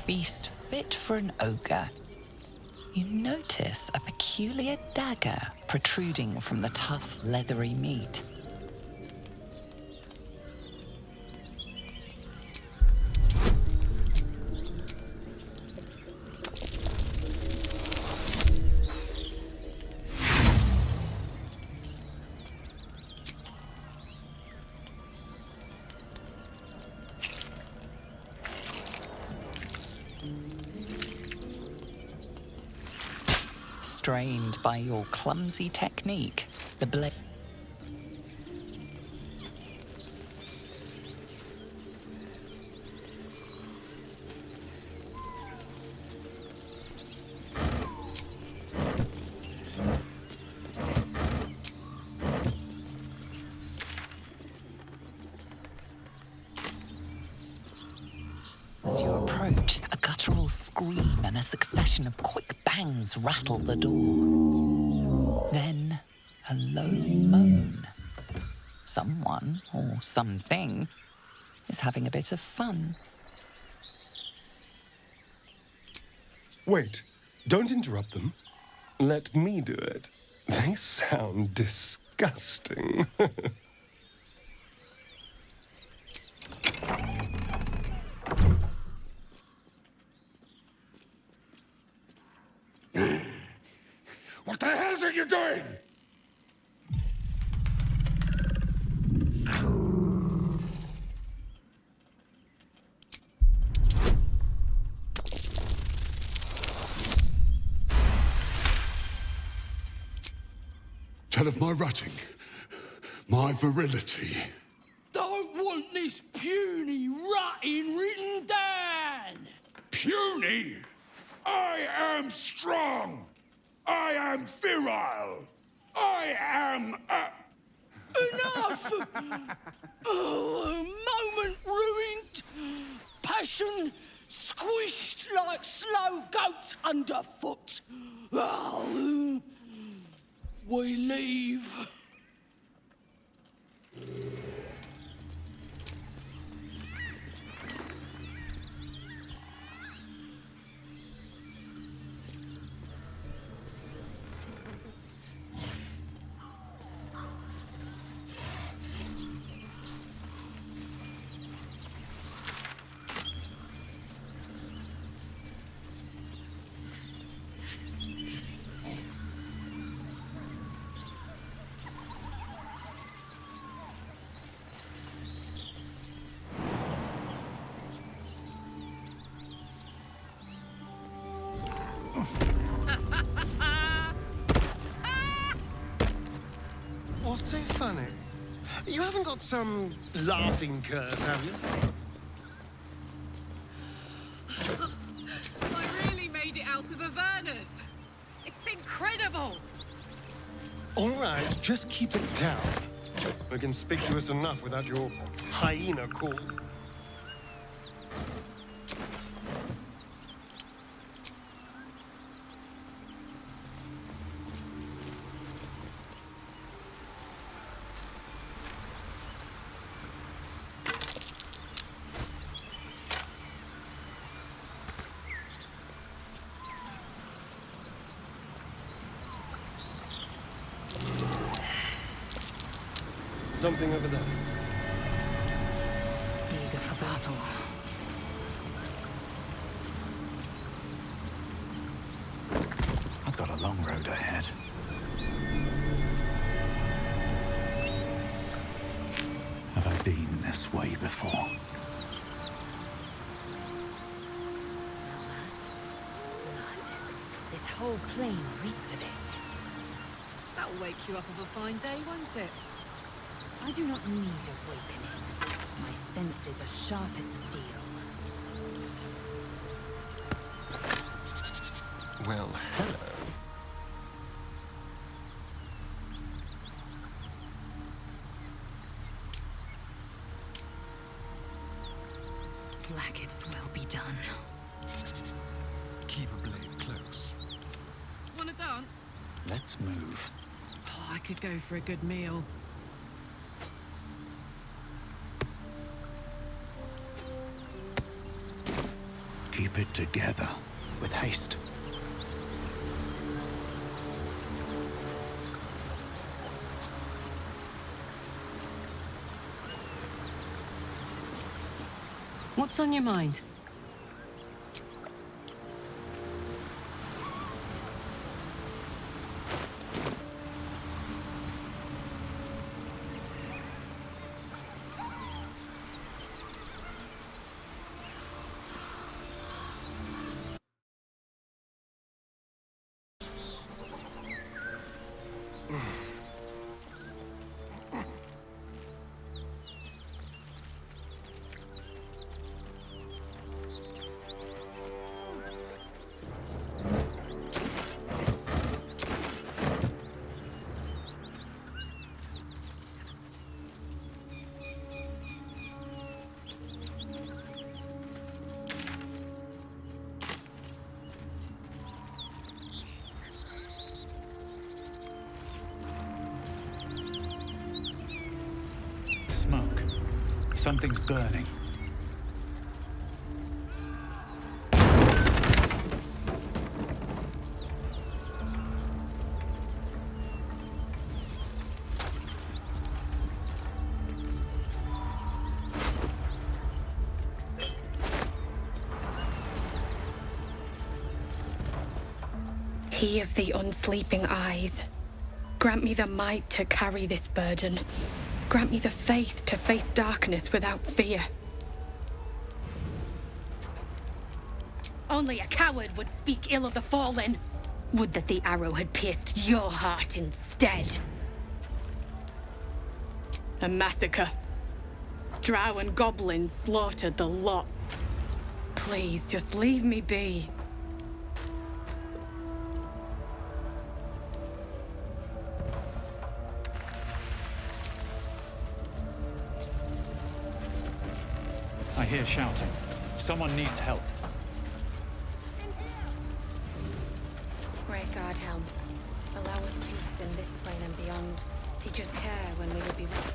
Feast fit for an ogre. You notice a peculiar dagger protruding from the tough, leathery meat. Strained by your clumsy technique, the blade... As you approach, a guttural scream and a succession of quick bangs rattle the door. Then, a low moan. Someone, or something, is having a bit of fun. Wait, don't interrupt them. Let me do it. They sound disgusting. What the hell are you doing? Tell of my rutting, my virility. Don't want this puny rutting written down! Puny? I am strong! I am virile! I am Enough! Oh, a moment ruined, passion squished like slow goats underfoot. Oh, we leave. What's so funny? You haven't got some laughing curse, have you? I really made it out of Avernus. It's incredible. All right, just keep it down. We're conspicuous enough without your hyena call. Something over there. Eager for battle. I've got a long road ahead. Have I been this way before? Smell that? Blood. This whole plain reeks of it. That'll wake you up of a fine day, won't it? I do not need awakening. My senses are sharp as steel. Well, hello. Blackets will be done. Keep a blade close. Wanna dance? Let's move. Oh, I could go for a good meal. Keep it together. With haste. What's on your mind? Smoke. Something's burning. He of the unsleeping eyes, grant me the might to carry this burden. Grant me the faith to face darkness without fear. Only a coward would speak ill of the fallen. Would that the arrow had pierced your heart instead. A massacre. Drow and goblins slaughtered the lot. Please, just leave me be. I hear shouting. Someone needs help. guard helm. Allow us peace in this plane and beyond. Teach us care when we will be ready.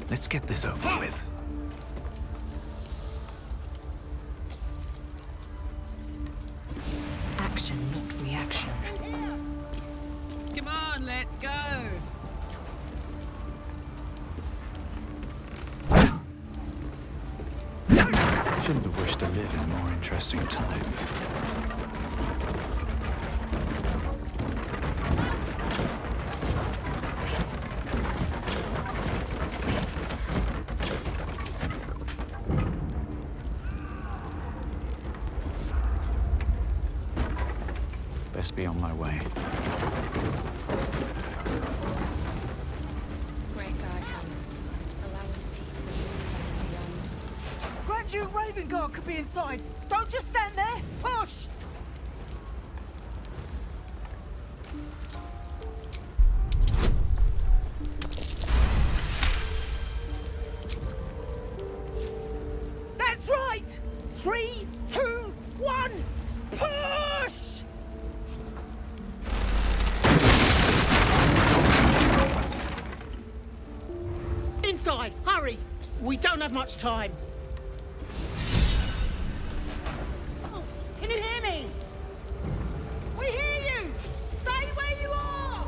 Let's get this over with. Action, not reaction. Come on, let's go. Shouldn't have wished to live in more interesting times. Best be on my way. Great guard helm. Allow us peace in this plane and beyond. Grand Duke Ravengard could be inside. Don't just stand there. Push! That's right! 3, 2, 1, push! Inside, hurry! We don't have much time. Can you hear me? We hear you! Stay where you are!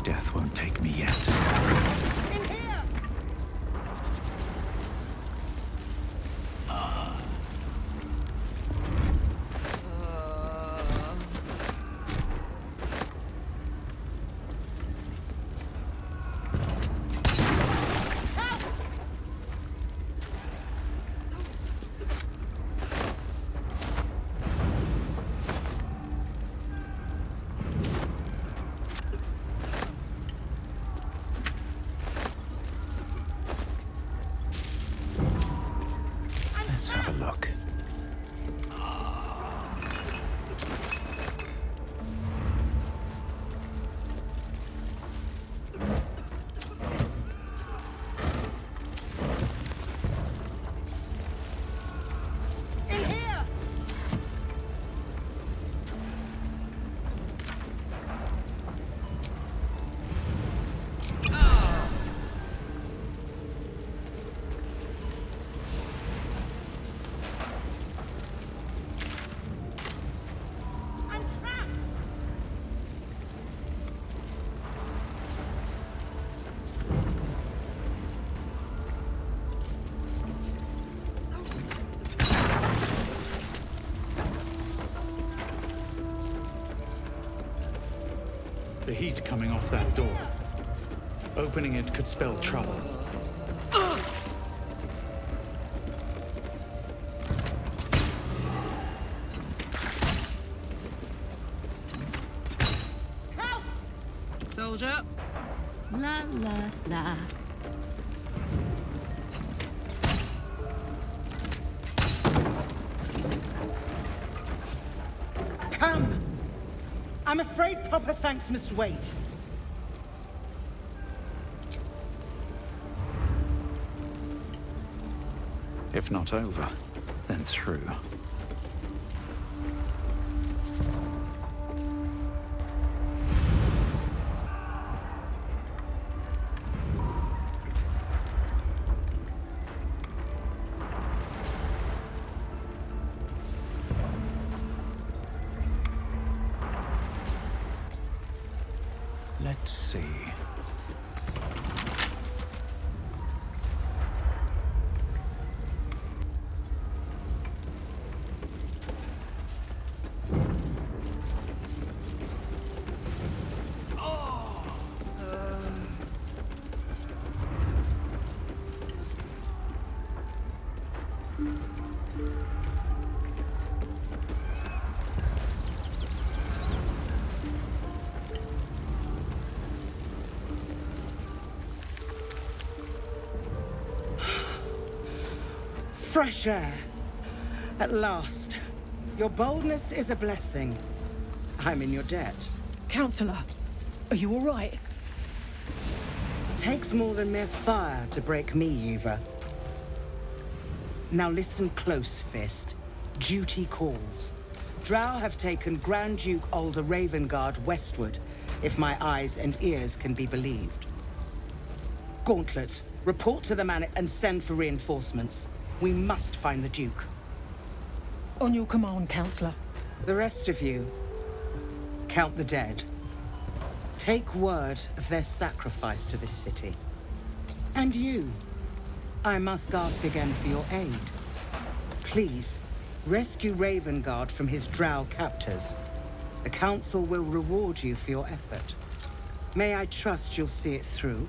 Death won't take me yet. The heat coming off that door. Opening it could spell trouble. Help! Soldier. La la la. Come! I'm afraid proper thanks must wait. If not over, then through. Let's see. Fresh air. At last. Your boldness is a blessing. I'm in your debt. Counselor, are you all right? Takes more than mere fire to break me, Yuva. Now listen close, Fist. Duty calls. Drow have taken Grand Duke Alder Ravengard westward, if my eyes and ears can be believed. Gauntlet, report to the man and send for reinforcements. We must find the Duke. On your command, Counselor. The rest of you, count the dead. Take word of their sacrifice to this city. And you, I must ask again for your aid. Please, rescue Ravengard from his drow captors. The Council will reward you for your effort. May I trust you'll see it through?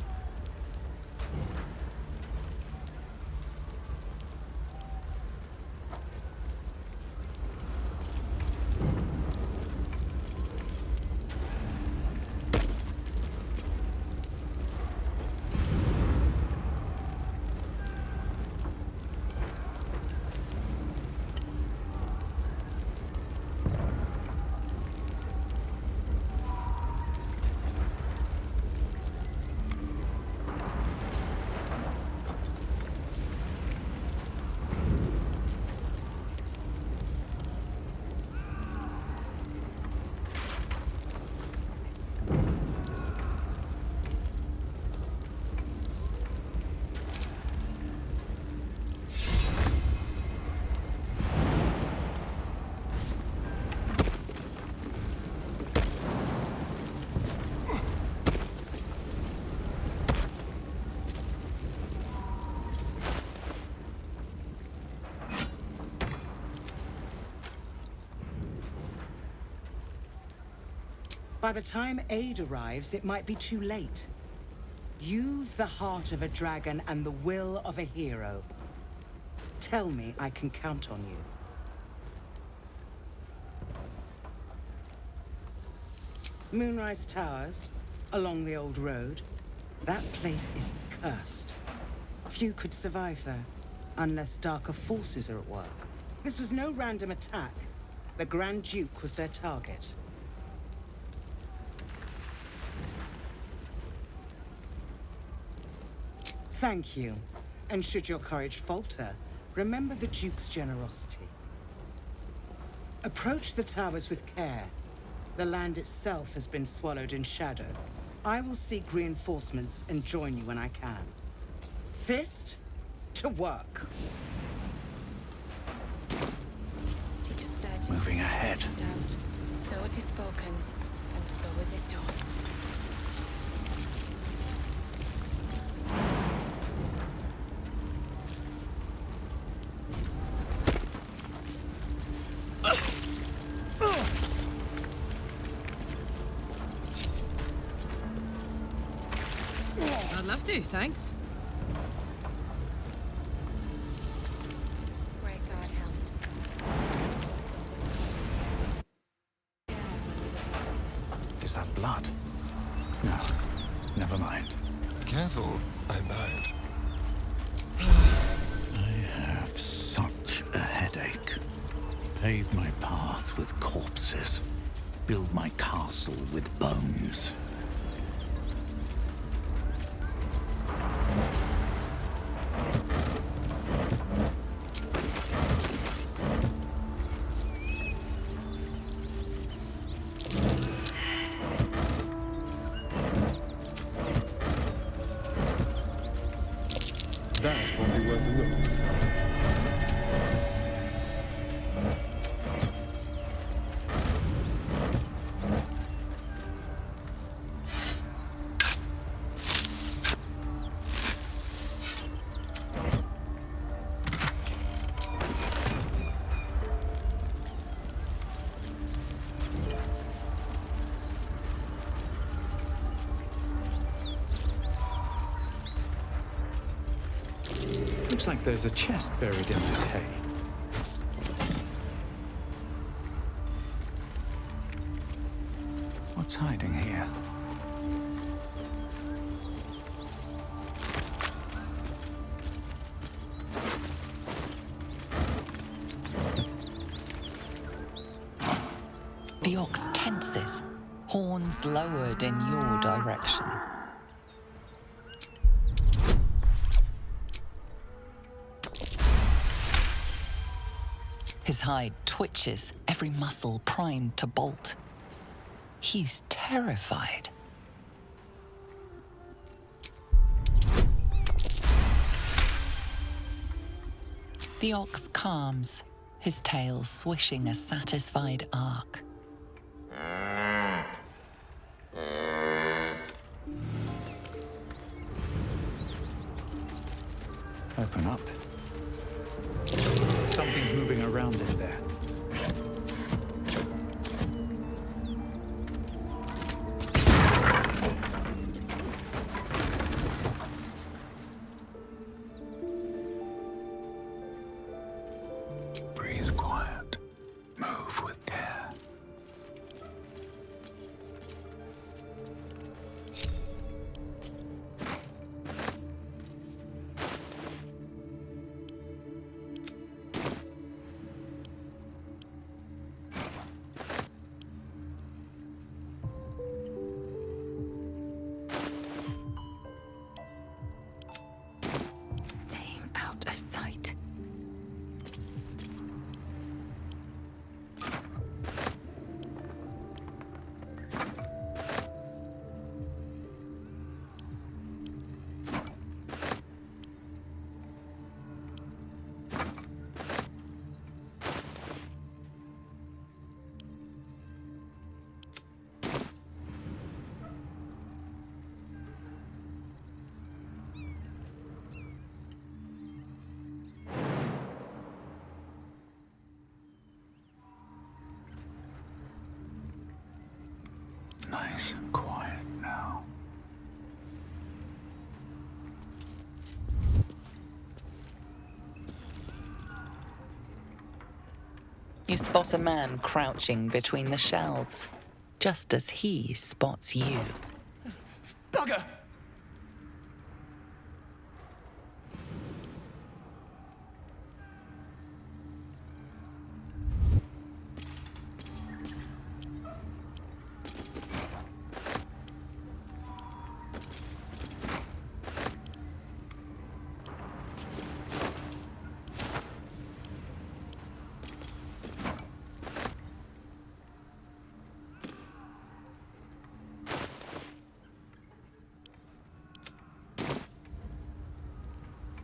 By the time aid arrives, it might be too late. You've the heart of a dragon and the will of a hero. Tell me I can count on you. Moonrise Towers, along the old road. That place is cursed. Few could survive there, unless darker forces are at work. This was no random attack. The Grand Duke was their target. Thank you. And should your courage falter, remember the Duke's generosity. Approach the towers with care. The land itself has been swallowed in shadow. I will seek reinforcements and join you when I can. Fist, to work. Moving ahead. So it is spoken, and so is it done. I'd love to, thanks. Great God, help. Is that blood? No, never mind. Careful, I might. I have such a headache. Pave my path with corpses. Build my castle with bones. That will be worth a look. Looks like there's a chest buried in that hay. What's hiding here? The ox tenses, horns lowered in your direction. His hide twitches, every muscle primed to bolt. He's terrified. The ox calms, his tail swishing a satisfied arc. Open up. Something's moving around in there. Breathe quiet. Move with care. Staying out of sight. Nice and quiet now. You spot a man crouching between the shelves, just as he spots you. Bugger!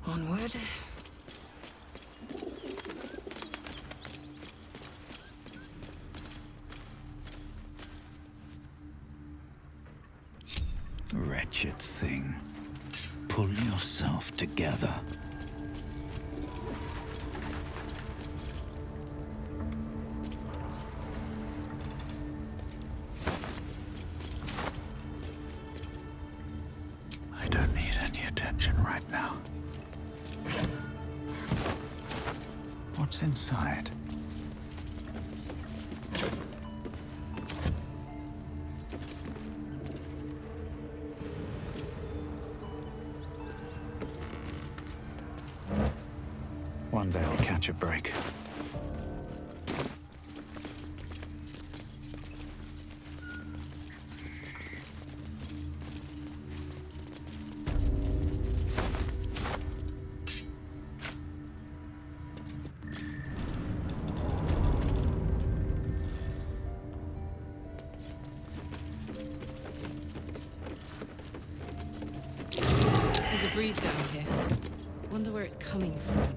Onward. Wretched thing. Pull yourself together. I don't need attention right now. What's inside? One day I'll catch a break. There's a breeze down here. Wonder where it's coming from.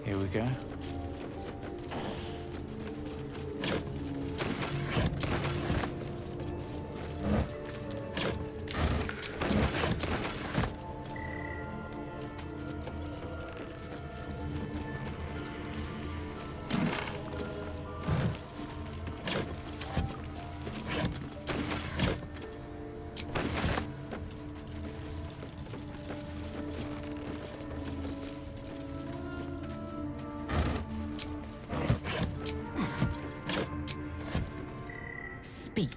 Here we go. Speak.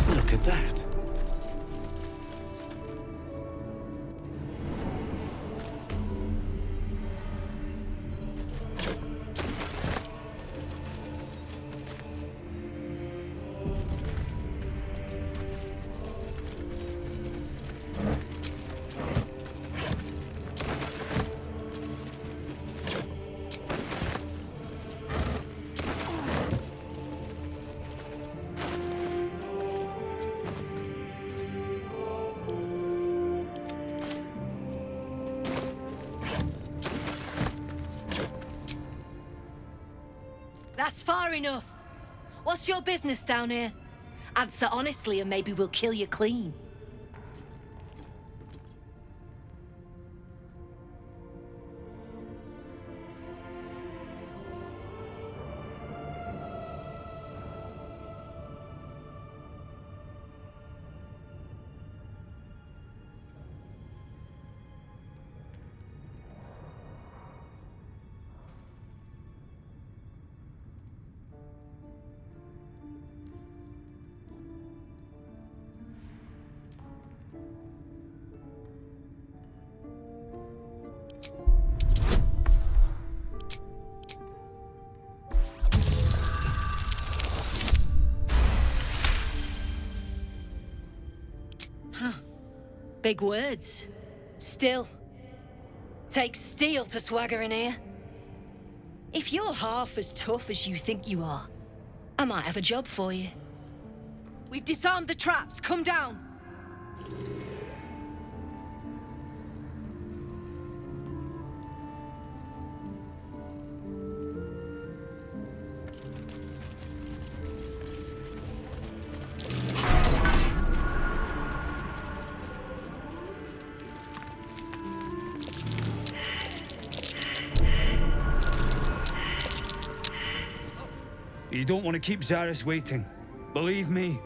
Look at that. That's far enough. What's your business down here? Answer honestly and maybe we'll kill you clean. Big words. Still. Takes steel to swagger in here. If you're half as tough as you think you are, I might have a job for you. We've disarmed the traps. Come down. You don't want to keep Zaris waiting. Believe me.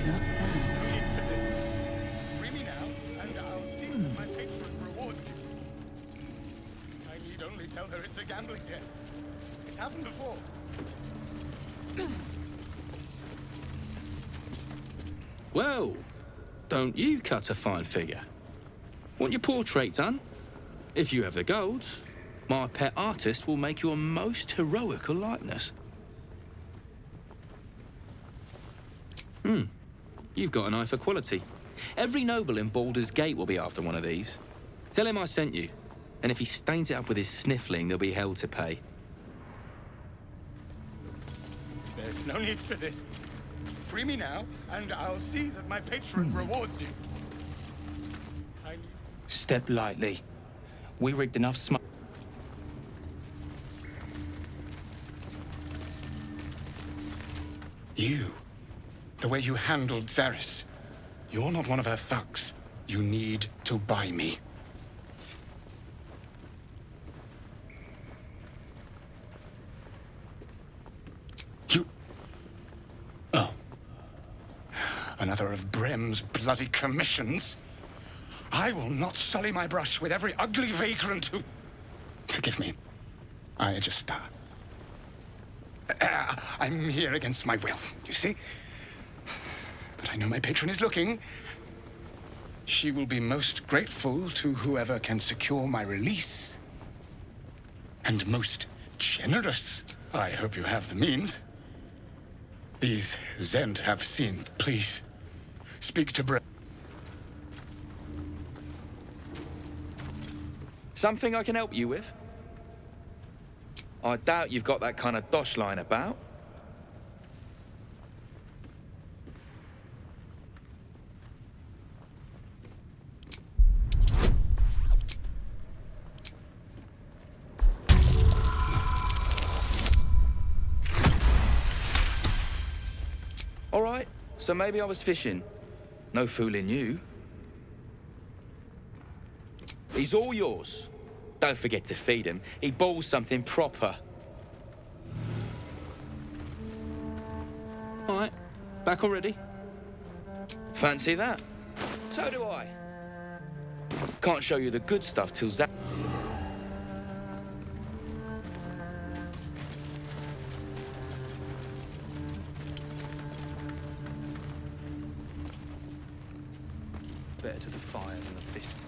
What's that? Free me now, and I'll see if my patron rewards you. I need only tell her it's a gambling debt. It's happened before. Well, don't you cut a fine figure? Want your portrait done? If you have the gold, my pet artist will make you a most heroical likeness. You've got an eye for quality. Every noble in Baldur's Gate will be after one of these. Tell him I sent you, and if he stains it up with his sniffling, there'll be hell to pay. There's no need for this. Free me now, and I'll see that my patron rewards you. Step lightly. We rigged enough smoke. You. The way you handled Zaris. You're not one of her thugs. You need to buy me. You... Oh. Another of Brem's bloody commissions? I will not sully my brush with every ugly vagrant who... Forgive me. I just, I'm here against my will, you see? But I know my patron is looking. She will be most grateful to whoever can secure my release. And most generous. I hope you have the means. These Zend have seen. Please, speak to Brem. Something I can help you with? I doubt you've got that kind of dosh lying about. All right, so maybe I was fishing. No fooling you. He's all yours. Don't forget to feed him. He balls something proper. All right, back already? Fancy that? So do I. Can't show you the good stuff till Zach... Better to the fire than the fist.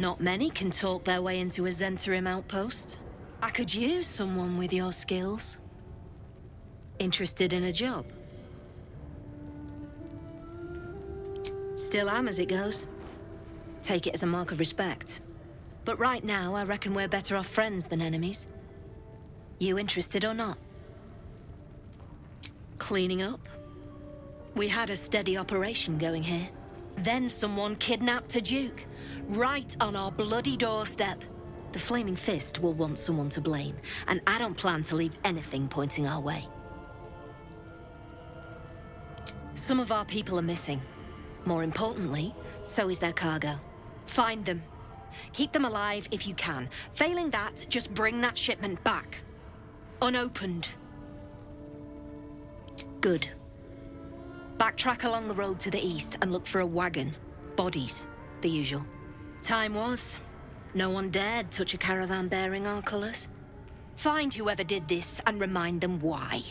Not many can talk their way into a Zentarim outpost. I could use someone with your skills. Interested in a job? Still am as it goes. Take it as a mark of respect. But right now, I reckon we're better off friends than enemies. You interested or not? Cleaning up? We had a steady operation going here. Then someone kidnapped a duke. Right on our bloody doorstep. The Flaming Fist will want someone to blame, and I don't plan to leave anything pointing our way. Some of our people are missing. More importantly, so is their cargo. Find them. Keep them alive if you can. Failing that, just bring that shipment back. Unopened. Good. Backtrack along the road to the east and look for a wagon. Bodies, the usual. Time was. No one dared touch a caravan bearing our colours. Find whoever did this and remind them why.